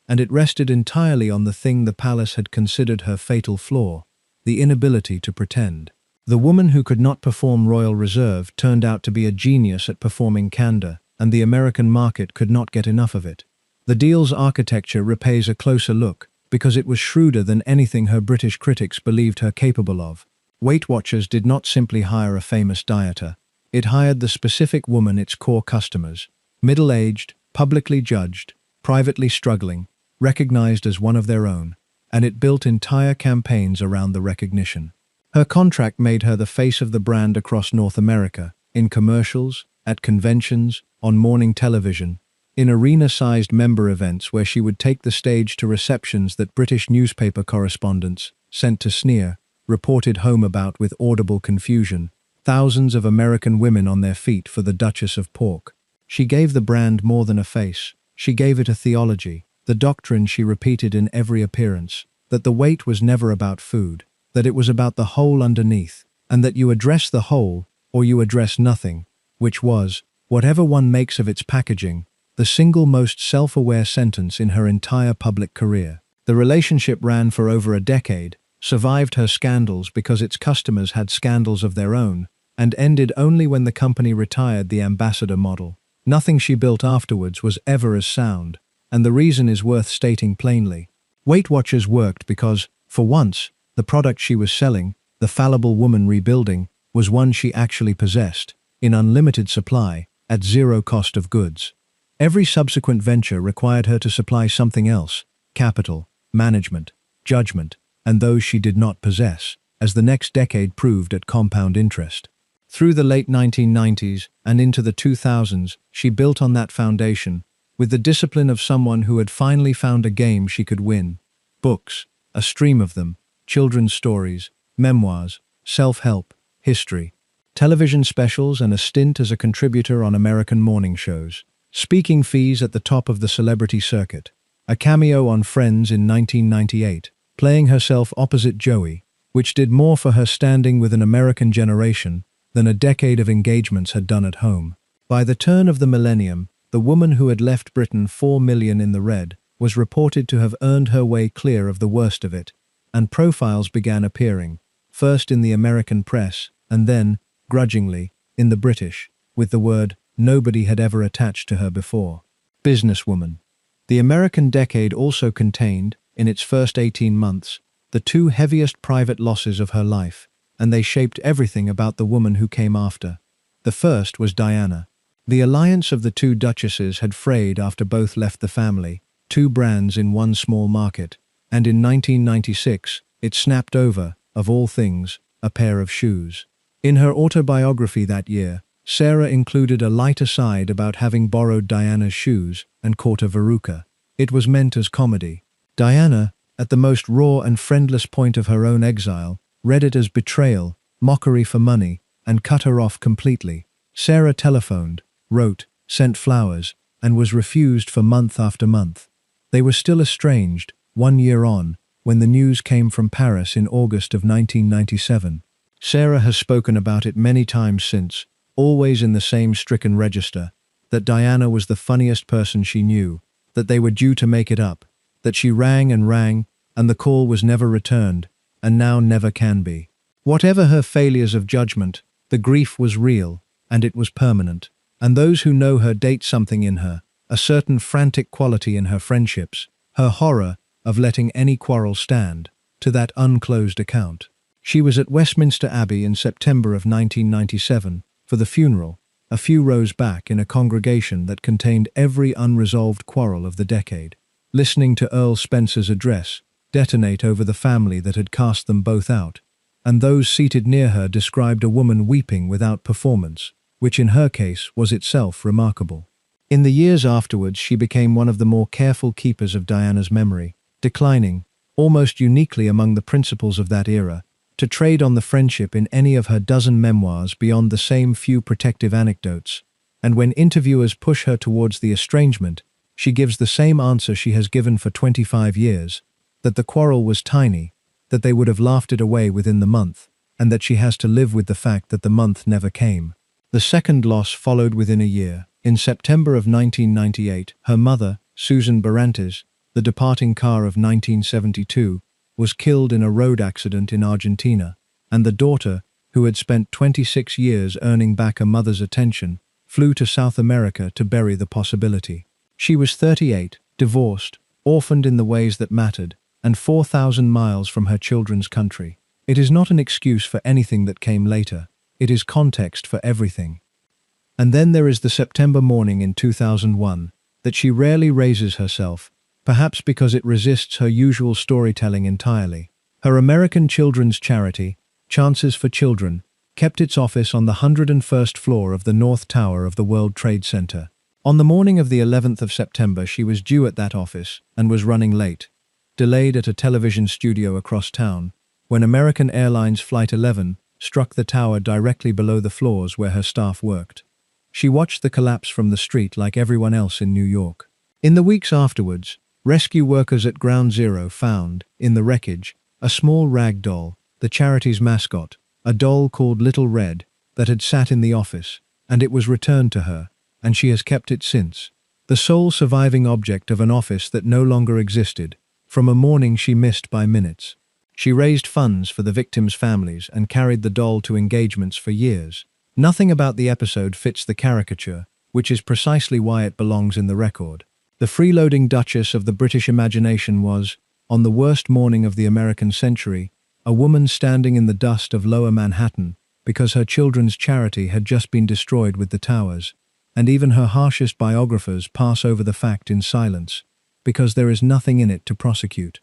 and it rested entirely on the thing the palace had considered her fatal flaw, the inability to pretend. The woman who could not perform royal reserve turned out to be a genius at performing candor, and the American market could not get enough of it. The deal's architecture repays a closer look, because it was shrewder than anything her British critics believed her capable of. Weight Watchers did not simply hire a famous dieter. It hired the specific woman its core customers, middle-aged, publicly judged, privately struggling, recognized as one of their own, and it built entire campaigns around the recognition. Her contract made her the face of the brand across North America, in commercials, at conventions, on morning television, in arena-sized member events where she would take the stage to receptions that British newspaper correspondents, sent to sneer, reported home about with audible confusion, thousands of American women on their feet for the Duchess of York. She gave the brand more than a face. She gave it a theology, the doctrine she repeated in every appearance, that the weight was never about food, that it was about the whole underneath, and that you address the whole, or you address nothing, which was, whatever one makes of its packaging, the single most self-aware sentence in her entire public career. The relationship ran for over a decade, survived her scandals because its customers had scandals of their own, and ended only when the company retired the ambassador model. Nothing she built afterwards was ever as sound, and the reason is worth stating plainly. Weight Watchers worked because, for once, the product she was selling, the fallible woman rebuilding, was one she actually possessed, in unlimited supply, at zero cost of goods. Every subsequent venture required her to supply something else: capital, management, judgment, and those she did not possess, as the next decade proved at compound interest. Through the late 1990s and into the 2000s, she built on that foundation, with the discipline of someone who had finally found a game she could win. Books, a stream of them, children's stories, memoirs, self-help, history, television specials, and a stint as a contributor on American morning shows. Speaking fees at the top of the celebrity circuit. A cameo on Friends in 1998, playing herself opposite Joey, which did more for her standing with an American generation than a decade of engagements had done at home. By the turn of the millennium, the woman who had left Britain $4 million in the red was reported to have earned her way clear of the worst of it, and profiles began appearing, first in the American press, and then, grudgingly, in the British, with the word nobody had ever attached to her before. Businesswoman. The American decade also contained, in its first 18 months, the 2 heaviest private losses of her life, and they shaped everything about the woman who came after. The first was Diana. The alliance of the two duchesses had frayed after both left the family, two brands in one small market, and in 1996, it snapped over, of all things, a pair of shoes. In her autobiography that year, Sarah included a light aside about having borrowed Diana's shoes and caught a verruca. It was meant as comedy. Diana, at the most raw and friendless point of her own exile, read it as betrayal, mockery for money, and cut her off completely. Sarah telephoned, wrote, sent flowers, and was refused for month after month. They were still estranged, 1 year on, when the news came from Paris in August of 1997. Sarah has spoken about it many times since, always in the same stricken register, that Diana was the funniest person she knew, that they were due to make it up, that she rang, and the call was never returned, and now never can be. Whatever her failures of judgment, the grief was real, and it was permanent. And those who know her date something in her, a certain frantic quality in her friendships, her horror of letting any quarrel stand, to that unclosed account. She was at Westminster Abbey in September of 1997, for the funeral, a few rows back in a congregation that contained every unresolved quarrel of the decade. Listening to Earl Spencer's address detonate over the family that had cast them both out, and those seated near her described a woman weeping without performance, which in her case was itself remarkable. In the years afterwards, she became one of the more careful keepers of Diana's memory, declining, almost uniquely among the principals of that era, to trade on the friendship in any of her dozen memoirs beyond the same few protective anecdotes, and when interviewers push her towards the estrangement, she gives the same answer she has given for 25 years, that the quarrel was tiny, that they would have laughed it away within the month, and that she has to live with the fact that the month never came. The second loss followed within a year. In September of 1998, her mother, Susan Barantes, the departing car of 1972, was killed in a road accident in Argentina, and the daughter, who had spent 26 years earning back a mother's attention, flew to South America to bury the possibility. She was 38, divorced, orphaned in the ways that mattered, and 4,000 miles from her children's country. It is not an excuse for anything that came later. It is context for everything. And then there is the September morning in 2001, that she rarely raises herself, perhaps because it resists her usual storytelling entirely. Her American children's charity, Chances for Children, kept its office on the 101st floor of the North Tower of the World Trade Center. On the morning of the 11th of September, she was due at that office and was running late, delayed at a television studio across town, when American Airlines Flight 11 struck the tower directly below the floors where her staff worked. She watched the collapse from the street like everyone else in New York. In the weeks afterwards, rescue workers at Ground Zero found, in the wreckage, a small rag doll, the charity's mascot, a doll called Little Red, that had sat in the office, and it was returned to her, and she has kept it since. The sole surviving object of an office that no longer existed, from a morning she missed by minutes. She raised funds for the victims' families and carried the doll to engagements for years. Nothing about the episode fits the caricature, which is precisely why it belongs in the record. The freeloading Duchess of the British imagination was, on the worst morning of the American century, a woman standing in the dust of Lower Manhattan because her children's charity had just been destroyed with the towers, and even her harshest biographers pass over the fact in silence, because there is nothing in it to prosecute.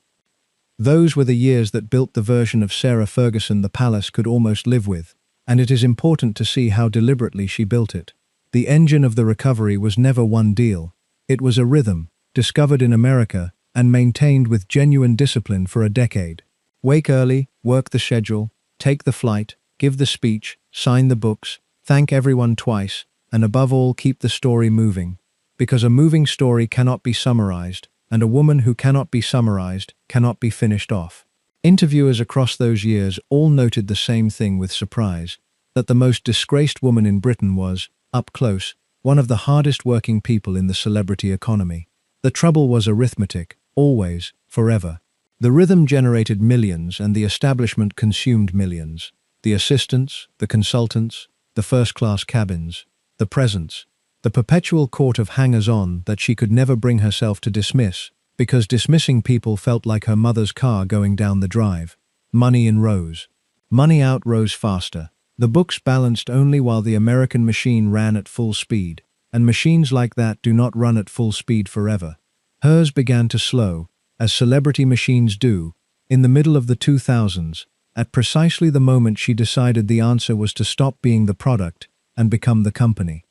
Those were the years that built the version of Sarah Ferguson the palace could almost live with, and it is important to see how deliberately she built it. The engine of the recovery was never one deal. It was a rhythm, discovered in America and maintained with genuine discipline for a decade. Wake early, work the schedule, take the flight, give the speech, sign the books, thank everyone twice, and above all keep the story moving. Because a moving story cannot be summarized, and a woman who cannot be summarized cannot be finished off. Interviewers across those years all noted the same thing with surprise, that the most disgraced woman in Britain was, up close, one of the hardest working people in the celebrity economy. The trouble was arithmetic, always, forever. The rhythm generated millions and the establishment consumed millions. The assistants, the consultants, the first-class cabins, the presents, the perpetual court of hangers-on that she could never bring herself to dismiss, because dismissing people felt like her mother's car going down the drive. Money in rose. Money out rose faster, The books balanced only while the American machine ran at full speed, and machines like that do not run at full speed forever. Hers began to slow, as celebrity machines do, in the middle of the 2000s, at precisely the moment she decided the answer was to stop being the product and become the company.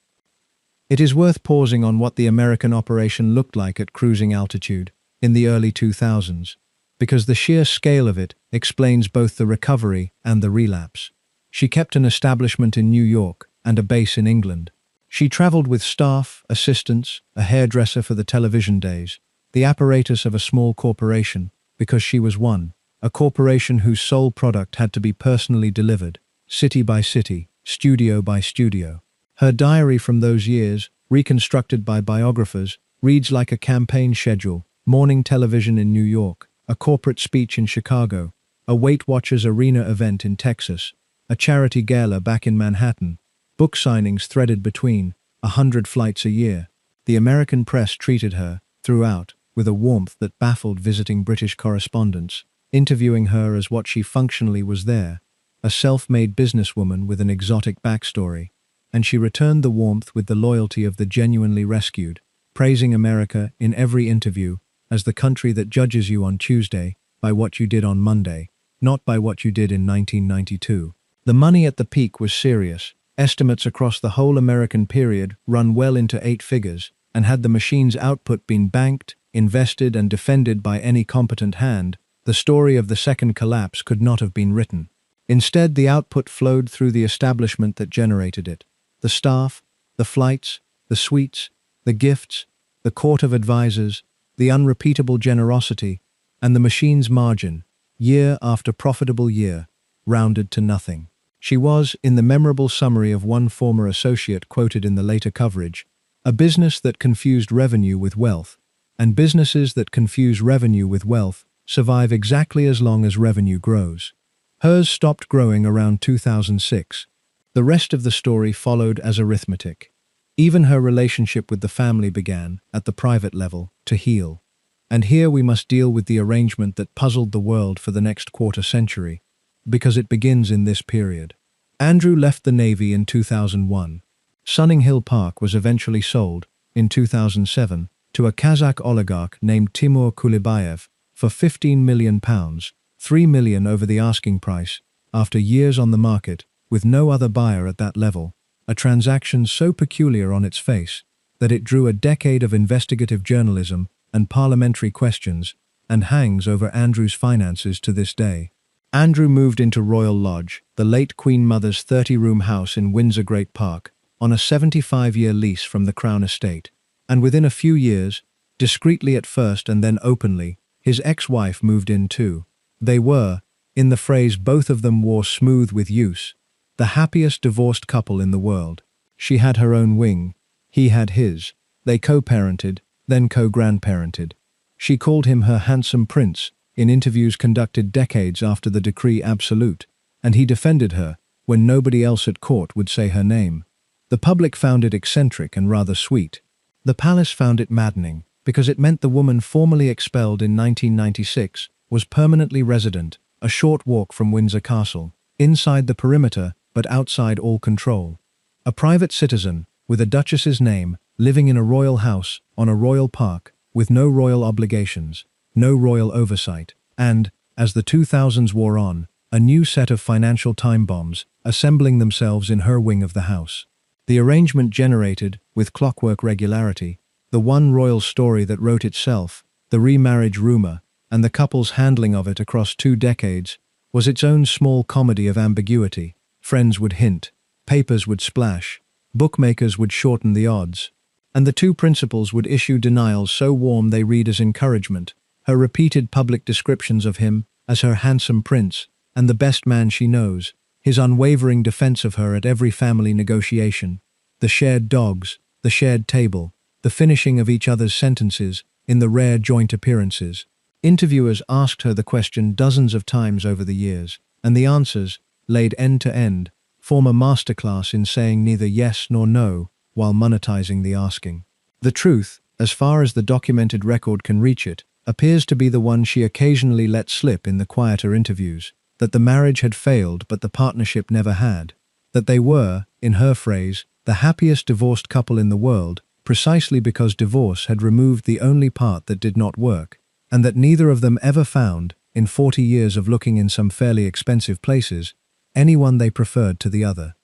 It is worth pausing on what the American operation looked like at cruising altitude in the early 2000s, because the sheer scale of it explains both the recovery and the relapse. She kept an establishment in New York and a base in England. She traveled with staff, assistants, a hairdresser for the television days, the apparatus of a small corporation, because she was one, a corporation whose sole product had to be personally delivered, city by city, studio by studio. Her diary from those years, reconstructed by biographers, reads like a campaign schedule: morning television in New York, a corporate speech in Chicago, a Weight Watchers arena event in Texas, a charity gala back in Manhattan, book signings threaded between, 100 flights a year. The American press treated her, throughout, with a warmth that baffled visiting British correspondents, interviewing her as what she functionally was there, a self-made businesswoman with an exotic backstory, and she returned the warmth with the loyalty of the genuinely rescued, praising America in every interview as the country that judges you on Tuesday by what you did on Monday, not by what you did in 1992. The money at the peak was serious. Estimates across the whole American period run well into 8 figures, and had the machine's output been banked, invested, and defended by any competent hand, the story of the second collapse could not have been written. Instead, the output flowed through the establishment that generated it. The staff, the flights, the suites, the gifts, the court of advisors, the unrepeatable generosity, and the machine's margin, year after profitable year, rounded to nothing. She was, in the memorable summary of one former associate quoted in the later coverage, a business that confused revenue with wealth, and businesses that confuse revenue with wealth survive exactly as long as revenue grows. Hers stopped growing around 2006. The rest of the story followed as arithmetic. Even her relationship with the family began, at the private level, to heal. And here we must deal with the arrangement that puzzled the world for the next quarter century, because it begins in this period. Andrew left the Navy in 2001. Sunning Hill Park was eventually sold, in 2007, to a Kazakh oligarch named Timur Kulibayev for £15 million, £3 million over the asking price, after years on the market, with no other buyer at that level, a transaction so peculiar on its face that it drew a decade of investigative journalism and parliamentary questions and hangs over Andrew's finances to this day. Andrew moved into Royal Lodge, the late Queen Mother's 30-room house in Windsor Great Park, on a 75-year lease from the Crown Estate, and within a few years, discreetly at first and then openly, his ex-wife moved in too. They were, in the phrase both of them wore smooth with use, the happiest divorced couple in the world. She had her own wing, he had his. They co-parented, then co-grandparented. She called him her handsome prince in interviews conducted decades after the decree absolute, and he defended her when nobody else at court would say her name. The public found it eccentric and rather sweet. The palace found it maddening, because it meant the woman formally expelled in 1996 was permanently resident, a short walk from Windsor Castle, inside the perimeter but outside all control. A private citizen, with a duchess's name, living in a royal house, on a royal park, with no royal obligations, no royal oversight, and, as the 2000s wore on, a new set of financial time bombs assembling themselves in her wing of the house. The arrangement generated, with clockwork regularity, the one royal story that wrote itself, the remarriage rumor, and the couple's handling of it across 2 decades, was its own small comedy of ambiguity. Friends would hint, papers would splash, bookmakers would shorten the odds, and the 2 principals would issue denials so warm they read as encouragement. Her repeated public descriptions of him as her handsome prince and the best man she knows, his unwavering defense of her at every family negotiation, the shared dogs, the shared table, the finishing of each other's sentences in the rare joint appearances. Interviewers asked her the question dozens of times over the years, and the answers, laid end to end, form a masterclass in saying neither yes nor no while monetizing the asking. The truth, as far as the documented record can reach it, appears to be the one she occasionally let slip in the quieter interviews, that the marriage had failed but the partnership never had. that they were, in her phrase, the happiest divorced couple in the world, precisely because divorce had removed the only part that did not work, and that neither of them ever found, in 40 years of looking in some fairly expensive places, anyone they preferred to the other.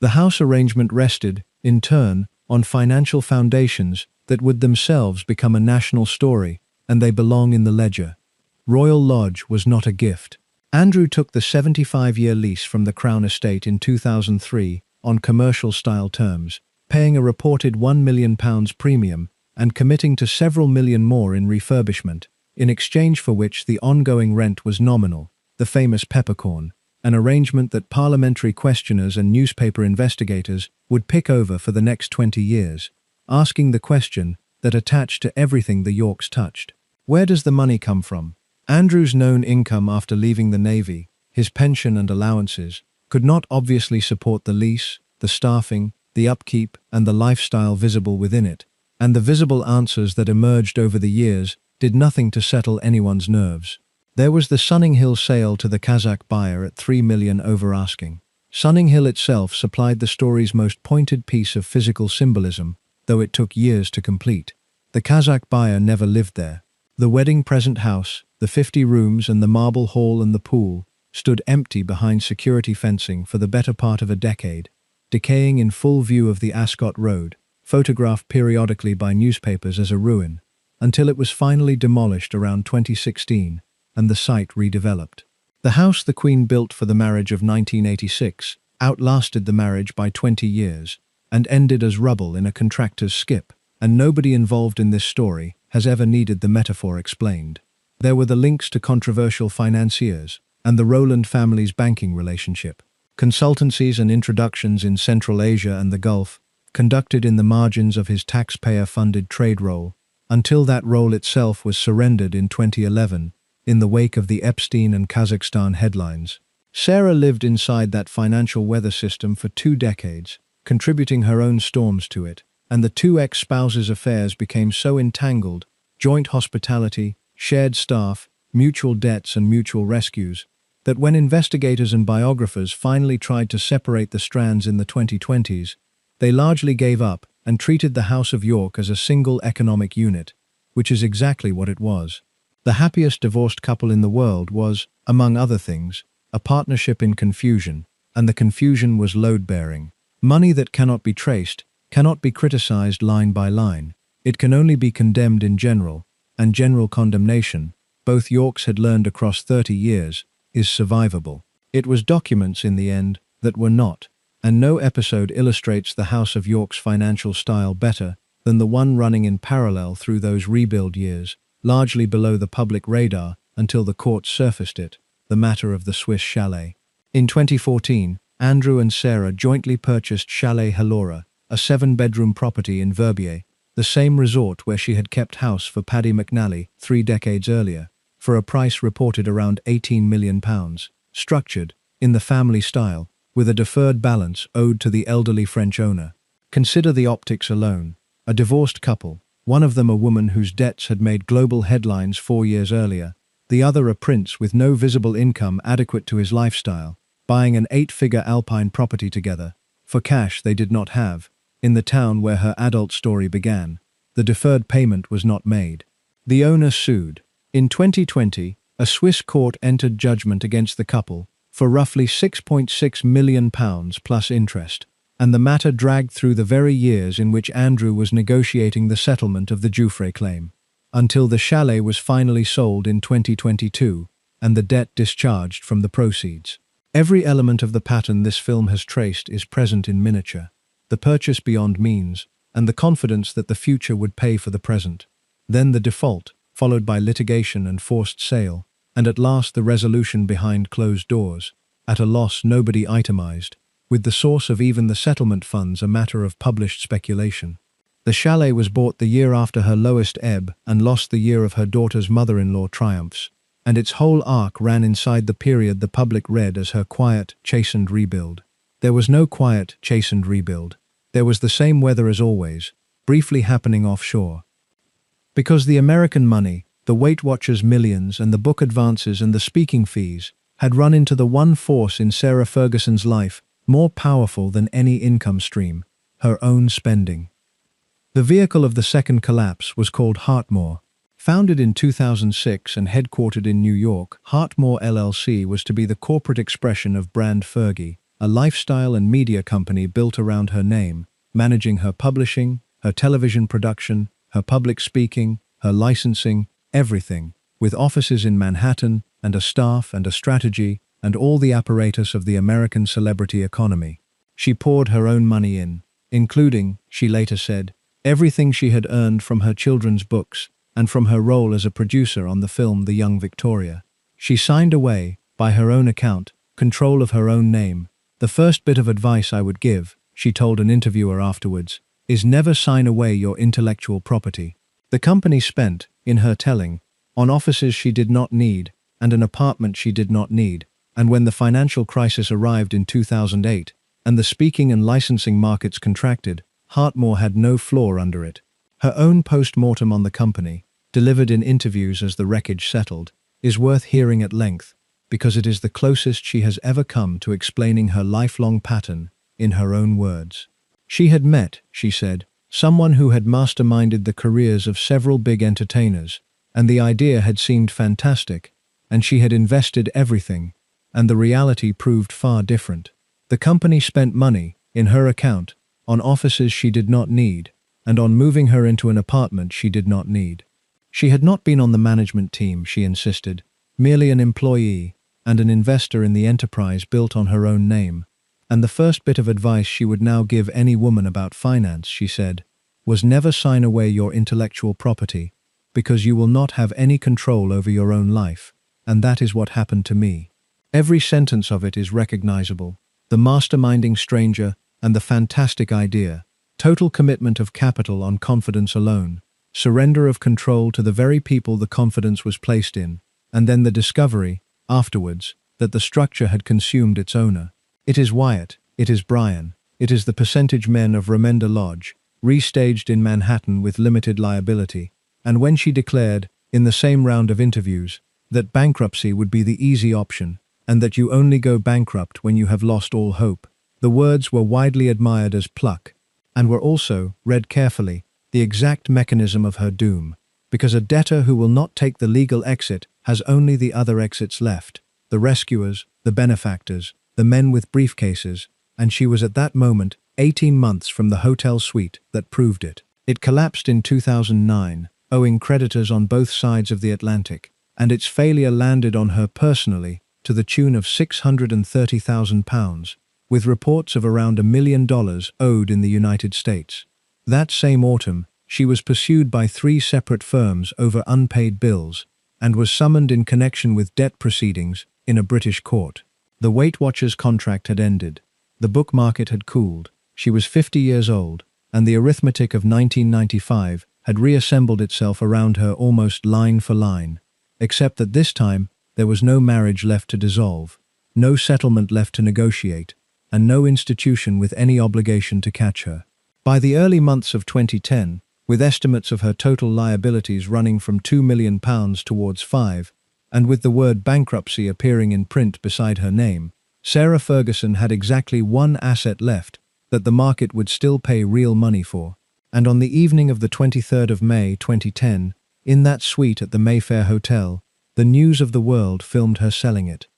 The house arrangement rested, in turn, on financial foundations that would themselves become a national story, and they belong in the ledger. Royal Lodge was not a gift. Andrew took the 75-year lease from the Crown Estate in 2003 on commercial-style terms, paying a reported £1 million premium and committing to several million more in refurbishment, in exchange for which the ongoing rent was nominal, the famous peppercorn, an arrangement that parliamentary questioners and newspaper investigators would pick over for the next 20 years, asking the question that attached to everything the Yorks touched. Where does the money come from? Andrew's known income after leaving the Navy, his pension and allowances, could not obviously support the lease, the staffing, the upkeep, and the lifestyle visible within it, and the visible answers that emerged over the years did nothing to settle anyone's nerves. There was the Sunninghill sale to the Kazakh buyer at $3 million over asking. Sunninghill itself supplied the story's most pointed piece of physical symbolism, though it took years to complete. The Kazakh buyer never lived there. The wedding present house, the 50 rooms and the marble hall and the pool, stood empty behind security fencing for the better part of a decade, decaying in full view of the Ascot Road, photographed periodically by newspapers as a ruin, until it was finally demolished around 2016 and the site redeveloped. The house the Queen built for the marriage of 1986 outlasted the marriage by 20 years and ended as rubble in a contractor's skip, and nobody involved in this story has ever needed the metaphor explained. There were the links to controversial financiers and the Rowland family's banking relationship, consultancies and introductions in Central Asia and the Gulf, conducted in the margins of his taxpayer-funded trade role, until that role itself was surrendered in 2011, in the wake of the Epstein and Kazakhstan headlines. Sarah lived inside that financial weather system for 2 decades, contributing her own storms to it, and the two ex-spouses' affairs became so entangled, joint hospitality, shared staff, mutual debts and mutual rescues, that when investigators and biographers finally tried to separate the strands in the 2020s, they largely gave up and treated the House of York as a single economic unit, which is exactly what it was. The happiest divorced couple in the world was, among other things, a partnership in confusion, and the confusion was load-bearing. Money that cannot be traced, cannot be criticized line by line. It can only be condemned in general, and general condemnation, both Yorks had learned across 30 years, is survivable. It was documents in the end that were not, and no episode illustrates the House of York's financial style better than the one running in parallel through those rebuild years, largely below the public radar until the courts surfaced it, the matter of the Swiss chalet. In 2014, Andrew and Sarah jointly purchased Chalet Hellora, a 7-bedroom property in Verbier, the same resort where she had kept house for Paddy McNally 3 decades earlier, for a price reported around £18 million, structured, in the family style, with a deferred balance owed to the elderly French owner. Consider the optics alone. A divorced couple, one of them a woman whose debts had made global headlines 4 years earlier, the other a prince with no visible income adequate to his lifestyle, buying an 8-figure Alpine property together, for cash they did not have, in the town where her adult story began. The deferred payment was not made. The owner sued. In 2020, a Swiss court entered judgment against the couple for roughly £6.6 million plus interest, and the matter dragged through the very years in which Andrew was negotiating the settlement of the Jouffre claim, until the chalet was finally sold in 2022 and the debt discharged from the proceeds. Every element of the pattern this film has traced is present in miniature: the purchase beyond means, and the confidence that the future would pay for the present. Then the default, followed by litigation and forced sale, and at last the resolution behind closed doors, at a loss nobody itemized, with the source of even the settlement funds a matter of published speculation. The chalet was bought the year after her lowest ebb and lost the year of her daughter's mother-in-law triumphs, and its whole arc ran inside the period the public read as her quiet, chastened rebuild. There was no quiet, chastened rebuild. There was the same weather as always, briefly happening offshore. Because the American money, the Weight Watchers millions and the book advances and the speaking fees had run into the one force in Sarah Ferguson's life more powerful than any income stream, her own spending. The vehicle of the second collapse was called Hartmore. Founded in 2006 and headquartered in New York, Hartmore LLC was to be the corporate expression of brand Fergie, a lifestyle and media company built around her name, managing her publishing, her television production, her public speaking, her licensing, everything, with offices in Manhattan and a staff and a strategy and all the apparatus of the American celebrity economy. She poured her own money in, including, she later said, everything she had earned from her children's books and from her role as a producer on the film The Young Victoria. She signed away, by her own account, control of her own name. The first bit of advice I would give, she told an interviewer afterwards, is never sign away your intellectual property. The company spent, in her telling, on offices she did not need and an apartment she did not need, and when the financial crisis arrived in 2008 and the speaking and licensing markets contracted, Hartmore had no floor under it. Her own post-mortem on the company, delivered in interviews as the wreckage settled, is worth hearing at length, because it is the closest she has ever come to explaining her lifelong pattern in her own words. She had met, she said, someone who had masterminded the careers of several big entertainers, and the idea had seemed fantastic, and she had invested everything, and the reality proved far different. The company spent money, in her account, on offices she did not need, and on moving her into an apartment she did not need. She had not been on the management team, she insisted, merely an employee and an investor in the enterprise built on her own name. And the first bit of advice she would now give any woman about finance, she said, was never sign away your intellectual property, because you will not have any control over your own life, and that is what happened to me. Every sentence of it is recognizable. The masterminding stranger and the fantastic idea, total commitment of capital on confidence alone, surrender of control to the very people the confidence was placed in, and then the discovery, afterwards, that the structure had consumed its owner. It is Wyatt, it is Brian, it is the percentage men of Remenda Lodge, restaged in Manhattan with limited liability, and when she declared, in the same round of interviews, that bankruptcy would be the easy option, and that you only go bankrupt when you have lost all hope, the words were widely admired as pluck, and were also, read carefully, the exact mechanism of her doom, because a debtor who will not take the legal exit has only the other exits left, the rescuers, the benefactors, the men with briefcases, and she was at that moment 18 months from the hotel suite that proved it. It collapsed in 2009, owing creditors on both sides of the Atlantic, and its failure landed on her personally to the tune of £630,000, with reports of around $1 million owed in the United States. That same autumn, she was pursued by 3 separate firms over unpaid bills, and was summoned in connection with debt proceedings in a British court. The Weight Watchers contract had ended. The book market had cooled. She was 50 years old, and the arithmetic of 1995 had reassembled itself around her almost line for line, except that this time there was no marriage left to dissolve, no settlement left to negotiate, and no institution with any obligation to catch her. By the early months of 2010, with estimates of her total liabilities running from £2 million towards 5, and with the word bankruptcy appearing in print beside her name, Sarah Ferguson had exactly one asset left that the market would still pay real money for. And on the evening of the 23rd of May 2010, in that suite at the Mayfair Hotel, the News of the World filmed her selling it.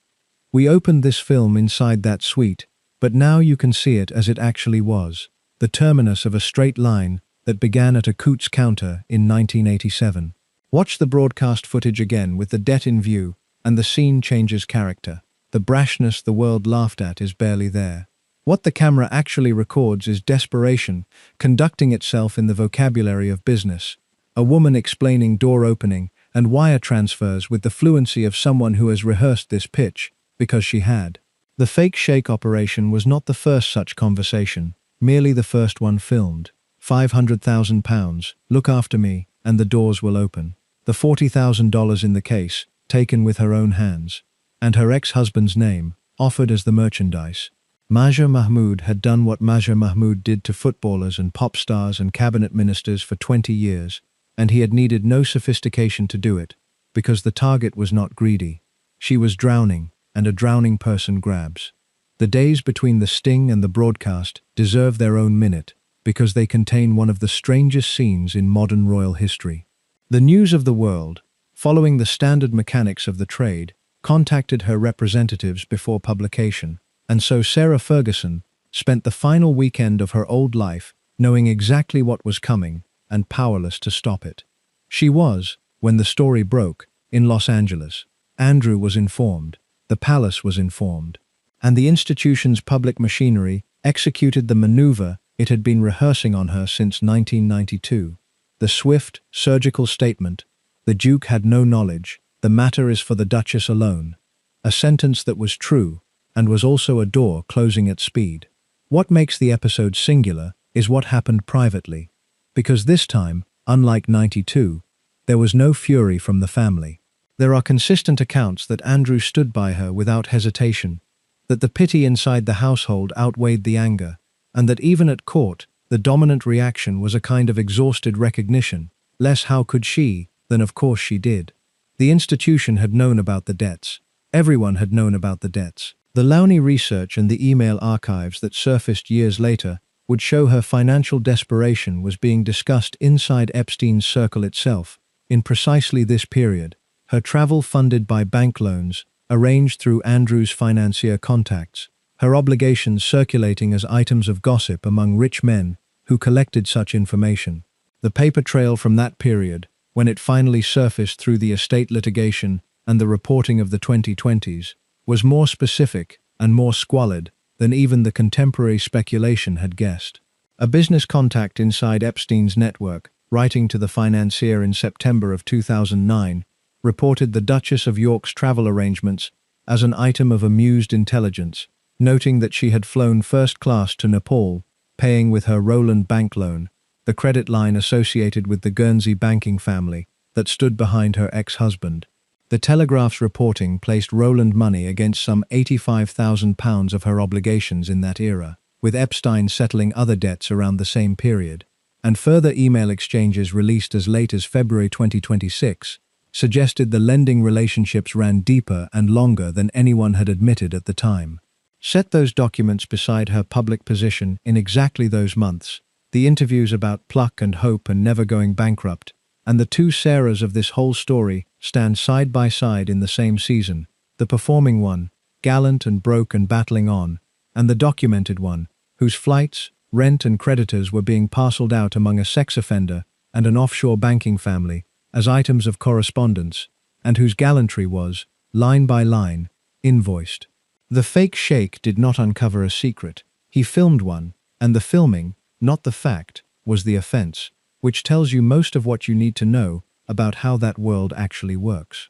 We opened this film inside that suite, but now you can see it as it actually was, the terminus of a straight line that began at a Coutts counter in 1987. Watch the broadcast footage again with the debt in view, and the scene changes character. The brashness the world laughed at is barely there. What the camera actually records is desperation, conducting itself in the vocabulary of business. A woman explaining door opening and wire transfers with the fluency of someone who has rehearsed this pitch, because she had. The fake shake operation was not the first such conversation, merely the first one filmed. £500,000, look after me, and the doors will open. The $40,000 in the case, taken with her own hands. And her ex-husband's name, offered as the merchandise. Mahjah Mahmood had done what Mahjah Mahmood did to footballers and pop stars and cabinet ministers for 20 years, and he had needed no sophistication to do it, because the target was not greedy. She was drowning, and a drowning person grabs. The days between the sting and the broadcast deserve their own minute, because they contain one of the strangest scenes in modern royal history. The News of the World, following the standard mechanics of the trade, contacted her representatives before publication, and so Sarah Ferguson spent the final weekend of her old life knowing exactly what was coming and powerless to stop it. She was, when the story broke, in Los Angeles. Andrew was informed, the palace was informed, and the institution's public machinery executed the maneuver it had been rehearsing on her since 1992. The swift, surgical statement, "The Duke had no knowledge, the matter is for the Duchess alone." A sentence that was true, and was also a door closing at speed. What makes the episode singular is what happened privately. Because this time, unlike 92, there was no fury from the family. There are consistent accounts that Andrew stood by her without hesitation, that the pity inside the household outweighed the anger, and that even at court, the dominant reaction was a kind of exhausted recognition, less "how could she" than "of course she did." The institution had known about the debts. Everyone had known about the debts. The Lowney research and the email archives that surfaced years later would show her financial desperation was being discussed inside Epstein's circle itself. In precisely this period, her travel funded by bank loans, arranged through Andrew's financier contacts, her obligations circulating as items of gossip among rich men who collected such information. The paper trail from that period, when it finally surfaced through the estate litigation and the reporting of the 2020s, was more specific and more squalid than even the contemporary speculation had guessed. A business contact inside Epstein's network, writing to the financier in September of 2009, reported the Duchess of York's travel arrangements as an item of amused intelligence, noting that she had flown first class to Nepal, paying with her Roland bank loan, the credit line associated with the Guernsey banking family that stood behind her ex-husband. The Telegraph's reporting placed Roland money against some £85,000 of her obligations in that era, with Epstein settling other debts around the same period, and further email exchanges released as late as February 2026 suggested the lending relationships ran deeper and longer than anyone had admitted at the time. Set those documents beside her public position in exactly those months, the interviews about pluck and hope and never going bankrupt, and the two Sarahs of this whole story stand side by side in the same season, the performing one, gallant and broke and battling on, and the documented one, whose flights, rent and creditors were being parceled out among a sex offender and an offshore banking family as items of correspondence, and whose gallantry was, line by line, invoiced. The fake sheikh did not uncover a secret. He filmed one, and the filming, not the fact, was the offense, which tells you most of what you need to know about how that world actually works.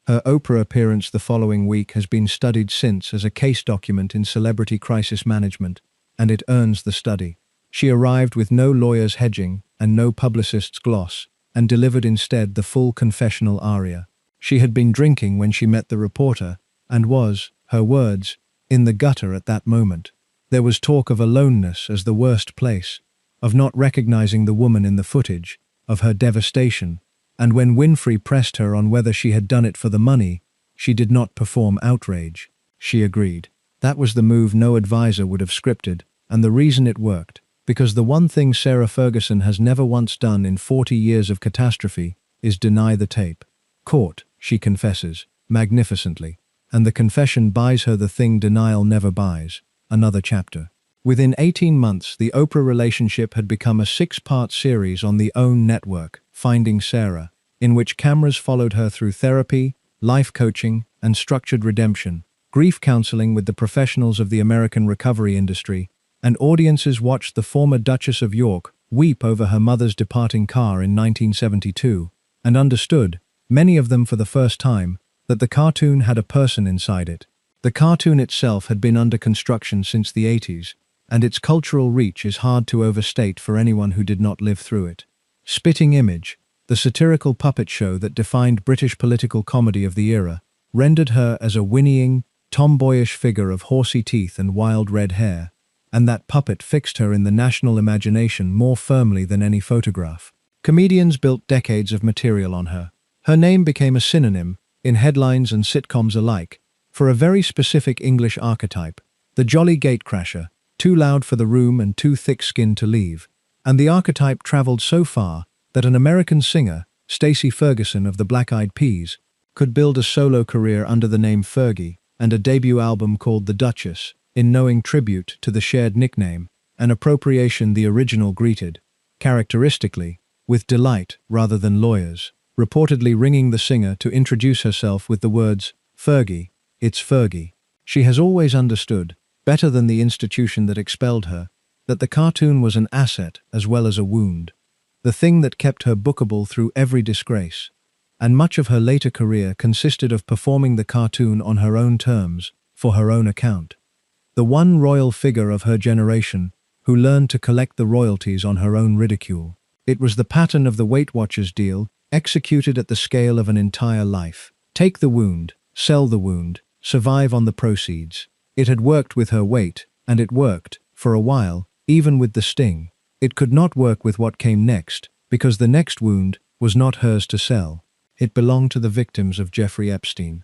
Her Oprah appearance the following week has been studied since as a case document in celebrity crisis management, and it earns the study. She arrived with no lawyer's hedging and no publicist's gloss, and delivered instead the full confessional aria. She had been drinking when she met the reporter, and was, her words, in the gutter at that moment. There was talk of aloneness as the worst place, of not recognizing the woman in the footage, of her devastation, and when Winfrey pressed her on whether she had done it for the money, she did not perform outrage. She agreed. That was the move no advisor would have scripted, and the reason it worked, because the one thing Sarah Ferguson has never once done in 40 years of catastrophe is deny the tape. Caught, she confesses, magnificently, and the confession buys her the thing denial never buys, another chapter. Within 18 months, the Oprah relationship had become a 6-part series on the OWN network, Finding Sarah, in which cameras followed her through therapy, life coaching, and structured redemption, grief counseling with the professionals of the American recovery industry, and audiences watched the former Duchess of York weep over her mother's departing car in 1972, and understood, many of them for the first time, that the cartoon had a person inside it. The cartoon itself had been under construction since the 80s, and its cultural reach is hard to overstate for anyone who did not live through it. Spitting Image, the satirical puppet show that defined British political comedy of the era, rendered her as a whinnying, tomboyish figure of horsey teeth and wild red hair, and that puppet fixed her in the national imagination more firmly than any photograph. Comedians built decades of material on her. Her name became a synonym, in headlines and sitcoms alike, for a very specific English archetype, The jolly gatecrasher, too loud for the room and too thick-skinned to leave. And the archetype traveled so far that an American singer, Stacey Ferguson of the Black Eyed Peas, could build a solo career under the name Fergie and a debut album called The Duchess, in knowing tribute to the shared nickname, an appropriation the original greeted, characteristically, with delight rather than lawyers, reportedly ringing the singer to introduce herself with the words, "Fergie, it's Fergie." She has always understood, better than the institution that expelled her, that the cartoon was an asset as well as a wound, the thing that kept her bookable through every disgrace, and much of her later career consisted of performing the cartoon on her own terms, for her own account. The one royal figure of her generation who learned to collect the royalties on her own ridicule. It was the pattern of the Weight Watchers deal, executed at the scale of an entire life. Take the wound, sell the wound, survive on the proceeds. It had worked with her weight, and it worked, for a while, even with the sting. It could not work with what came next, because the next wound was not hers to sell. It belonged to the victims of Jeffrey Epstein.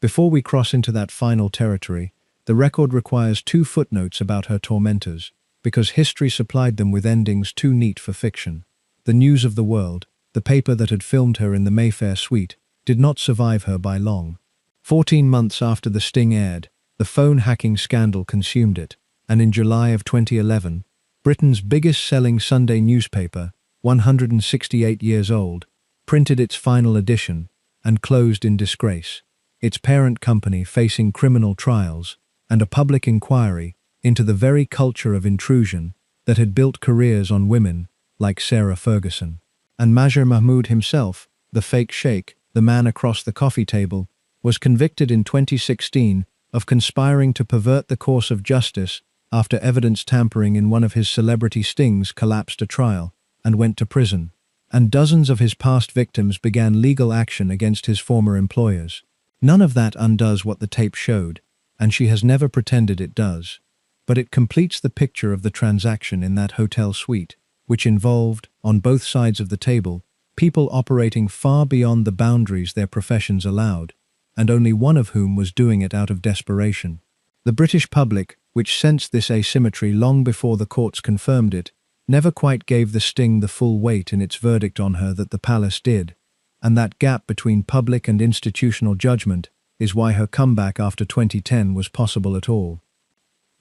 Before we cross into that final territory, the record requires 2 footnotes about her tormentors, because history supplied them with endings too neat for fiction. The News of the World, the paper that had filmed her in the Mayfair suite, did not survive her by long. 14 months after the sting aired, the phone hacking scandal consumed it, and in July of 2011, Britain's biggest-selling Sunday newspaper, 168 years old, printed its final edition and closed in disgrace, its parent company facing criminal trials and a public inquiry into the very culture of intrusion that had built careers on women like Sarah Ferguson. And Majher Mahmood himself, the fake sheikh, the man across the coffee table, was convicted in 2016 of conspiring to pervert the course of justice after evidence tampering in one of his celebrity stings collapsed a trial and went to prison. And dozens of his past victims began legal action against his former employers. None of that undoes what the tape showed, and she has never pretended it does. But it completes the picture of the transaction in that hotel suite, which involved, on both sides of the table, people operating far beyond the boundaries their professions allowed, and only one of whom was doing it out of desperation. The British public, which sensed this asymmetry long before the courts confirmed it, never quite gave the sting the full weight in its verdict on her that the palace did, and that gap between public and institutional judgment is why her comeback after 2010 was possible at all.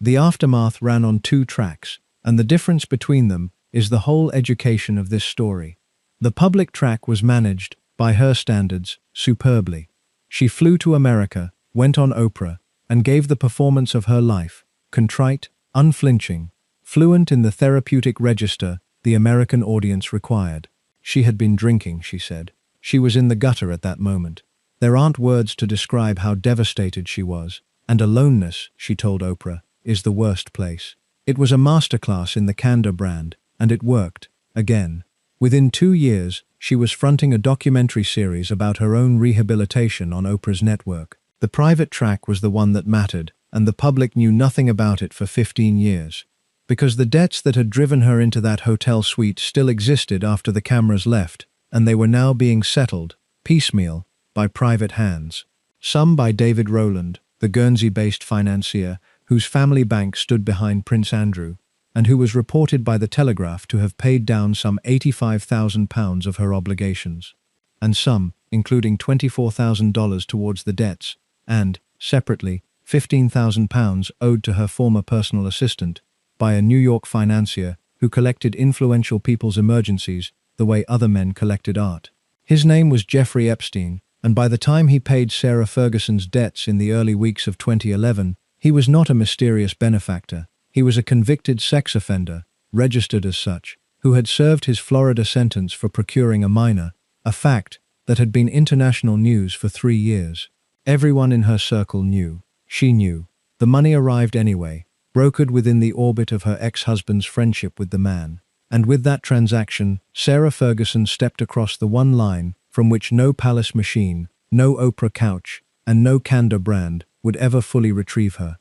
The aftermath ran on 2 tracks, and the difference between them is the whole education of this story. The public track was managed, by her standards, superbly. She flew to America, went on Oprah, and gave the performance of her life, contrite, unflinching, fluent in the therapeutic register the American audience required. She had been drinking, she said. She was in the gutter at that moment. There aren't words to describe how devastated she was, and aloneness, she told Oprah, is the worst place. It was a masterclass in the candor brand, and it worked, again. Within 2 years, she was fronting a documentary series about her own rehabilitation on Oprah's network. The private track was the one that mattered, and the public knew nothing about it for 15 years. Because the debts that had driven her into that hotel suite still existed after the cameras left, and they were now being settled, piecemeal, by private hands. Some by David Rowland, the Guernsey-based financier whose family bank stood behind Prince Andrew, and who was reported by the Telegraph to have paid down some £85,000 of her obligations. And some, including $24,000 towards the debts, and, separately, £15,000 owed to her former personal assistant, by a New York financier who collected influential people's emergencies the way other men collected art. His name was Jeffrey Epstein, and by the time he paid Sarah Ferguson's debts in the early weeks of 2011, he was not a mysterious benefactor. He was a convicted sex offender, registered as such, who had served his Florida sentence for procuring a minor, a fact that had been international news for 3 years. Everyone in her circle knew. She knew. The money arrived anyway, brokered within the orbit of her ex-husband's friendship with the man. And with that transaction, Sarah Ferguson stepped across the one line from which no palace machine, no Oprah couch, and no candor brand would ever fully retrieve her.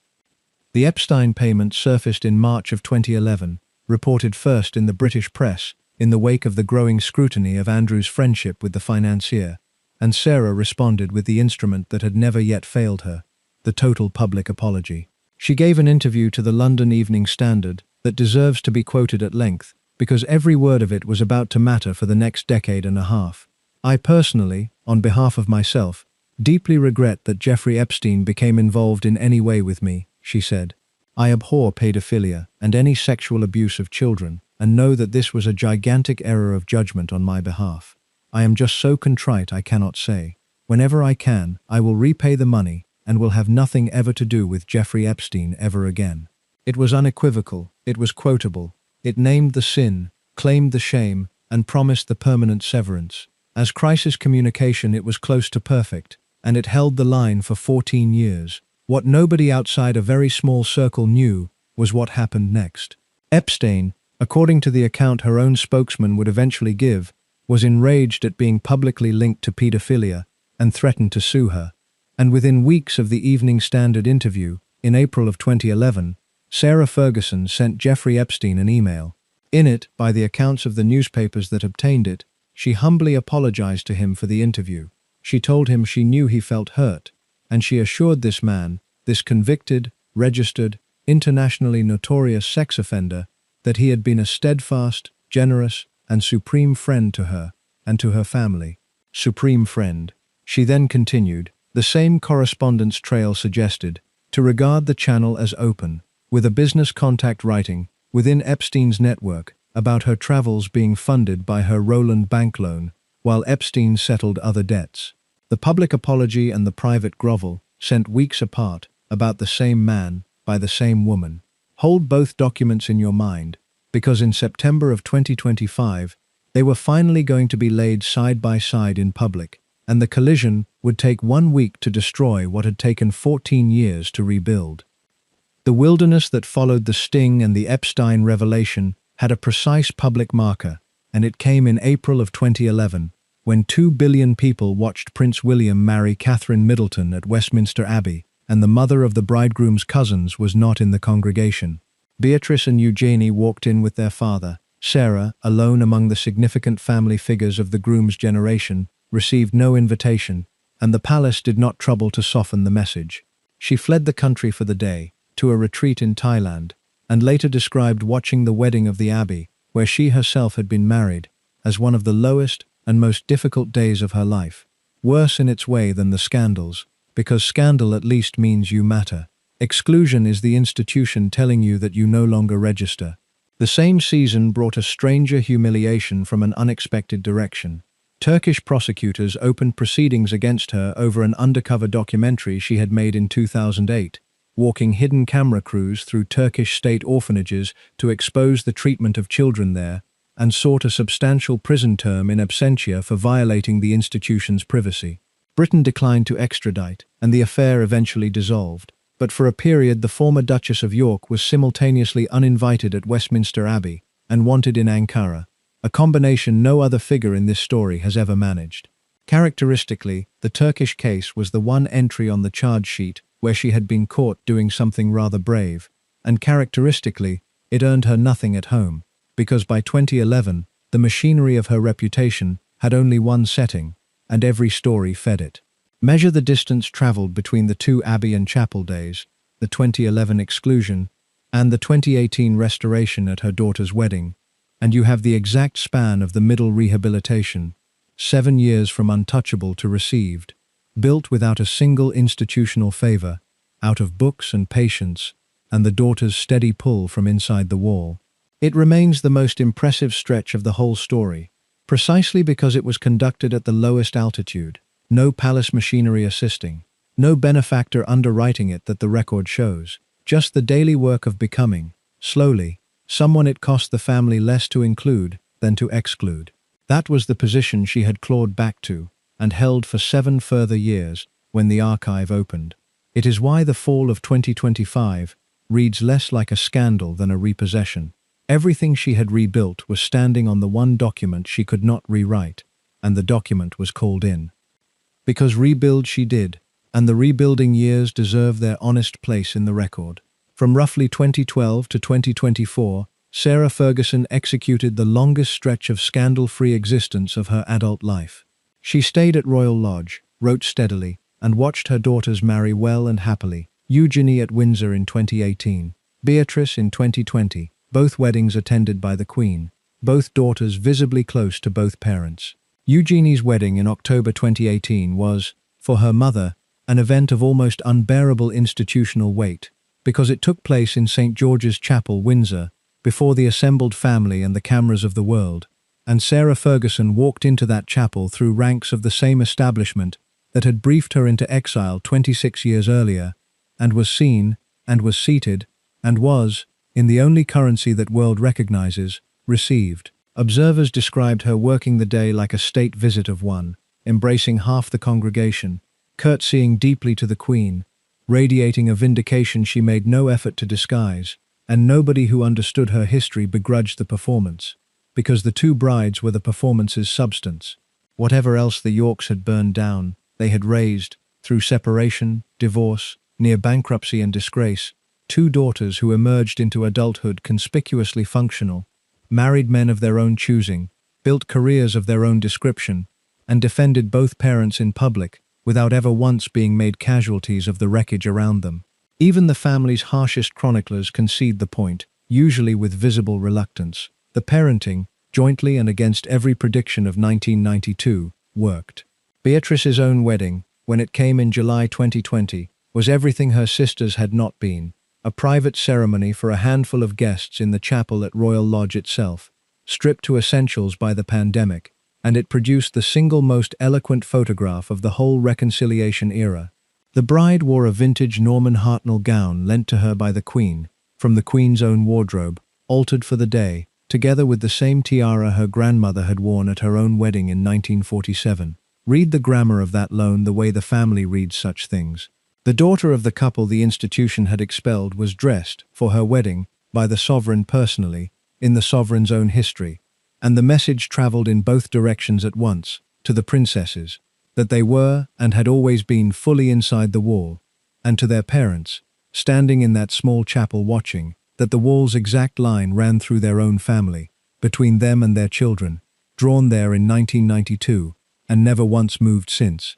The Epstein payment surfaced in March of 2011, reported first in the British press, in the wake of the growing scrutiny of Andrew's friendship with the financier, and Sarah responded with the instrument that had never yet failed her, the total public apology. She gave an interview to the London Evening Standard that deserves to be quoted at length, because every word of it was about to matter for the next decade and a half. "I personally, on behalf of myself, deeply regret that Jeffrey Epstein became involved in any way with me," she said. "I abhor pedophilia and any sexual abuse of children, and know that this was a gigantic error of judgment on my behalf. I am just so contrite I cannot say. Whenever I can, I will repay the money and will have nothing ever to do with Jeffrey Epstein ever again." It was unequivocal, it was quotable, it named the sin, claimed the shame, and promised the permanent severance. As crisis communication, it was close to perfect, and it held the line for 14 years. What nobody outside a very small circle knew was what happened next. Epstein, according to the account her own spokesman would eventually give, was enraged at being publicly linked to pedophilia and threatened to sue her. And within weeks of the Evening Standard interview, in April of 2011, Sarah Ferguson sent Jeffrey Epstein an email. In it, by the accounts of the newspapers that obtained it, she humbly apologized to him for the interview. She told him she knew he felt hurt, and she assured this man, this convicted, registered, internationally notorious sex offender, that he had been a steadfast, generous, and supreme friend to her and to her family. Supreme friend. She then continued, the same correspondence trail suggested, to regard the channel as open, with a business contact writing, within Epstein's network, about her travels being funded by her Roland bank loan, while Epstein settled other debts. The public apology and the private grovel, sent weeks apart, about the same man, by the same woman. Hold both documents in your mind, because in September of 2025, they were finally going to be laid side by side in public, and the collision would take 1 week to destroy what had taken 14 years to rebuild. The wilderness that followed the sting and the Epstein revelation had a precise public marker, and it came in April of 2011, when 2 billion people watched Prince William marry Catherine Middleton at Westminster Abbey, and the mother of the bridegroom's cousins was not in the congregation. Beatrice and Eugenie walked in with their father. Sarah, alone among the significant family figures of the groom's generation, received no invitation, and the palace did not trouble to soften the message. She fled the country for the day, to a retreat in Thailand, and later described watching the wedding of the Abbey, where she herself had been married, as one of the lowest and most difficult days of her life. Worse in its way than the scandals, because scandal at least means you matter. Exclusion is the institution telling you that you no longer register. The same season brought a stranger humiliation from an unexpected direction. Turkish prosecutors opened proceedings against her over an undercover documentary she had made in 2008, walking hidden camera crews through Turkish state orphanages to expose the treatment of children there, and sought a substantial prison term in absentia for violating the institution's privacy. Britain declined to extradite, and the affair eventually dissolved. But for a period, the former Duchess of York was simultaneously uninvited at Westminster Abbey and wanted in Ankara, a combination no other figure in this story has ever managed. Characteristically, the Turkish case was the one entry on the charge sheet where she had been caught doing something rather brave, and characteristically, it earned her nothing at home, because by 2011, the machinery of her reputation had only one setting, and every story fed it. Measure the distance traveled between the 2 Abbey and Chapel days, the 2011 exclusion, and the 2018 restoration at her daughter's wedding, and you have the exact span of the middle rehabilitation, 7 years from untouchable to received, built without a single institutional favor, out of books and patience, and the daughter's steady pull from inside the wall. It remains the most impressive stretch of the whole story, precisely because it was conducted at the lowest altitude, no palace machinery assisting, no benefactor underwriting it that the record shows, just the daily work of becoming, slowly, someone it cost the family less to include than to exclude. That was the position she had clawed back to, and held for 7 further years when the archive opened. It is why the fall of 2025 reads less like a scandal than a repossession. Everything she had rebuilt was standing on the one document she could not rewrite, and the document was called in. Because rebuild she did, and the rebuilding years deserve their honest place in the record. From roughly 2012 to 2024, Sarah Ferguson executed the longest stretch of scandal-free existence of her adult life. She stayed at Royal Lodge, wrote steadily, and watched her daughters marry well and happily. Eugenie at Windsor in 2018, Beatrice in 2020, both weddings attended by the Queen, both daughters visibly close to both parents. Eugenie's wedding in October 2018 was, for her mother, an event of almost unbearable institutional weight, because it took place in St. George's Chapel, Windsor, before the assembled family and the cameras of the world, and Sarah Ferguson walked into that chapel through ranks of the same establishment that had briefed her into exile 26 years earlier, and was seen, and was seated, and was, in the only currency that world recognizes, received. Observers described her working the day like a state visit of one, embracing half the congregation, curtsying deeply to the Queen, radiating a vindication she made no effort to disguise, and nobody who understood her history begrudged the performance, because the two brides were the performance's substance. Whatever else the Yorks had burned down, they had raised, through separation, divorce, near bankruptcy and disgrace, two daughters who emerged into adulthood conspicuously functional, married men of their own choosing, built careers of their own description, and defended both parents in public, without ever once being made casualties of the wreckage around them. Even the family's harshest chroniclers concede the point, usually with visible reluctance. The parenting, jointly and against every prediction of 1992, worked. Beatrice's own wedding, when it came in July 2020, was everything her sisters had not been. A private ceremony for a handful of guests in the chapel at Royal Lodge itself, stripped to essentials by the pandemic, and it produced the single most eloquent photograph of the whole reconciliation era. The bride wore a vintage Norman Hartnell gown lent to her by the Queen, from the Queen's own wardrobe, altered for the day, together with the same tiara her grandmother had worn at her own wedding in 1947. Read the grammar of that loan the way the family reads such things. The daughter of the couple the institution had expelled was dressed, for her wedding, by the sovereign personally, in the sovereign's own history, and the message travelled in both directions at once, to the princesses, that they were and had always been fully inside the wall, and to their parents, standing in that small chapel watching, that the wall's exact line ran through their own family, between them and their children, drawn there in 1992, and never once moved since.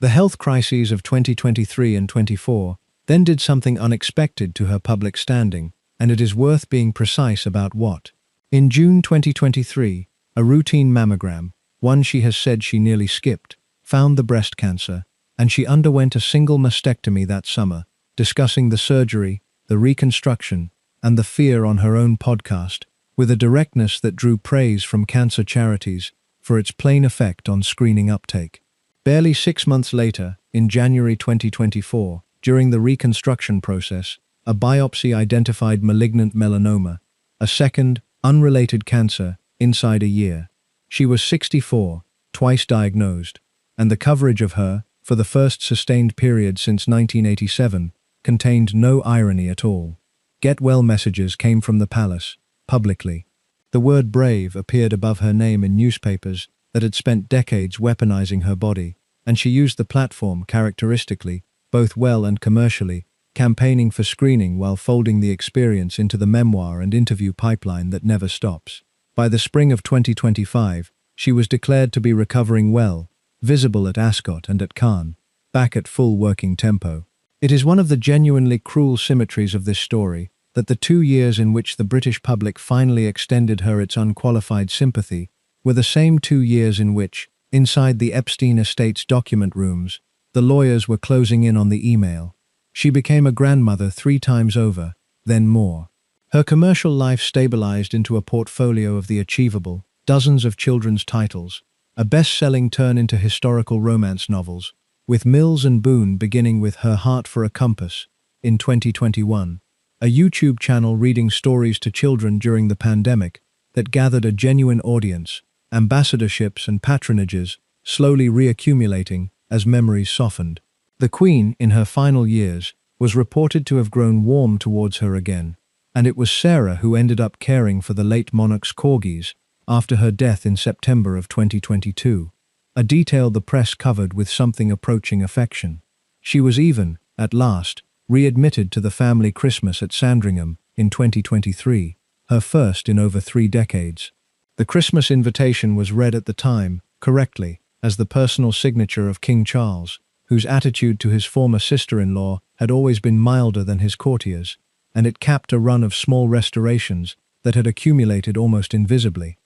The health crises of 2023 and 24 then did something unexpected to her public standing, and it is worth being precise about what. In June 2023, a routine mammogram, one she has said she nearly skipped, found the breast cancer, and she underwent a single mastectomy that summer, discussing the surgery, the reconstruction, and the fear on her own podcast, with a directness that drew praise from cancer charities for its plain effect on screening uptake. Barely 6 months later, in January 2024, during the reconstruction process, a biopsy identified malignant melanoma, a second, unrelated cancer, inside a year. She was 64, twice diagnosed, and the coverage of her, for the first sustained period since 1987, contained no irony at all. Get well messages came from the palace, publicly. The word brave appeared above her name in newspapers that had spent decades weaponizing her body, and she used the platform characteristically, both well and commercially, campaigning for screening while folding the experience into the memoir and interview pipeline that never stops. By the spring of 2025, she was declared to be recovering well, visible at Ascot and at Cannes, back at full working tempo. It is one of the genuinely cruel symmetries of this story that the 2 years in which the British public finally extended her its unqualified sympathy were the same 2 years in which, inside the Epstein estate's document rooms, the lawyers were closing in on the email. She became a grandmother 3 times over, then more. Her commercial life stabilized into a portfolio of the achievable, dozens of children's titles, a best-selling turn into historical romance novels, with Mills and Boon beginning with Her Heart for a Compass in 2021, a YouTube channel reading stories to children during the pandemic that gathered a genuine audience, ambassadorships and patronages slowly reaccumulating as memories softened. The Queen, in her final years, was reported to have grown warm towards her again, and it was Sarah who ended up caring for the late monarch's corgis after her death in September of 2022, a detail the press covered with something approaching affection. She was even, at last, readmitted to the family Christmas at Sandringham in 2023, her first in over 3 decades. The Christmas invitation was read at the time, correctly, as the personal signature of King Charles, whose attitude to his former sister-in-law had always been milder than his courtiers, and it capped a run of small restorations that had accumulated almost invisibly.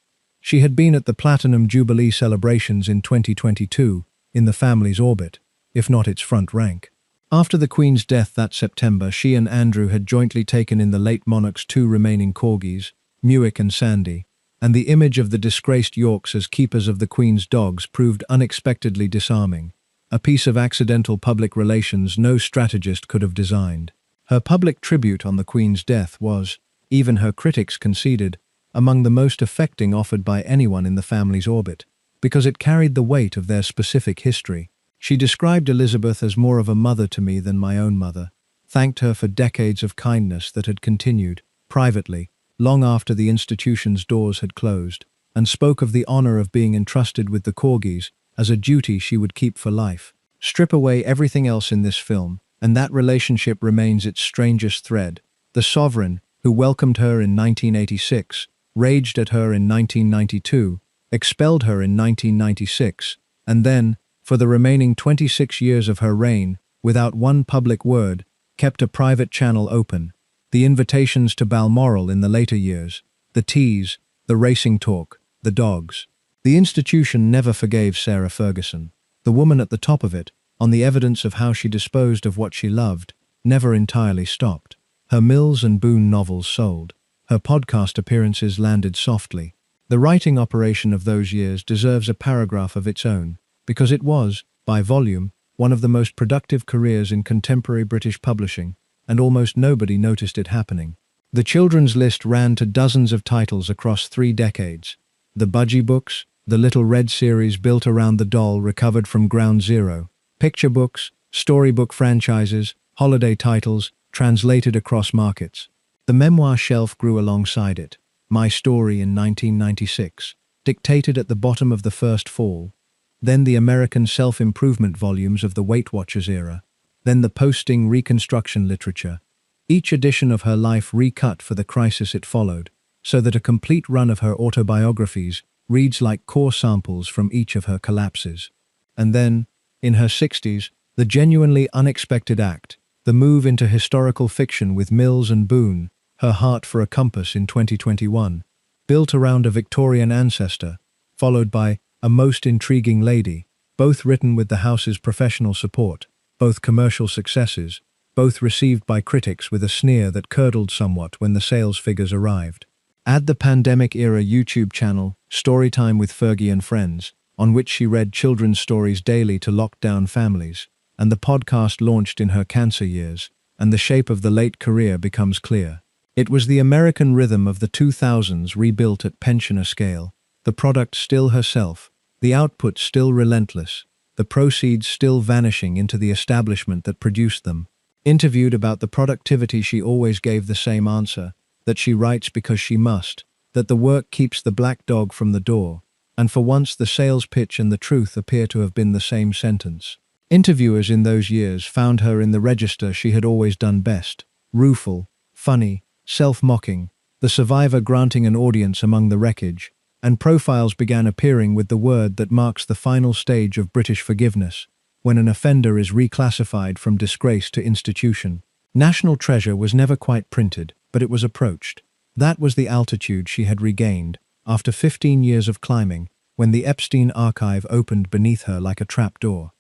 She had been at the Platinum Jubilee celebrations in 2022, in the family's orbit, if not its front rank. After the Queen's death that September, she and Andrew had jointly taken in the late monarch's two remaining corgis, Muick and Sandy, and the image of the disgraced Yorks as keepers of the Queen's dogs proved unexpectedly disarming, a piece of accidental public relations no strategist could have designed. Her public tribute on the Queen's death was, even her critics conceded, among the most affecting offered by anyone in the family's orbit, because it carried the weight of their specific history. She described Elizabeth as more of a mother to me than my own mother, thanked her for decades of kindness that had continued, privately, long after the institution's doors had closed, and spoke of the honor of being entrusted with the corgis as a duty she would keep for life. Strip away everything else in this film, and that relationship remains its strangest thread. The sovereign, who welcomed her in 1986, raged at her in 1992, expelled her in 1996, and then, for the remaining 26 years of her reign, without one public word, kept a private channel open. The invitations to Balmoral in the later years, the teas, the racing talk, the dogs. The institution never forgave Sarah Ferguson. The woman at the top of it, on the evidence of how she disposed of what she loved, never entirely stopped. Her Mills and Boon novels sold. Her podcast appearances landed softly. The writing operation of those years deserves a paragraph of its own, because it was, by volume, one of the most productive careers in contemporary British publishing, and almost nobody noticed it happening. The children's list ran to dozens of titles across 3 decades. The Budgie books, the Little Red series built around the doll recovered from ground zero, picture books, storybook franchises, holiday titles, translated across markets. The memoir shelf grew alongside it. My Story in 1996, dictated at the bottom of the first fall, then the American self-improvement volumes of the Weight Watchers era, then the posting reconstruction literature, each edition of her life recut for the crisis it followed, so that a complete run of her autobiographies reads like core samples from each of her collapses. And then, in her 60s, the genuinely unexpected act, the move into historical fiction with Mills and Boon, Her Heart for a Compass in 2021, built around a Victorian ancestor, followed by A Most Intriguing Lady, both written with the house's professional support, both commercial successes, both received by critics with a sneer that curdled somewhat when the sales figures arrived. Add the pandemic-era YouTube channel, Storytime with Fergie and Friends, on which she read children's stories daily to locked-down families, and the podcast launched in her cancer years, and the shape of the late career becomes clear. It was the American rhythm of the 2000s rebuilt at pensioner scale, the product still herself, the output still relentless, the proceeds still vanishing into the establishment that produced them. Interviewed about the productivity, she always gave the same answer, that she writes because she must, that the work keeps the black dog from the door, and for once the sales pitch and the truth appear to have been the same sentence. Interviewers in those years found her in the register she had always done best, rueful, funny, self-mocking, the survivor granting an audience among the wreckage, and profiles began appearing with the word that marks the final stage of British forgiveness, when an offender is reclassified from disgrace to institution. National Treasure was never quite printed, but it was approached. That was the altitude she had regained, after 15 years of climbing, when the Epstein archive opened beneath her like a trapdoor.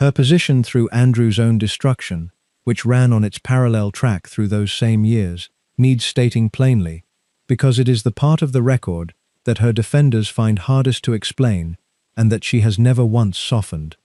Her position through Andrew's own destruction, which ran on its parallel track through those same years, needs stating plainly, because it is the part of the record that her defenders find hardest to explain, and that she has never once softened.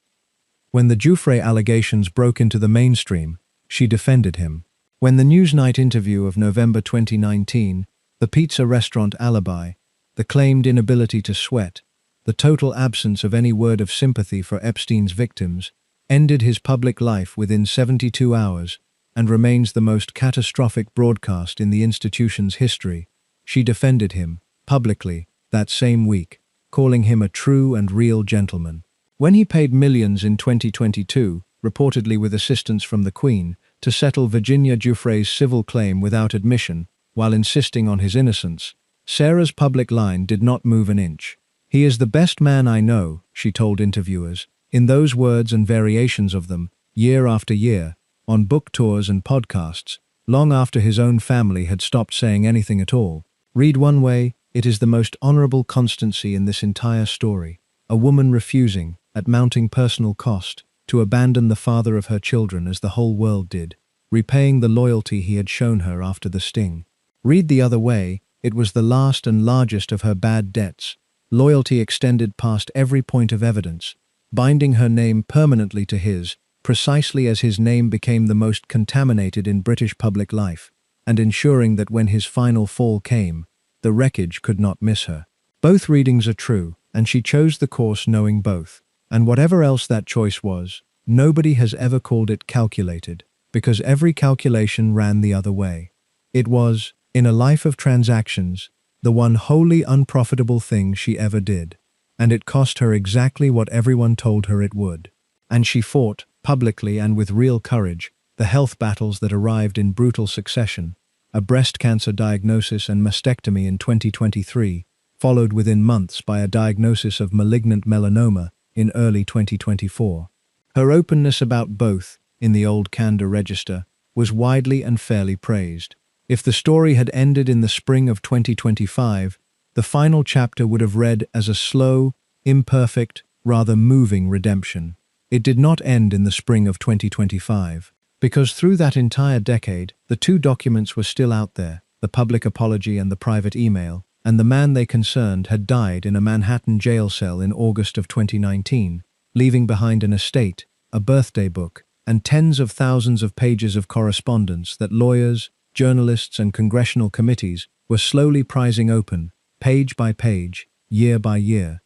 When the Giuffre allegations broke into the mainstream, she defended him. When the Newsnight interview of November 2019, the pizza restaurant alibi, the claimed inability to sweat, the total absence of any word of sympathy for Epstein's victims, ended his public life within 72 hours and remains the most catastrophic broadcast in the institution's history, she defended him, publicly, that same week, calling him a true and real gentleman. When he paid millions in 2022, reportedly with assistance from the Queen, to settle Virginia Giuffre's civil claim without admission, while insisting on his innocence, Sarah's public line did not move an inch. "He is the best man I know," she told interviewers, in those words and variations of them, year after year, on book tours and podcasts, long after his own family had stopped saying anything at all. Read one way, it is the most honorable constancy in this entire story. A woman refusing, at mounting personal cost, to abandon the father of her children as the whole world did, repaying the loyalty he had shown her after the sting. Read the other way, it was the last and largest of her bad debts. Loyalty extended past every point of evidence, binding her name permanently to his, precisely as his name became the most contaminated in British public life, and ensuring that when his final fall came, the wreckage could not miss her. Both readings are true, and she chose the course knowing both. And whatever else that choice was, nobody has ever called it calculated, because every calculation ran the other way. It was, in a life of transactions, the one wholly unprofitable thing she ever did, and it cost her exactly what everyone told her it would. And she fought, publicly and with real courage, the health battles that arrived in brutal succession, a breast cancer diagnosis and mastectomy in 2023, followed within months by a diagnosis of malignant melanoma in early 2024. Her openness about both, in the old Candor Register, was widely and fairly praised. If the story had ended in the spring of 2025, the final chapter would have read as a slow, imperfect, rather moving redemption. It did not end in the spring of 2025, because through that entire decade, the two documents were still out there, the public apology and the private email, and the man they concerned had died in a Manhattan jail cell in August of 2019, leaving behind an estate, a birthday book, and tens of thousands of pages of correspondence that lawyers, journalists, and congressional committees were slowly prizing open, page by page, year by year.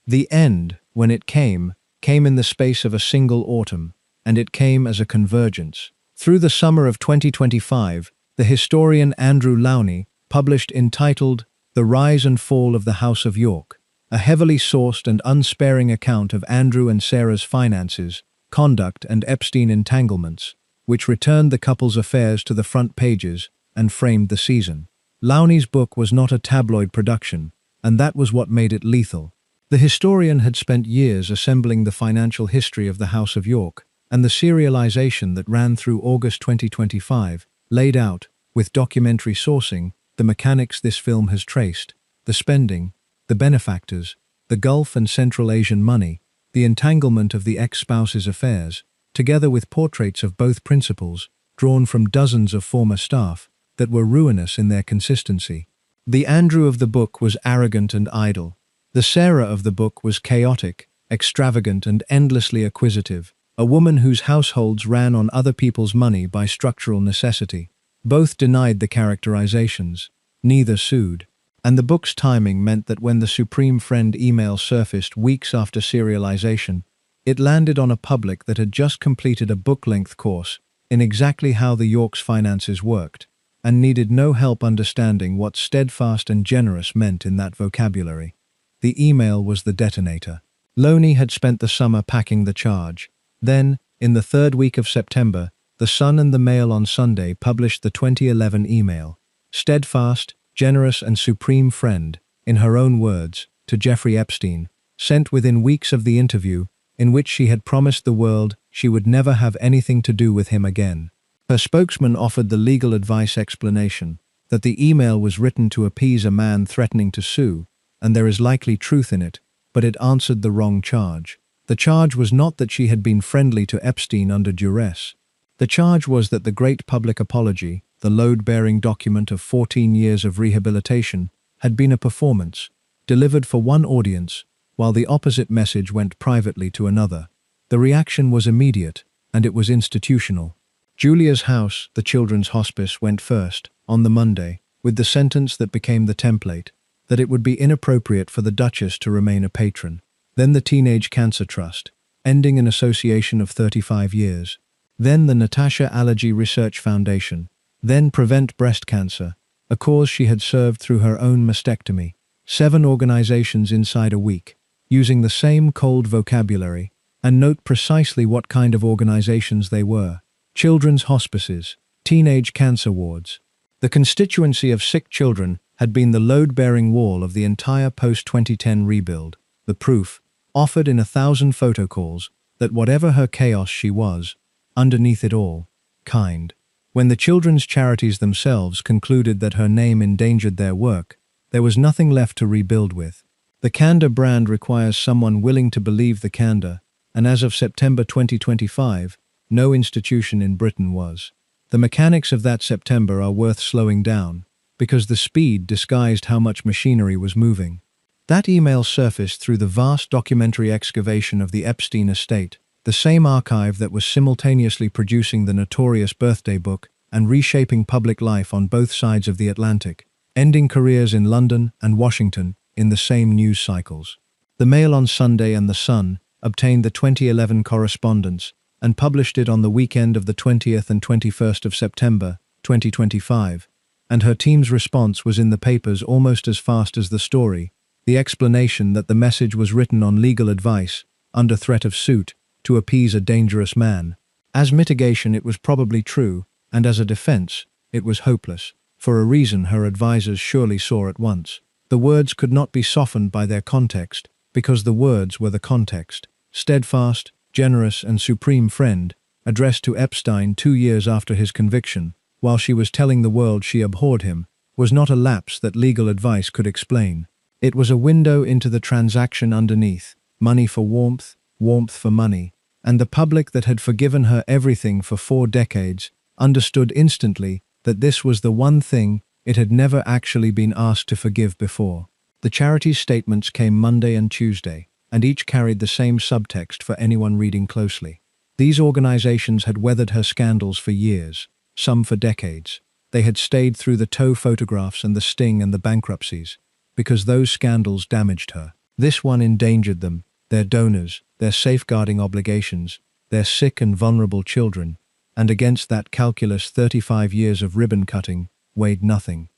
The end, when it came in the space of a single autumn, and it came as a convergence. Through the summer of 2025, the historian Andrew Lowney published entitled The Rise and Fall of the House of York, a heavily sourced and unsparing account of Andrew and Sarah's finances, conduct, and Epstein entanglements, which returned the couple's affairs to the front pages and framed the season. Lowney's book was not a tabloid production, and that was what made it lethal. The historian had spent years assembling the financial history of the House of York, and the serialization that ran through August 2025 laid out, with documentary sourcing, the mechanics this film has traced, the spending, the benefactors, the Gulf and Central Asian money, the entanglement of the ex-spouse's affairs, together with portraits of both principals, drawn from dozens of former staff, that were ruinous in their consistency. The Andrew of the book was arrogant and idle. The Sarah of the book was chaotic, extravagant, and endlessly acquisitive, a woman whose households ran on other people's money by structural necessity. Both denied the characterizations. Neither sued. And the book's timing meant that when the Supreme Friend email surfaced weeks after serialization, it landed on a public that had just completed a book-length course in exactly how the Yorks' finances worked, and needed no help understanding what steadfast and generous meant in that vocabulary. The email was the detonator. Lowney had spent the summer packing the charge. Then, in the third week of September, the Sun and the Mail on Sunday published the 2011 email. Steadfast, generous, and supreme friend, in her own words, to Jeffrey Epstein, sent within weeks of the interview, in which she had promised the world she would never have anything to do with him again. Her spokesman offered the legal advice explanation that the email was written to appease a man threatening to sue, and there is likely truth in it, but it answered the wrong charge. The charge was not that she had been friendly to Epstein under duress. The charge was that the great public apology, the load-bearing document of 14 years of rehabilitation, had been a performance, delivered for one audience, while the opposite message went privately to another. The reaction was immediate, and it was institutional. Julia's house, the children's hospice, went first, on the Monday, with the sentence that became the template, that it would be inappropriate for the Duchess to remain a patron. Then the Teenage Cancer Trust, ending an association of 35 years. Then the Natasha Allergy Research Foundation. Then Prevent Breast Cancer, a cause she had served through her own mastectomy. 7 organizations inside a week, using the same cold vocabulary, and note precisely what kind of organizations they were. Children's hospices, teenage cancer wards. The constituency of sick children had been the load-bearing wall of the entire post-2010 rebuild. The proof, offered in 1,000 photo calls, that whatever her chaos she was, underneath it all, kind. When the children's charities themselves concluded that her name endangered their work, there was nothing left to rebuild with. The candor brand requires someone willing to believe the candor, and as of September 2025, no institution in Britain was. The mechanics of that September are worth slowing down, because the speed disguised how much machinery was moving. That email surfaced through the vast documentary excavation of the Epstein estate, the same archive that was simultaneously producing the notorious birthday book and reshaping public life on both sides of the Atlantic, ending careers in London and Washington in the same news cycles. The Mail on Sunday and The Sun obtained the 2011 correspondence and published it on the weekend of the 20th and 21st of September, 2025, and her team's response was in the papers almost as fast as the story, the explanation that the message was written on legal advice, under threat of suit, to appease a dangerous man. As mitigation it was probably true, and as a defense, it was hopeless, for a reason her advisors surely saw at once. The words could not be softened by their context, because the words were the context. Steadfast, generous and supreme friend, addressed to Epstein 2 years after his conviction, while she was telling the world she abhorred him, was not a lapse that legal advice could explain. It was a window into the transaction underneath, money for warmth, warmth for money, and the public that had forgiven her everything for 4 decades understood instantly that this was the one thing it had never actually been asked to forgive before. The charity's statements came Monday and Tuesday, and each carried the same subtext for anyone reading closely. These organizations had weathered her scandals for years, some for decades. They had stayed through the toe photographs and the sting and the bankruptcies, because those scandals damaged her. This one endangered them, their donors, their safeguarding obligations, their sick and vulnerable children, and against that calculus 35 years of ribbon cutting weighed nothing.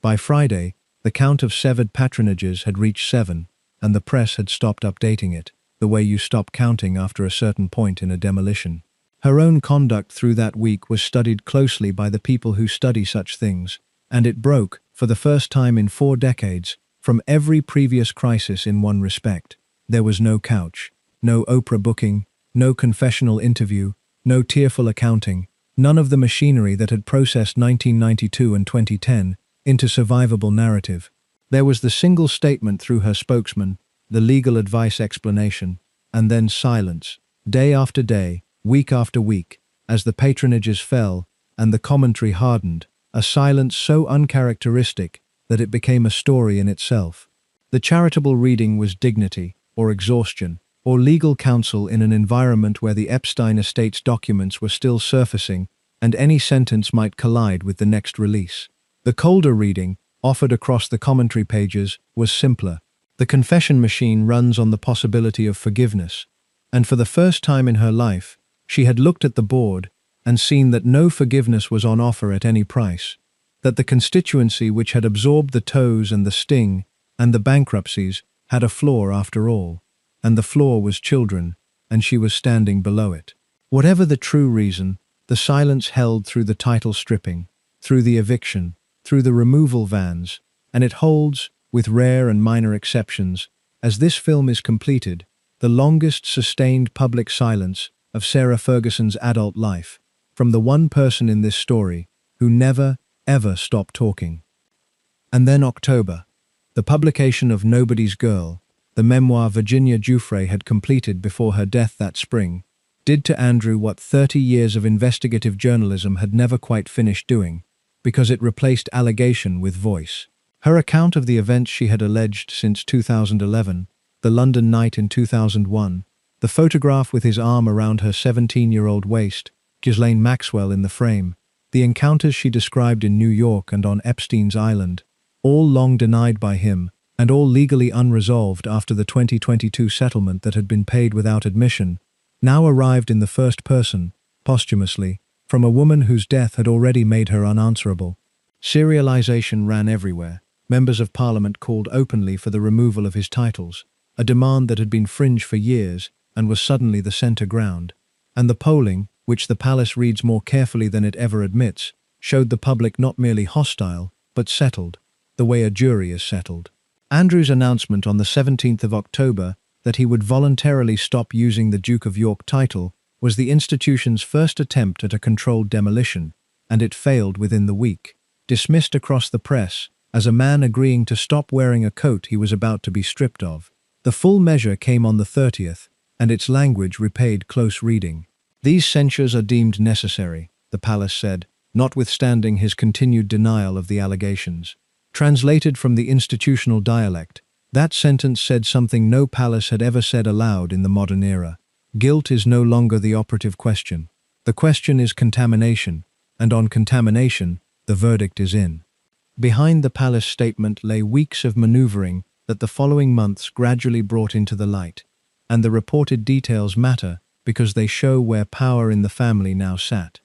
By Friday, the count of severed patronages had reached 7, and the press had stopped updating it, the way you stop counting after a certain point in a demolition. Her own conduct through that week was studied closely by the people who study such things, and it broke, for the first time in 4 decades, from every previous crisis in one respect. There was no couch, no Oprah booking, no confessional interview, no tearful accounting, none of the machinery that had processed 1992 and 2010 into survivable narrative. There was the single statement through her spokesman, the legal advice explanation, and then silence, day after day, week after week, as the patronages fell and the commentary hardened, a silence so uncharacteristic that it became a story in itself. The charitable reading was dignity, or exhaustion, or legal counsel in an environment where the Epstein estate's documents were still surfacing and any sentence might collide with the next release. The colder reading, offered across the commentary pages, was simpler. The confession machine runs on the possibility of forgiveness, and for the first time in her life, she had looked at the board and seen that no forgiveness was on offer at any price, that the constituency which had absorbed the toes and the sting and the bankruptcies had a floor after all, and the floor was children, and she was standing below it. Whatever the true reason, the silence held through the title stripping, through the eviction, through the removal vans, and it holds, with rare and minor exceptions, as this film is completed, the longest sustained public silence of Sarah Ferguson's adult life, from the one person in this story who never, ever stopped talking. And then October, the publication of Nobody's Girl, the memoir Virginia Giuffre had completed before her death that spring, did to Andrew what 30 years of investigative journalism had never quite finished doing, because it replaced allegation with voice. Her account of the events she had alleged since 2011, the London night in 2001, the photograph with his arm around her 17-year-old waist, Ghislaine Maxwell in the frame, the encounters she described in New York and on Epstein's Island, all long denied by him, and all legally unresolved after the 2022 settlement that had been paid without admission, now arrived in the first person, posthumously, from a woman whose death had already made her unanswerable. Serialization ran everywhere. Members of Parliament called openly for the removal of his titles, a demand that had been fringe for years and was suddenly the centre ground. And the polling, which the palace reads more carefully than it ever admits, showed the public not merely hostile, but settled, the way a jury is settled. Andrew's announcement on the 17th of October that he would voluntarily stop using the Duke of York title was the institution's first attempt at a controlled demolition, and it failed within the week. Dismissed across the press as a man agreeing to stop wearing a coat he was about to be stripped of. The full measure came on the 30th, and its language repaid close reading. "These censures are deemed necessary," the palace said, notwithstanding his continued denial of the allegations. Translated from the institutional dialect, that sentence said something no palace had ever said aloud in the modern era. Guilt is no longer the operative question. The question is contamination, and on contamination, the verdict is in. Behind the palace statement lay weeks of maneuvering that the following months gradually brought into the light, and the reported details matter because they show where power in the family now sat.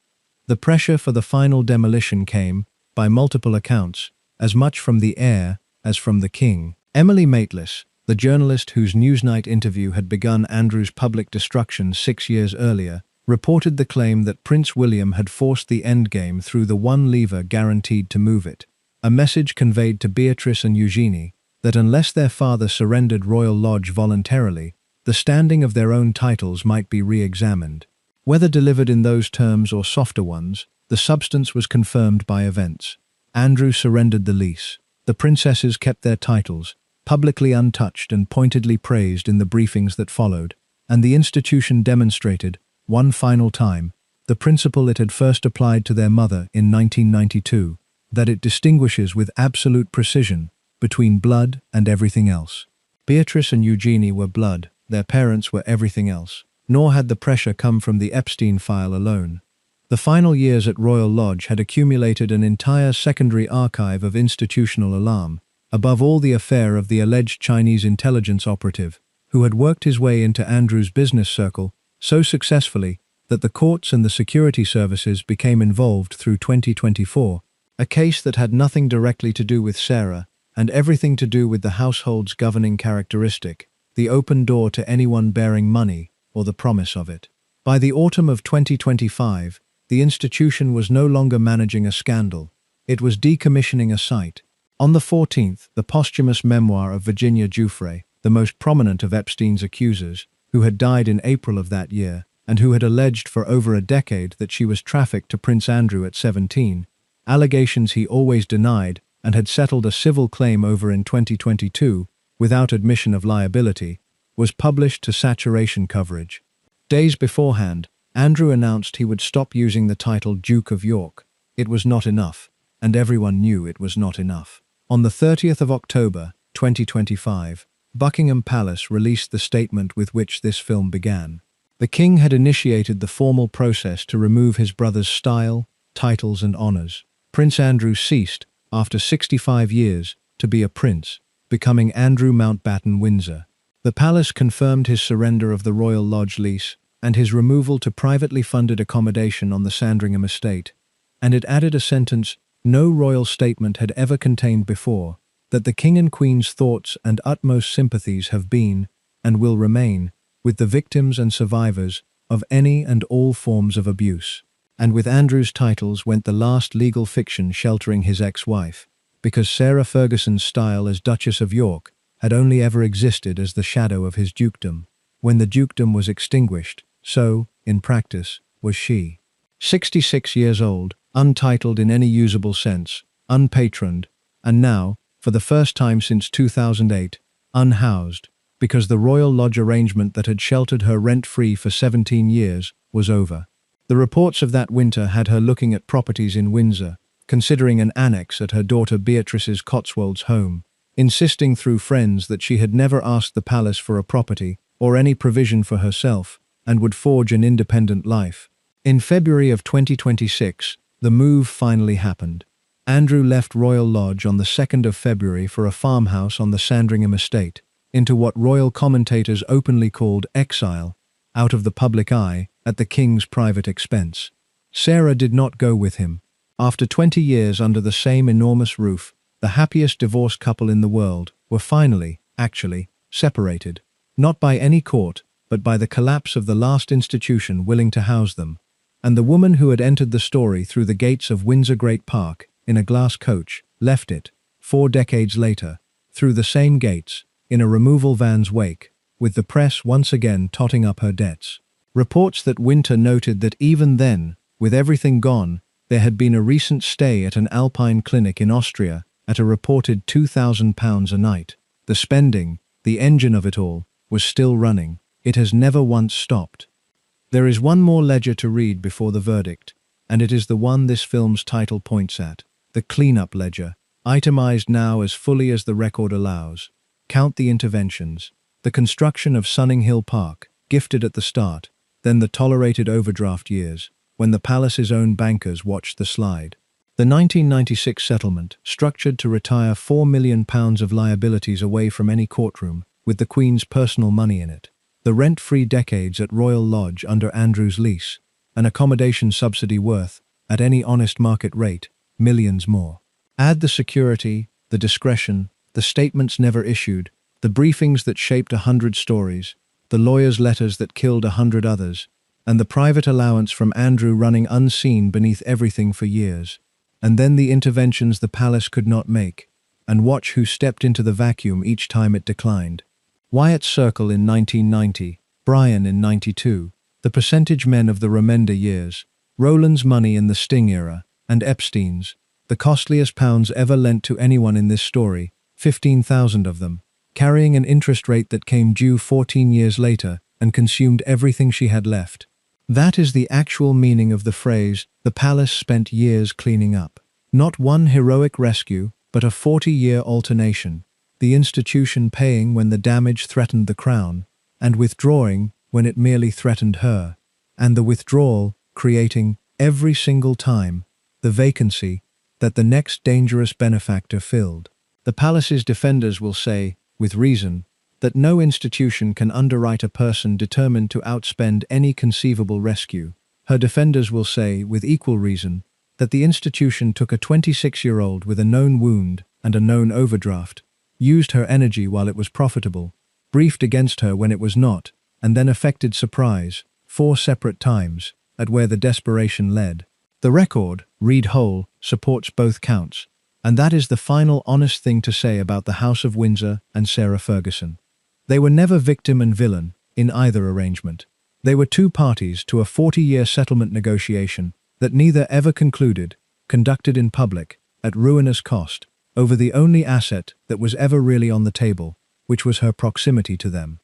The pressure for the final demolition came, by multiple accounts, as much from the heir as from the king. Emily Maitlis, the journalist whose Newsnight interview had begun Andrew's public destruction 6 years earlier, reported the claim that Prince William had forced the endgame through the one lever guaranteed to move it. A message conveyed to Beatrice and Eugenie that unless their father surrendered Royal Lodge voluntarily, the standing of their own titles might be re-examined. Whether delivered in those terms or softer ones, the substance was confirmed by events. Andrew surrendered the lease. The princesses kept their titles, publicly untouched and pointedly praised in the briefings that followed, and the institution demonstrated, one final time, the principle it had first applied to their mother in 1992, that it distinguishes with absolute precision between blood and everything else. Beatrice and Eugenie were blood, their parents were everything else. Nor had the pressure come from the Epstein file alone. The final years at Royal Lodge had accumulated an entire secondary archive of institutional alarm, above all the affair of the alleged Chinese intelligence operative, who had worked his way into Andrew's business circle so successfully that the courts and the security services became involved through 2024, a case that had nothing directly to do with Sarah and everything to do with the household's governing characteristic, the open door to anyone bearing money or the promise of it. By the autumn of 2025, the institution was no longer managing a scandal. It was decommissioning a site. On the 14th, the posthumous memoir of Virginia Giuffre, the most prominent of Epstein's accusers, who had died in April of that year, and who had alleged for over a decade that she was trafficked to Prince Andrew at 17, allegations he always denied and had settled a civil claim over in 2022, without admission of liability, was published to saturation coverage. Days beforehand, Andrew announced he would stop using the title Duke of York. It was not enough, and everyone knew it was not enough. On the 30th of October, 2025, Buckingham Palace released the statement with which this film began. The king had initiated the formal process to remove his brother's style, titles and honours. Prince Andrew ceased, after 65 years, to be a prince, becoming Andrew Mountbatten Windsor. The palace confirmed his surrender of the Royal Lodge lease and his removal to privately funded accommodation on the Sandringham estate, and it added a sentence no royal statement had ever contained before, that the King and Queen's thoughts and utmost sympathies have been, and will remain, with the victims and survivors of any and all forms of abuse. And with Andrew's titles went the last legal fiction sheltering his ex-wife, because Sarah Ferguson's style as Duchess of York had only ever existed as the shadow of his dukedom. When the dukedom was extinguished, so, in practice, was she. 66 years old, untitled in any usable sense, unpatroned, and now, for the first time since 2008, unhoused, because the Royal Lodge arrangement that had sheltered her rent-free for 17 years was over. The reports of that winter had her looking at properties in Windsor, considering an annex at her daughter Beatrice's Cotswolds home, insisting through friends that she had never asked the palace for a property or any provision for herself, and would forge an independent life. In February of 2026, the move finally happened. Andrew left Royal Lodge on the 2nd of February for a farmhouse on the Sandringham estate, into what royal commentators openly called exile, out of the public eye, at the king's private expense. Sarah did not go with him. After 20 years under the same enormous roof, the happiest divorced couple in the world were finally, actually, separated. Not by any court, but by the collapse of the last institution willing to house them. And the woman who had entered the story through the gates of Windsor Great Park, in a glass coach, left it, 4 decades later, through the same gates, in a removal van's wake, with the press once again totting up her debts. Reports that winter noted that even then, with everything gone, there had been a recent stay at an alpine clinic in Austria at a reported £2,000 a night. The spending, the engine of it all, was still running. It has never once stopped. There is one more ledger to read before the verdict, and it is the one this film's title points at, the cleanup ledger, itemized now as fully as the record allows. Count the interventions, the construction of Sunninghill Park, gifted at the start, then the tolerated overdraft years, when the palace's own bankers watched the slide. The 1996 settlement, structured to retire £4 million of liabilities away from any courtroom, with the Queen's personal money in it. The rent-free decades at Royal Lodge under Andrew's lease, an accommodation subsidy worth, at any honest market rate, millions more. Add the security, the discretion, the statements never issued, the briefings that shaped 100 stories, the lawyers' letters that killed 100 others, and the private allowance from Andrew running unseen beneath everything for years. And then the interventions the palace could not make, and watch who stepped into the vacuum each time it declined. Wyatt's Circle in 1990, Brian in 92, the percentage men of the Remender years, Roland's money in the Sting era, and Epstein's, the costliest pounds ever lent to anyone in this story, 15,000 of them, carrying an interest rate that came due 14 years later and consumed everything she had left. That is the actual meaning of the phrase, the palace spent years cleaning up. Not one heroic rescue, but a 40-year alternation, the institution paying when the damage threatened the crown, and withdrawing when it merely threatened her, and the withdrawal creating, every single time, the vacancy that the next dangerous benefactor filled. The palace's defenders will say, with reason, that no institution can underwrite a person determined to outspend any conceivable rescue. Her defenders will say, with equal reason, that the institution took a 26-year-old with a known wound and a known overdraft, used her energy while it was profitable, briefed against her when it was not, and then affected surprise, 4 separate times, at where the desperation led. The record, read whole, supports both counts, and that is the final honest thing to say about the House of Windsor and Sarah Ferguson. They were never victim and villain in either arrangement. They were two parties to a 40-year settlement negotiation that neither ever concluded, conducted in public, at ruinous cost, over the only asset that was ever really on the table, which was her proximity to them.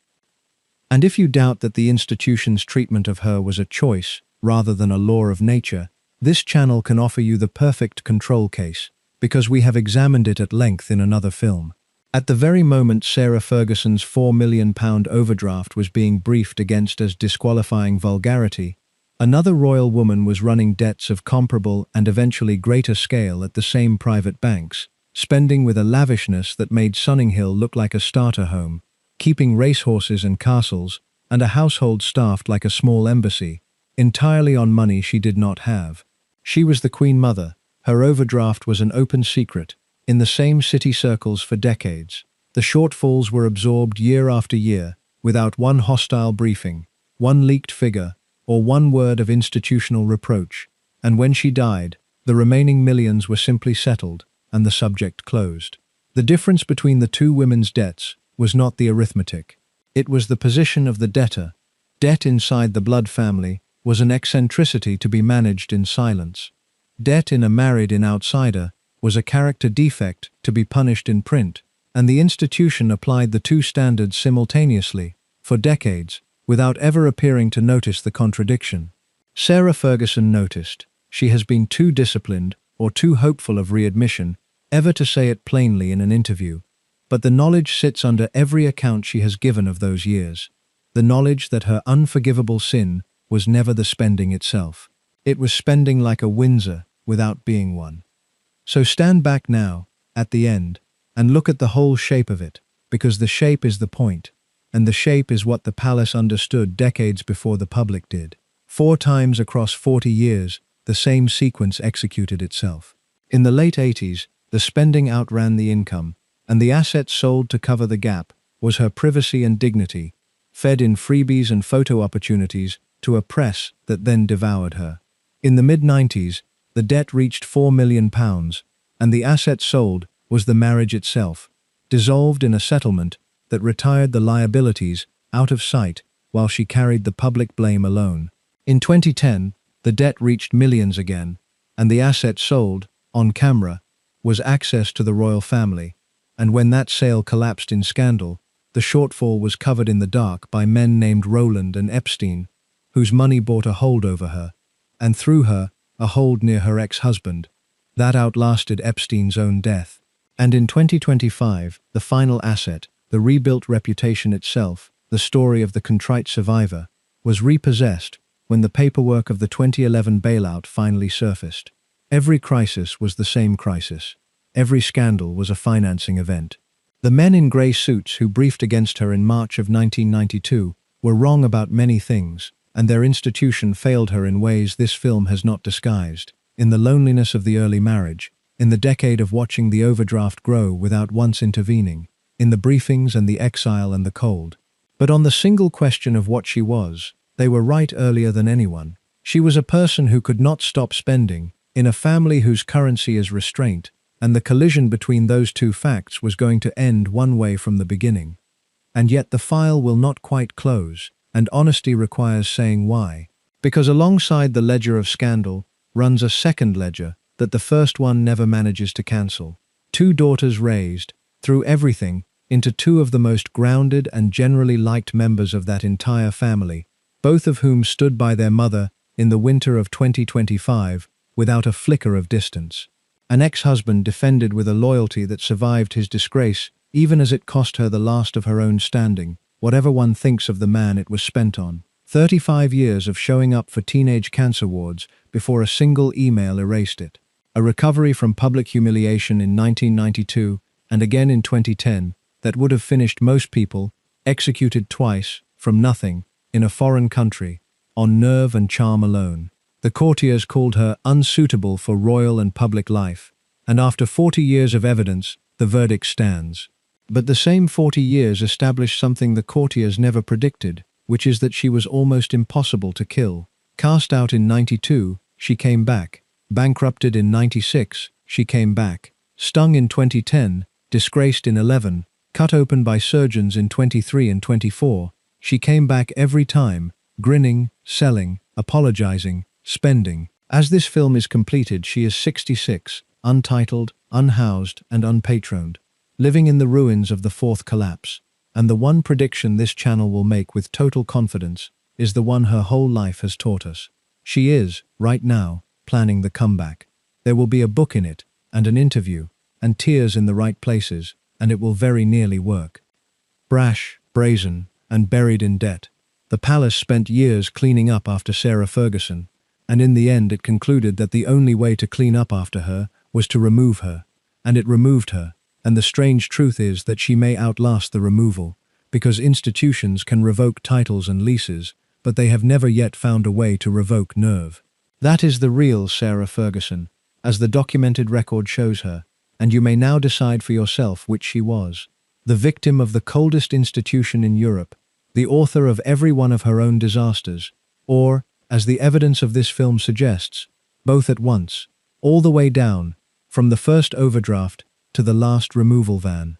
And if you doubt that the institution's treatment of her was a choice rather than a law of nature, this channel can offer you the perfect control case, because we have examined it at length in another film. At the very moment Sarah Ferguson's £4 million overdraft was being briefed against as disqualifying vulgarity, another royal woman was running debts of comparable and eventually greater scale at the same private banks, spending with a lavishness that made Sunninghill look like a starter home, keeping racehorses and castles, and a household staffed like a small embassy, entirely on money she did not have. She was the Queen Mother. Her overdraft was an open secret, in the same city circles for decades. The shortfalls were absorbed year after year, without one hostile briefing, one leaked figure, or one word of institutional reproach, and when she died, the remaining millions were simply settled, and the subject closed. The difference between the two women's debts was not the arithmetic. It was the position of the debtor. Debt inside the blood family was an eccentricity to be managed in silence. Debt in a married-in outsider was a character defect to be punished in print, and the institution applied the two standards simultaneously, for decades, without ever appearing to notice the contradiction. Sarah Ferguson noticed. She has been too disciplined, or too hopeful of readmission, ever to say it plainly in an interview. But the knowledge sits under every account she has given of those years. The knowledge that her unforgivable sin was never the spending itself. It was spending like a Windsor without being one. So stand back now, at the end, and look at the whole shape of it, because the shape is the point, and the shape is what the palace understood decades before the public did. 4 times across 40 years, the same sequence executed itself. In the late 80s, the spending outran the income, and the assets sold to cover the gap was her privacy and dignity, fed in freebies and photo opportunities to a press that then devoured her. In the mid-90s, the debt reached £4 million, and the asset sold was the marriage itself, dissolved in a settlement that retired the liabilities out of sight while she carried the public blame alone. In 2010, the debt reached millions again, and the asset sold, on camera, was access to the royal family, and when that sale collapsed in scandal, the shortfall was covered in the dark by men named Rowland and Epstein, whose money bought a hold over her, and through her, a hold near her ex-husband. That outlasted Epstein's own death. And in 2025, the final asset, the rebuilt reputation itself, the story of the contrite survivor, was repossessed when the paperwork of the 2011 bailout finally surfaced. Every crisis was the same crisis. Every scandal was a financing event. The men in grey suits who briefed against her in March of 1992 were wrong about many things, and their institution failed her in ways this film has not disguised. In the loneliness of the early marriage, in the decade of watching the overdraft grow without once intervening, in the briefings and the exile and the cold. But on the single question of what she was, they were right earlier than anyone. She was a person who could not stop spending, in a family whose currency is restraint, and the collision between those two facts was going to end one way from the beginning. And yet the file will not quite close, and honesty requires saying why. Because alongside the ledger of scandal runs a second ledger that the first one never manages to cancel. Two daughters raised, through everything, into two of the most grounded and generally liked members of that entire family, both of whom stood by their mother in the winter of 2025 without a flicker of distance. An ex-husband defended with a loyalty that survived his disgrace, even as it cost her the last of her own standing, whatever one thinks of the man it was spent on. 35 years of showing up for teenage cancer wards before a single email erased it. A recovery from public humiliation in 1992 and again in 2010 that would have finished most people, executed twice, from nothing, in a foreign country, on nerve and charm alone. The courtiers called her unsuitable for royal and public life, and after 40 years of evidence, the verdict stands. But the same 40 years established something the courtiers never predicted, which is that she was almost impossible to kill. Cast out in 92, she came back. Bankrupted in 96, she came back. Stung in 2010, disgraced in 11, cut open by surgeons in 23 and 24, she came back every time, grinning, selling, apologizing, spending. As this film is completed, she is 66, untitled, unhoused, and unpatroned, living in the ruins of the fourth collapse. And the one prediction this channel will make with total confidence is the one her whole life has taught us. She is, right now, planning the comeback. There will be a book in it, and an interview, and tears in the right places, and it will very nearly work. Brash, brazen, and buried in debt, the palace spent years cleaning up after Sarah Ferguson, and in the end it concluded that the only way to clean up after her was to remove her, and it removed her, and the strange truth is that she may outlast the removal, because institutions can revoke titles and leases, but they have never yet found a way to revoke nerve. That is the real Sarah Ferguson, as the documented record shows her, and you may now decide for yourself which she was. The victim of the coldest institution in Europe, the author of every one of her own disasters, or, as the evidence of this film suggests, both at once, all the way down, from the first overdraft to the last removal van.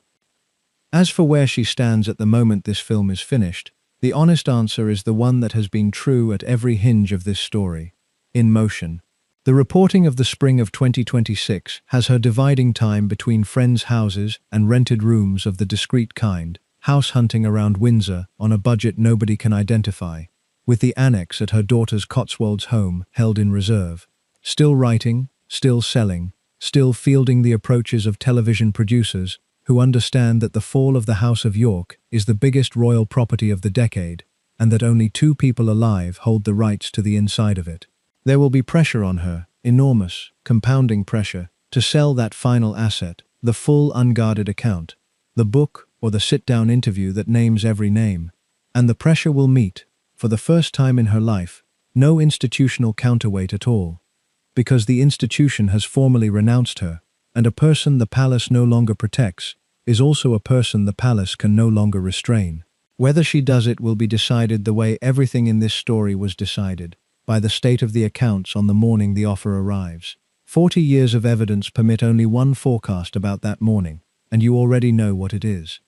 As for where she stands at the moment this film is finished, the honest answer is the one that has been true at every hinge of this story: in motion. The reporting of the spring of 2026 has her dividing time between friends' houses and rented rooms of the discreet kind, house hunting around Windsor on a budget nobody can identify, with the annex at her daughter's Cotswolds home held in reserve. Still writing, still selling, still fielding the approaches of television producers who understand that the fall of the House of York is the biggest royal property of the decade, and that only two people alive hold the rights to the inside of it. There will be pressure on her, enormous, compounding pressure, to sell that final asset, the full unguarded account, the book or the sit-down interview that names every name. And the pressure will meet, for the first time in her life, no institutional counterweight at all. Because the institution has formally renounced her, and a person the palace no longer protects is also a person the palace can no longer restrain. Whether she does it will be decided the way everything in this story was decided, by the state of the accounts on the morning the offer arrives. 40 years of evidence permit only one forecast about that morning, and you already know what it is.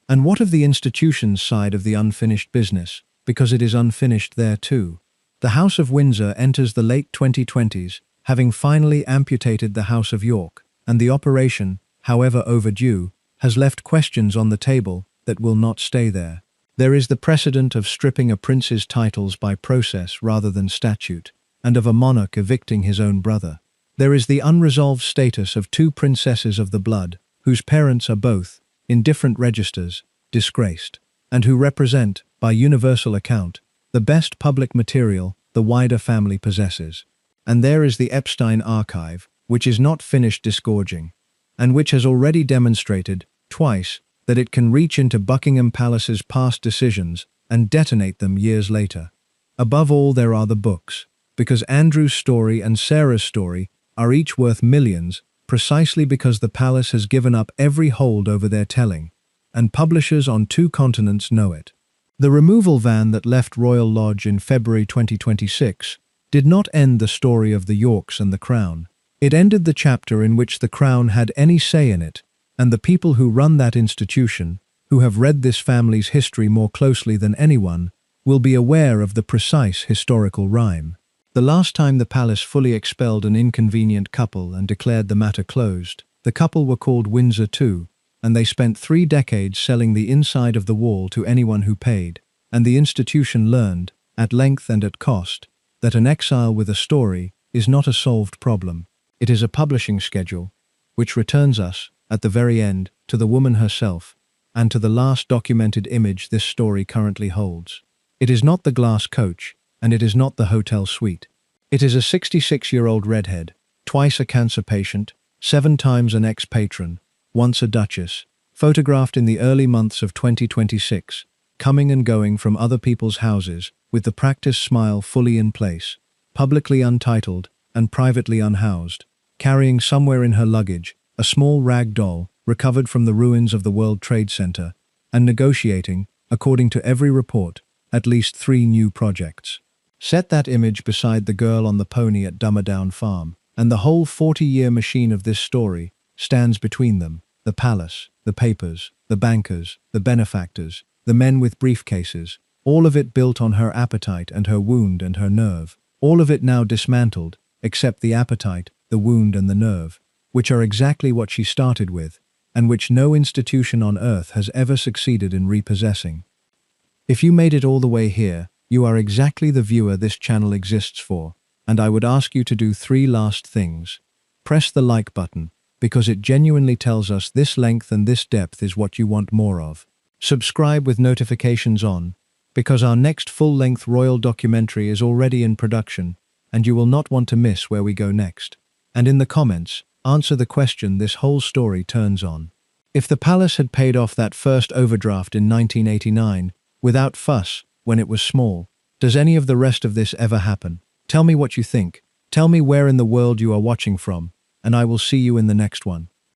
And what of the institution's side of the unfinished business? because it is unfinished there too. The House of Windsor enters the late 2020s, having finally amputated the House of York, and the operation, however overdue, has left questions on the table that will not stay there. There is the precedent of stripping a prince's titles by process rather than statute, and of a monarch evicting his own brother. There is the unresolved status of two princesses of the blood, whose parents are both, in different registers, disgraced, and who represent, by universal account, the best public material the wider family possesses. And there is the Epstein archive, which is not finished disgorging, and which has already demonstrated, twice, that it can reach into Buckingham Palace's past decisions and detonate them years later. Above all, there are the books, because Andrew's story and Sarah's story are each worth millions, precisely because the palace has given up every hold over their telling, and publishers on 2 continents know it. The removal van that left Royal Lodge in February 2026 did not end the story of the Yorks and the Crown. It ended the chapter in which the Crown had any say in it, and the people who run that institution, who have read this family's history more closely than anyone, will be aware of the precise historical rhyme. The last time the palace fully expelled an inconvenient couple and declared the matter closed, the couple were called Windsor II, and they spent 3 decades selling the inside of the wall to anyone who paid, and the institution learned, at length and at cost, that an exile with a story is not a solved problem. It is a publishing schedule, which returns us, at the very end, to the woman herself, and to the last documented image this story currently holds. It is not the glass coach, and it is not the hotel suite. It is a 66-year-old redhead, twice a cancer patient, 7 times an ex-patron, once a duchess, photographed in the early months of 2026, coming and going from other people's houses with the practiced smile fully in place, publicly untitled and privately unhoused, carrying somewhere in her luggage a small rag doll recovered from the ruins of the World Trade Center, and negotiating, according to every report, at least 3 new projects. Set that image beside the girl on the pony at Dummerdown Farm, and the whole 40-year machine of this story stands between them: the palace, the papers, the bankers, the benefactors, the men with briefcases, all of it built on her appetite and her wound and her nerve, all of it now dismantled, except the appetite, the wound and the nerve, which are exactly what she started with, and which no institution on earth has ever succeeded in repossessing. If you made it all the way here, you are exactly the viewer this channel exists for, and I would ask you to do 3 last things. Press the like button, because it genuinely tells us this length and this depth is what you want more of. Subscribe with notifications on, because our next full-length royal documentary is already in production, and you will not want to miss where we go next. And in the comments, answer the question this whole story turns on. If the palace had paid off that first overdraft in 1989, without fuss, when it was small, does any of the rest of this ever happen? Tell me what you think. Tell me where in the world you are watching from, and I will see you in the next one.